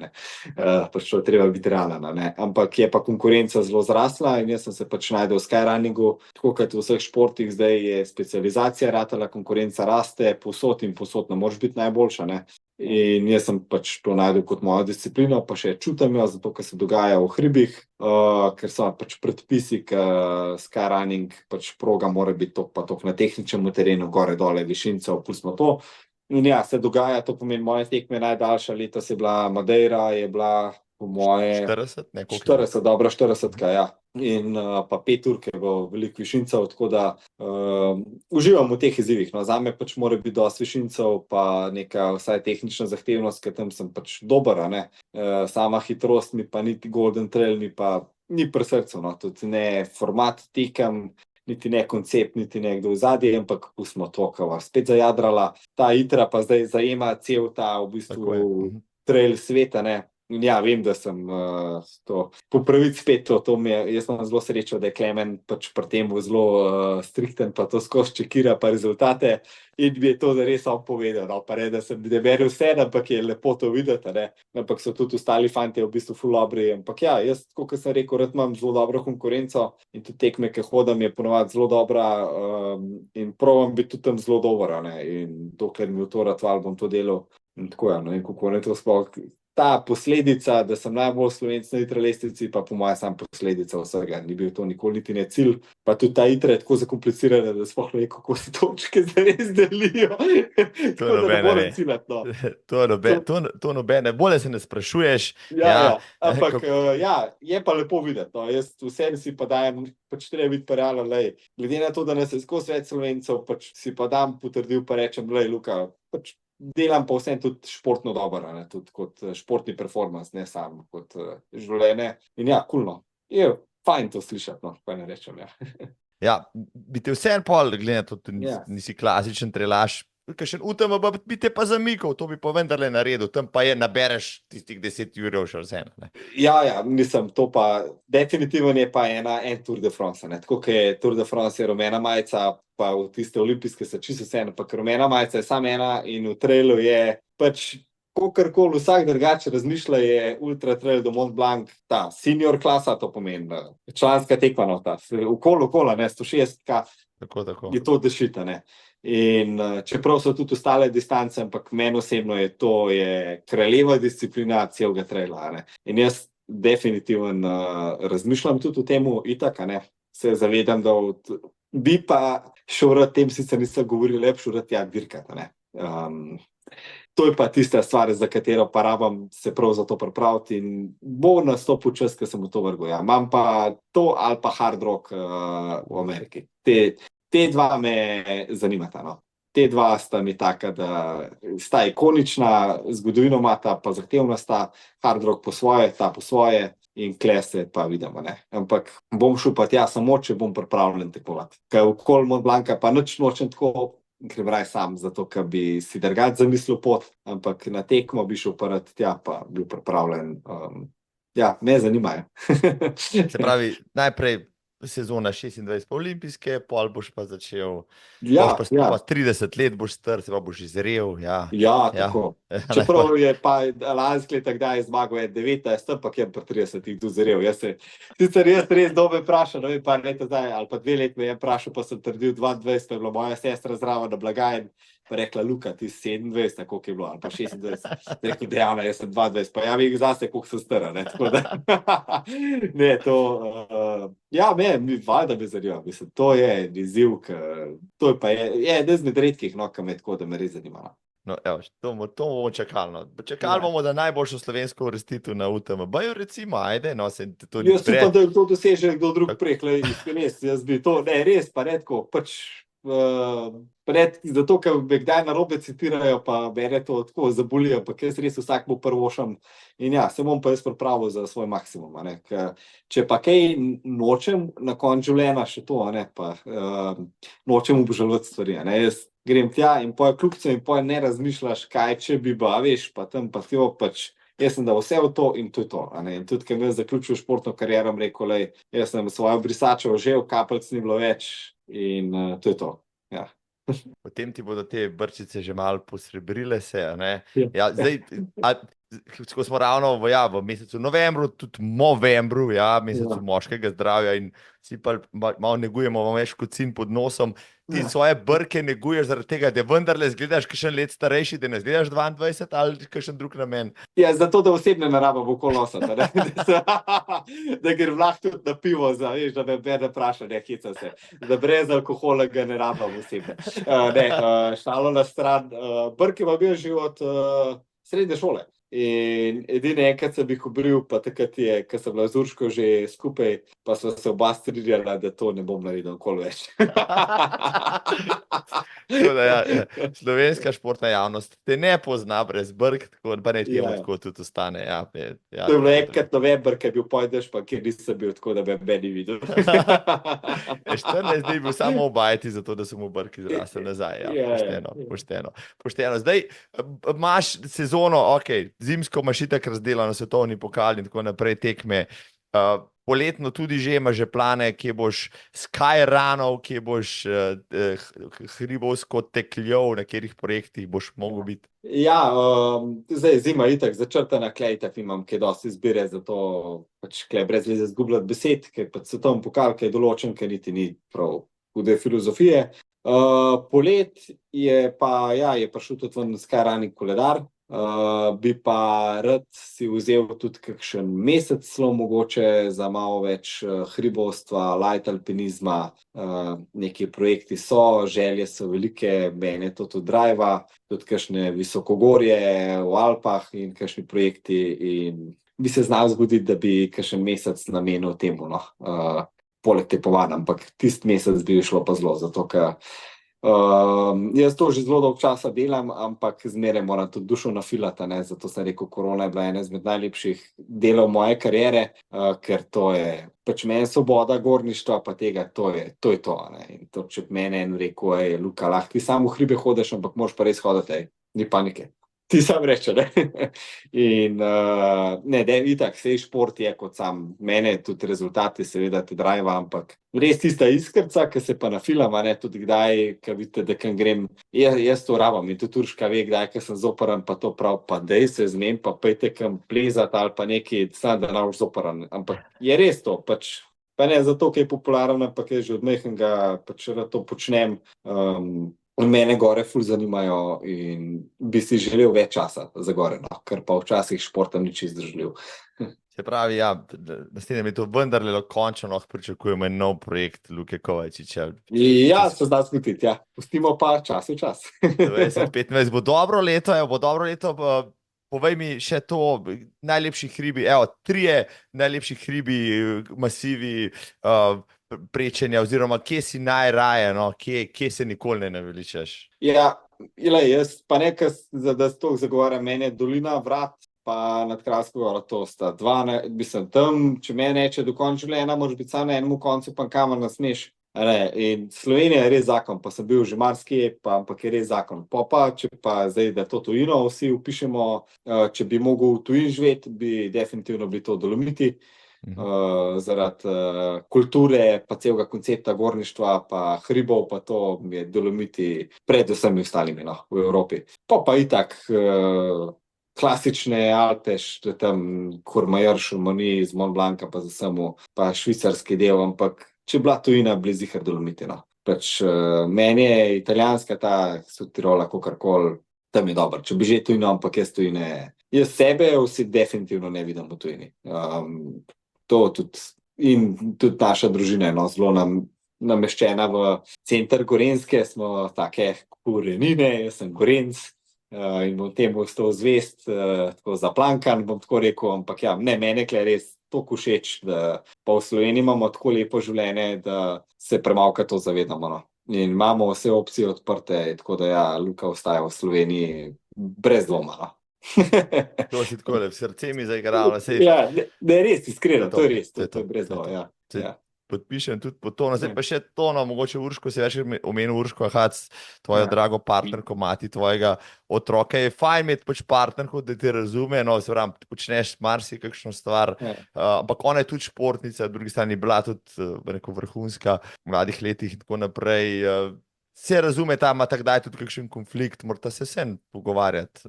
pač to treba biti realen, ampak je pa konkurenca zelo zrasla in jaz sem se pač najdel v skyrunningu, tako kot v vseh športih, zdaj je specializacija ratala, konkurenca raste, povsod in povsod ne moreš biti najboljša, in jaz sem pač to najdel kot mojo disciplino, pa še čutim jo, zato ker se dogaja v hribih, ker so pač predpisi, skyrunning, pač proga mora biti tok pa tok na tehničnem terenu, gore, dole, višincev, pustimo to. In ja, se dogaja, to pomeni moje tekme najdaljša, letos je bila Madeira, je bila po moje 40, dobro, 40, ja. In pa 5 ur, ker je bilo veliko višincev, tako da uživam v teh izzivih. Zame pač mora biti dosti višincev, pa neka vsaj tehnična zahtevnost, ker tam sem pač dober, sama hitrost mi pa niti Golden Trail mi pa ni pri srcu, tudi ne format tekem, niti ne koncept, niti nekdo v zadnji, ampak pustimo to, kava spet zajadrala. Ta itra pa zdaj zajema cel ta v bistvu trail sveta, In ja, vem, da sem to popraviti spet to mi je, jaz sem zelo srečal, da je Klemen pač pri tem zelo strikten, pa to skozi čekira pa rezultate in bi je to res on povedal, pa da sem beril vse, ampak je lepo to videti, ampak so tudi ostali fantje v bistvu ful dobri, ampak ja, jaz, kot sem rekel, rad imam zelo dobro konkurenco in tudi tekme, ki hodam, je ponovadi zelo dobra in probam biti tudi tam zelo dober, in dokler mi v to ratval bom to delal in tako, in kako ne to sploh. Ta posledica, da sem najbolj Slovenc na itra lestvici, pa po mojem sam posledica vsega. Ni bil to nikoli niti ne cilj. Pa tudi ta itra je tako zakomplicirana, da sploh ne vem, kako se točke zares delijo. To nobene. Bolje se ne sprašuješ. Ja. Ampak je pa lepo videti. Jaz vsem si pa dajem, pač treba biti pa realen, glede na to, da nas je skozi več Slovencev, pač si pa dam potrdil, pa rečem, Luka, pač delam pa vsem tudi športno dobro, tudi kot športni performance, ne samo kot življenje. In ja, kulno. Je fajn to slišati, kaj ne rečem, Ja, bi te vseeno pol, glede na to, nisi klasičen trailaš, kakšen UTMB bi te pa zamikal, to bi pa vendarle naredil, tam pa nabereš tistih 10 ur še vseeno. Ja, mislim, to pa definitivno je pa en Tour de France, tako kot je Tour de France je rumena majica, pa v tiste olimpijske se čisto vseeno, pa rumena majica je samo ena in v trailu je pač kakorkoli vsak drugače razmišlja, je Ultra Trail do Mont Blanc, ta senior klasa, to pomeni članska tekma, okolo, 160, tako. Je to dešita, In čeprav so tudi ostale distance, ampak meni osebno je to kraljeva disciplina celega traila, In jaz definitivno razmišljam tudi o temu, itak, se zavedam, da bi pa šel rad tem, sicer nisem govoril lepšo rad dirkati, To je pa tista stvar, za katero pa rabam se prav za to pripraviti in bo nastopil čas, ko sem v to vrgel. Imam pa to ali pa hard rock v Ameriki. Te dva me zanimata, Te dva sta mi taka, da sta ikonična, zgodovino imata, pa zahtevna sta, hard rock po svoje, ta po svoje in klese pa vidimo, Ampak bom šel pa tja samo, če bom pripravljen tekmovati. Ker okoli Mont Blanca pa nič nočem tako, ker raj sam, zato ker bi si drugače zamislil pot, ampak na tekmo bi šel pa rad tja, pa bil pripravljen. Ja, me zanimajo. Se pravi, najprej sezona 26 pa olimpijske, pol boš pa začel, Ja, boš ja. pa 30 let boš star, se pa boš izrel, ja. Ja, Ja. tako. Čeprav je pa lansko leto kdaj zmagal 19, ampak je pri 30 dozorel. Sicer jaz res dobro vprašal, ne vem, par let zdaj, ali pa 2 let me je vprašal, pa sem trdil 22, pa je bila moja sestra zraven na blagajn, pa rekla, Luka, ti si 27, koliko je bilo, ali pa 26. Rekel, dejavno, jaz sem 22, pa ja, vem zase, koliko sem stara, ne, tako da. Ne, to, ja, valjda me zanima, mislim, to je izziv, to je pa je eden izmed redkih, no, ki me tako, da me res zanima. No, evo, to bomo čakali. No. Čakali bomo, da najboljšo slovensko uvrstitev na UTMB-ju, recimo, ajde, no, se to ni Jaz upam, da to doseže kdo drug prek, res, jaz bi to, ne, res, pa redko, pač, zato, ker me kdaj narobe citirajo, pa mene to tako zabolijo, ampak jaz res vsak bo prvošam in ja, se bom pa jaz pripravil za svoj maksimum, ne, če pa kaj nočem na koncu življenja še to, ne, pa nočem obžalovati stvari, ne, jaz grem tja in poje kljubce in poje ne razmišljaš, kaj če bi ba, veš, pa tam pa tjo, pač, jaz sem dal vse v to in to je to. In tudi, ker me zaključil športno kariero, rekel, lej, jaz sem svojo brisačo žel, kapelc ni bilo več in to je to. Ja. Potem ti bodo te brčice že malo posrebrile se, ne? Ja. Ja, zdaj, ko smo ravno v mesecu novembru, tudi novembru, mesecu moškega zdravja in si pa malo negujemo, imamo več kocin pod nosom, ti svoje brke neguješ zaradi tega, da vendarle zgledaš kakšen let starejši, da ne zgledaš 22 ali kakšen drug namen. Ja, zato, da osebne naraba bo okoli nosati, da gre lahko tudi na pivo, veš, da me vpraša, ne, heca se, da brez alkohola ga ne rabam osebne. Šalo na stran, brke pa bil že od srednje šole. In edine enkrat sem jih obril, pa takrat je, ko sem bila z Urško že skupaj, pa sva se oba strinjala, da to ne bom naredil nikoli več. Slovenska športna javnost te ne pozna brez brk, tako da ne temu tako tudi ostane. To je bilo enkrat november, ki je bil pojdeš, pa kjer nisem bil tako, da me ni videl. 14 dni bil samo obajati, zato da sem v brki zrasel nazaj. Pošteno. Zdaj imaš sezono, zimsko imaš itak razdelano svetovni pokal in tako naprej tekme. Poletno tudi že imaš plane, kje boš skyrunov, kje boš hribovsko tekljov, na katerih projektih boš mogel biti. Ja, zdaj zima itak začrtana, klej itak imam kaj dosti izbire, zato pač klej brez veze zgubljati besed, ker pač svetovni pokal, ki je določen, ker niti ni prav hude filozofije. Polet je pa, je prišel tudi ven skyrunning koledar. Bi pa rad si vzel tudi kakšen mesec celo mogoče za malo več hribovstva, light alpinizma, neki projekti so, želje so velike, mene to tudi driva, tudi kakšne visokogorje v Alpah in kakšni projekti in bi se znal zgoditi, da bi kakšen mesec namenil temu, no, poleg tepovanja, ampak tisti mesec bi šlo pa zelo, zato ker jaz to že zelo dolgo časa delam, ampak zmeraj moram tudi dušo nafilati, zato sem rekel, korona je bila ena izmed najlepših delov moje kariere, ker to je, pač meni svoboda gorništva pa tega, to je to, in to, če mene en rekel, Luka, lahko ti samo v hribe hodiš, ampak moraš pa res hoditi, ni panike. Ti sam reče, ne? In itak, sej šport je kot sam, mene tudi rezultati seveda te driva, ampak res tista iskrca, ki se pa nafilam, tudi kdaj, ko vidite, da kam grem, jaz to rabam in tudi Urška ve, kdaj, ko sem zoparan, pa to prav, pa dej se zmem, pa pejte kam plezati ali pa nekaj, sam da navš zoparan, ampak je res to, pač, pa ne zato, ker je popularen, ampak je že od majhnega, pač rad to počnem, mene gore ful zanimajo in bi si želel več časa za gore, no, ker pa včasih športam ni čisto zdržljiv. Se pravi, naslednje leto vendarle končno lahko pričakujemo en nov projekt Luke Kovačiča. Ja, se zna zgoditi, ja. Pustimo pa čas v čas. 2025 bo dobro leto, povej mi še to, najlepši hribi, trije najlepši hribi, masivi, prečenja, oziroma kje si najraje, no, kje se nikoli ne naveličaš? Ja, jaz pa nekaj, da to zagovarjam, meni je dolina Vrat, pa nad Kranjsko goro, to sta dva, tam, če meni reče, do konca življenja moraš biti samo na enem koncu, pa kamor nasmeš. In Slovenija je res zakon, pa sem bil že marsikje, ampak je res zakon. Če pa zdaj, da to tujino vsi upišemo, če bi mogel v tujini živeti, bi definitivno bili to Dolomiti. zaradi kulture, pa celega koncepta gorništva, pa hribov, pa to je Dolomiti pred vsemi ostalimi v Evropi. Pa itak klasične Alpe, tam Courmayeur, Chamonix, z Mont Blanca, pa za samo, pa švicarski del, ampak če bila tujina, blizu jih Dolomiti. Pač meni je italijanska ta Sudtirola, kakorkoli, tam je dobro. Če bi že tujino, ampak jaz tujine, jaz sebe vsi definitivno ne vidim v tujini. To tudi naša družina je zelo nameščena v center Gorenjske, smo take korenine, jaz sem Gorenc in bom temu ostal zvest, tako zaplankan, bom tako rekel, ampak ja, ne, mene je res toliko všeč, da pa v Sloveniji imamo tako lepo življenje, da se premalka to zavedamo. In imamo vse opcije odprte, tako da ja, Luka ostaja v Sloveniji brez dvoma. To si tako v srce mi zaigral. Ja, ne, res, iskreno, to je res, to je brez dvoma, ja. Podpišem tudi po to. Zdaj pa še to, mogoče Urško, si več omenil Urško Hac, tvojo drago partnerko, mati tvojega otroka. Je fajn imeti pač partnerko, da te razume, se pravim, počneš marsikakšno stvar, ampak ona je tudi športnica, v drugi strani bila tudi vrhunska v mladih letih in tako naprej. Se razume, ta ima takdaj tudi kakšen konflikt, morate se vsem pogovarjati.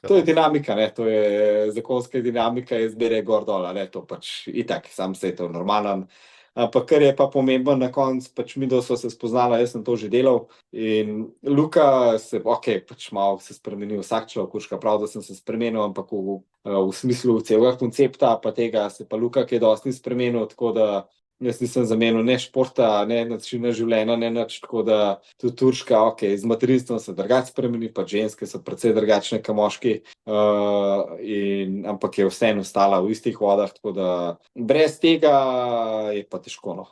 To je dinamika, to je zakonska dinamika, izbere gor dol, to pač itak, sam se je to normalen. Ampak kar je pa pomembno na koncu, pač mi sva se spoznala, jaz sem to že delal in Luka pač malo se spremenil, vsak človek, Urška prav, da sem se spremenil, ampak v smislu celega koncepta, pa tega se pa Luka kaj dosti ni spremenil, tako da jaz nisem zamenil ne športa, ne načina življenja, ne nič, tako da tudi Urška, z materinstvom se drugače spremeni, pa ženske so precej drugačne kot moški, ampak je vseeno ostala v istih vodah, tako da brez tega je pa težko,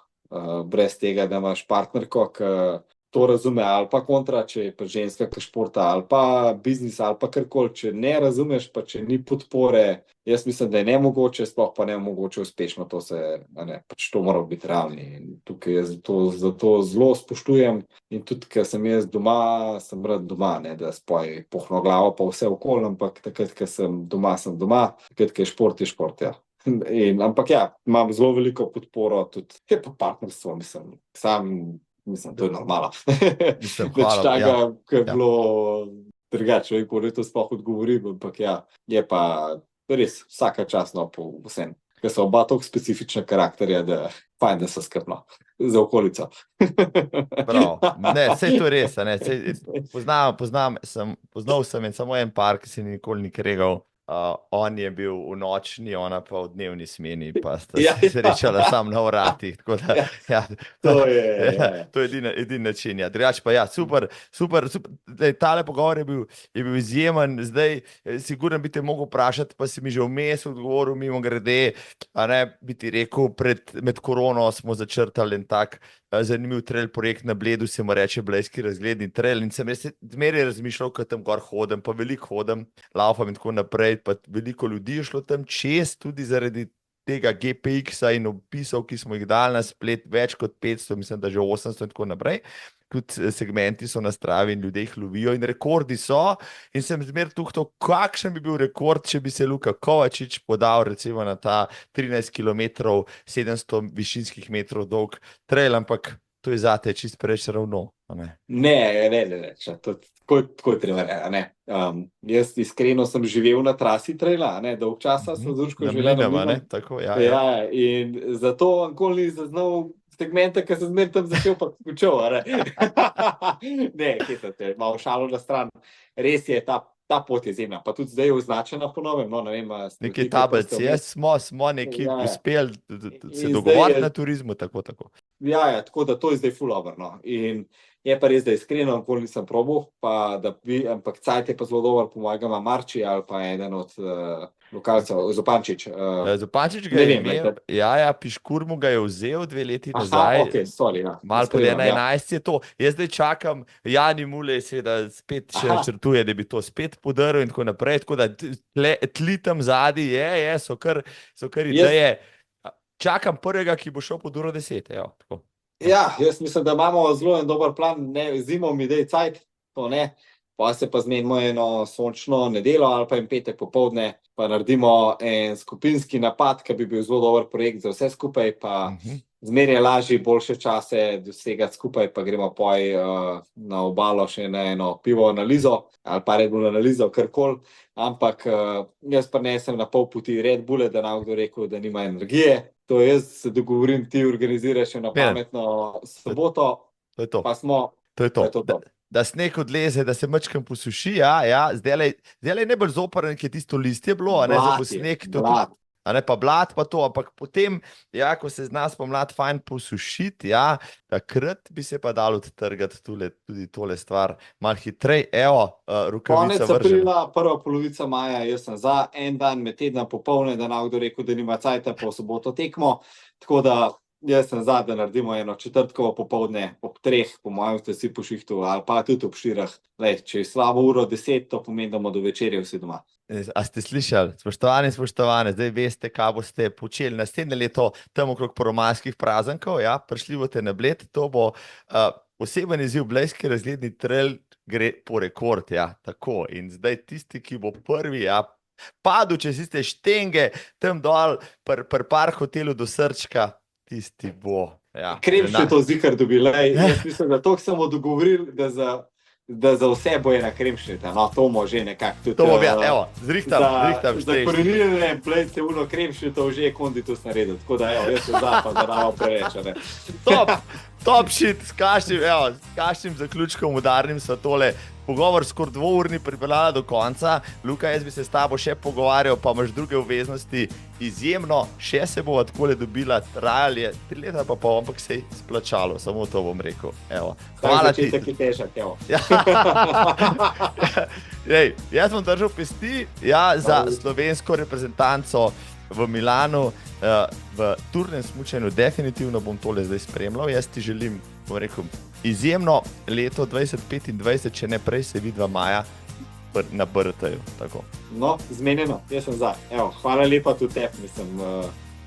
brez tega, da imaš partnerko, ki to razume, ali pa kontra, če je pa ženska ki športa, ali pa biznis, ali pa karkoli, če ne razumeš, pa če ni podpore, jaz mislim, da je nemogoče, sploh pa nemogoče uspešno, pač to mora biti realni. In tukaj jaz zato zelo spoštujem in tudi, ker sem jaz doma, sem rad doma, da spoj pohno glavo pa vse okoli, ampak takrat, ker sem doma, takrat, ker je šport, ja. Ampak ja, imam zelo veliko podporo, tudi je pa partnerstvo, mislim, to je normalno. Več takega, ki je bilo drugače, ko to sploh odgovorim, ampak ja, je pa res vsaka časno po vsem. Ker so oba toliko specifična karakterja, da fajn, da so skrbno za okolico. Prav, ne, sej to res, poznal sem in samo en par, ki se nikoli ni kregal. On je bil v nočni, ona pa v dnevni smeni, pa sta se srečala sam na vratih. To je edini način. Drugače pa ja, super. Tale pogovor je bil izjemen. Zdaj, sigurno bi te mogel vprašati, pa si mi že vmes odgovoril, mimo grede, bi ti rekel, med korono smo začrtali en tak zanimiv trail projekt na Bledu, se mu reče Blejski razgledni trail, in sem res zmeraj razmišljal, ko tam gor hodim, pa veliko hodim, laufam in tako naprej, pa veliko ljudi je šlo tam čez, tudi zaradi tega GPX-a in opisov, ki smo jih dali na splet, več kot 500, mislim, da že 800 in tako naprej. Tudi segmenti so na Stravi in ljudje jih lovijo in rekordi so, in sem zmeraj tuhtal, kakšen bi bil rekord, če bi se Luka Kovačič podal recimo na ta 13 km, 700 višinskih metrov dolg trail, ampak to je zate čist preveč ravno. Ne, tako je treba, jaz iskreno sem živel na trasi traila, dolg časa sem z Urško živel na Mlinem. Tako, ja. In zato nikoli ni zaznal segmenta, ki sem zmeraj tam začel pa skočil, Ne, kje se te, malo šalo na stran. Res je, ta pot je izjemna, pa tudi zdaj je označena po novem, ne vem. Neki tabelci, smo neki uspeli se dogovoriti na turizmu, tako. Ja, tako da to je zdaj full over, in je pa res, da iskreno nikoli nisem probal, ampak cajt je pa zelo dober, po mojega ima Marči ali pa eden od lokalcev, Zupančič. Zupančič ga je imel, Piškur mu ga je vzel 2 leti nazaj. Malo pod 11 je to. Jaz zdaj čakam, Jani Mulej seveda spet še načrtuje, da bi to spet podaril in tako naprej, tako da tli tam zadaj so kar ideje. Čakam prvega, ki bo šel pod uro 10, tako. Ja, jaz mislim, da imamo zelo en dober plan, zimo mi dej cajt, to ne, Pa se pa zmenimo eno sončno nedeljo ali pa en petek popoldne, pa naredimo en skupinski napad, ki bi bil zelo dober projekt za vse skupaj, pa zmeraj lažje, boljše čase dosegati skupaj, pa gremo poj na obalo še na eno pivo analizo ali pa Red Bull analizo, karkoli. Ampak jaz prinesem na pol poti Red Bulle, da nam kdo rekel, da nima energije. To jaz se dogovorim, ti organiziraš eno pametno soboto, To je to. pa smo... To je to. To je to. Da sneg odleze, da se majčkeno posuši, ja. Zdaj je najbolj zoprn, ki je tisto listje bilo, a ne, za bo sneg to tudi, a ne pa blat pa to, ampak potem, ja, ko se zna spomlad fajn posušiti, ja, takrat bi se pa dalo odtrgati tudi tole stvar malo hitrej, evo, rukavica vržena. Konec aprila, prva polovica maja, jaz sem za en dan med tedna popoldne, da nam kdo rekel, da nima cajta, pa v soboto tekmo, tako da jaz sem za, da naredimo eno četrtkovo popoldne ob 3, po mojem ste si po šihtu, ali pa tudi ob 4. Lej, če je slabo uro 10, to pomeni, da bomo do večerje vsi doma. A ste slišali, spoštovane, zdaj veste, kaj boste počeli naslednje leto tam okrog poromanskih praznikov, ja, prišli boste na Bled, to bo poseben izziv, Blejski razgledni trail gre po rekord, ja, tako, in zdaj tisti, ki bo prvi, ja, padel čez tiste štenge, tam dol, pri par hotelu do Srčka, tisti bo, ja. Kremšnje to zikar dobili, jaz mislim, da to samo dogovorili, da za vse bo ena kremšnjeta, no, to bomo že nekako tudi... To bo, ja, evo, zrihtam. Za korenirane plejce uno kremšnjeto že je konditus naredil, tako da, evo, jaz se pa da ramo preveč, ne. Top shit, s kakšnim zaključkom udarnim so tole pogovor skoraj 2-urni pripeljala do konca. Luka, jaz bi se s tabo še pogovarjal, pa imaš druge obveznosti, izjemno, še se bova takole dobila, trajal je 3 leta pa pol, ampak se je splačalo, samo to bom rekel, evo. Hvala ti. Začetek je težak, evo. Jaz bom držal pesti, ja, za slovensko reprezentanco v Milanu, v turnem smučanju, definitivno bom tole zdaj spremljal, jaz ti želim, bom rekel, izjemno leto 2025, če ne prej se vidva maja na BRT-ju, tako. No, zmenjeno, jaz sem za. Evo, hvala lepa tudi tebi, mislim,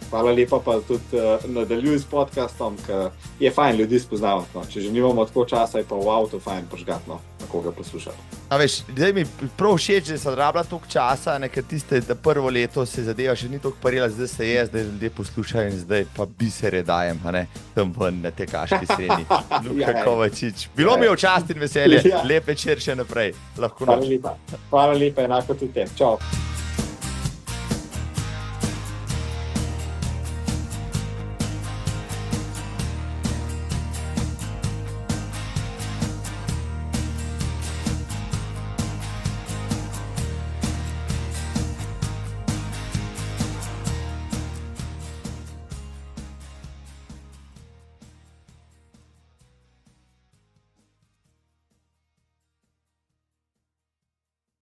hvala lepa pa tudi nadaljuj s podcastom, ker je fajn ljudi spoznavati, no. Če že nimamo tako časa, je pa v avtu fajn požgati, no, na koga poslušati. A veš, zdaj mi prav všeč, da se rabila toliko časa, ker tiste, da prvo leto se zadeva še ni toliko parila, zdaj se je, zdaj ljudje poslušajo in zdaj pa bisere dajem, a ne, tam ven na tekaški srednji. Luka Kovačič. Bilo mi je v čast in veselje, lep večer še naprej. Lahko noč. Hvala lepa, enako tudi tebi. Čau.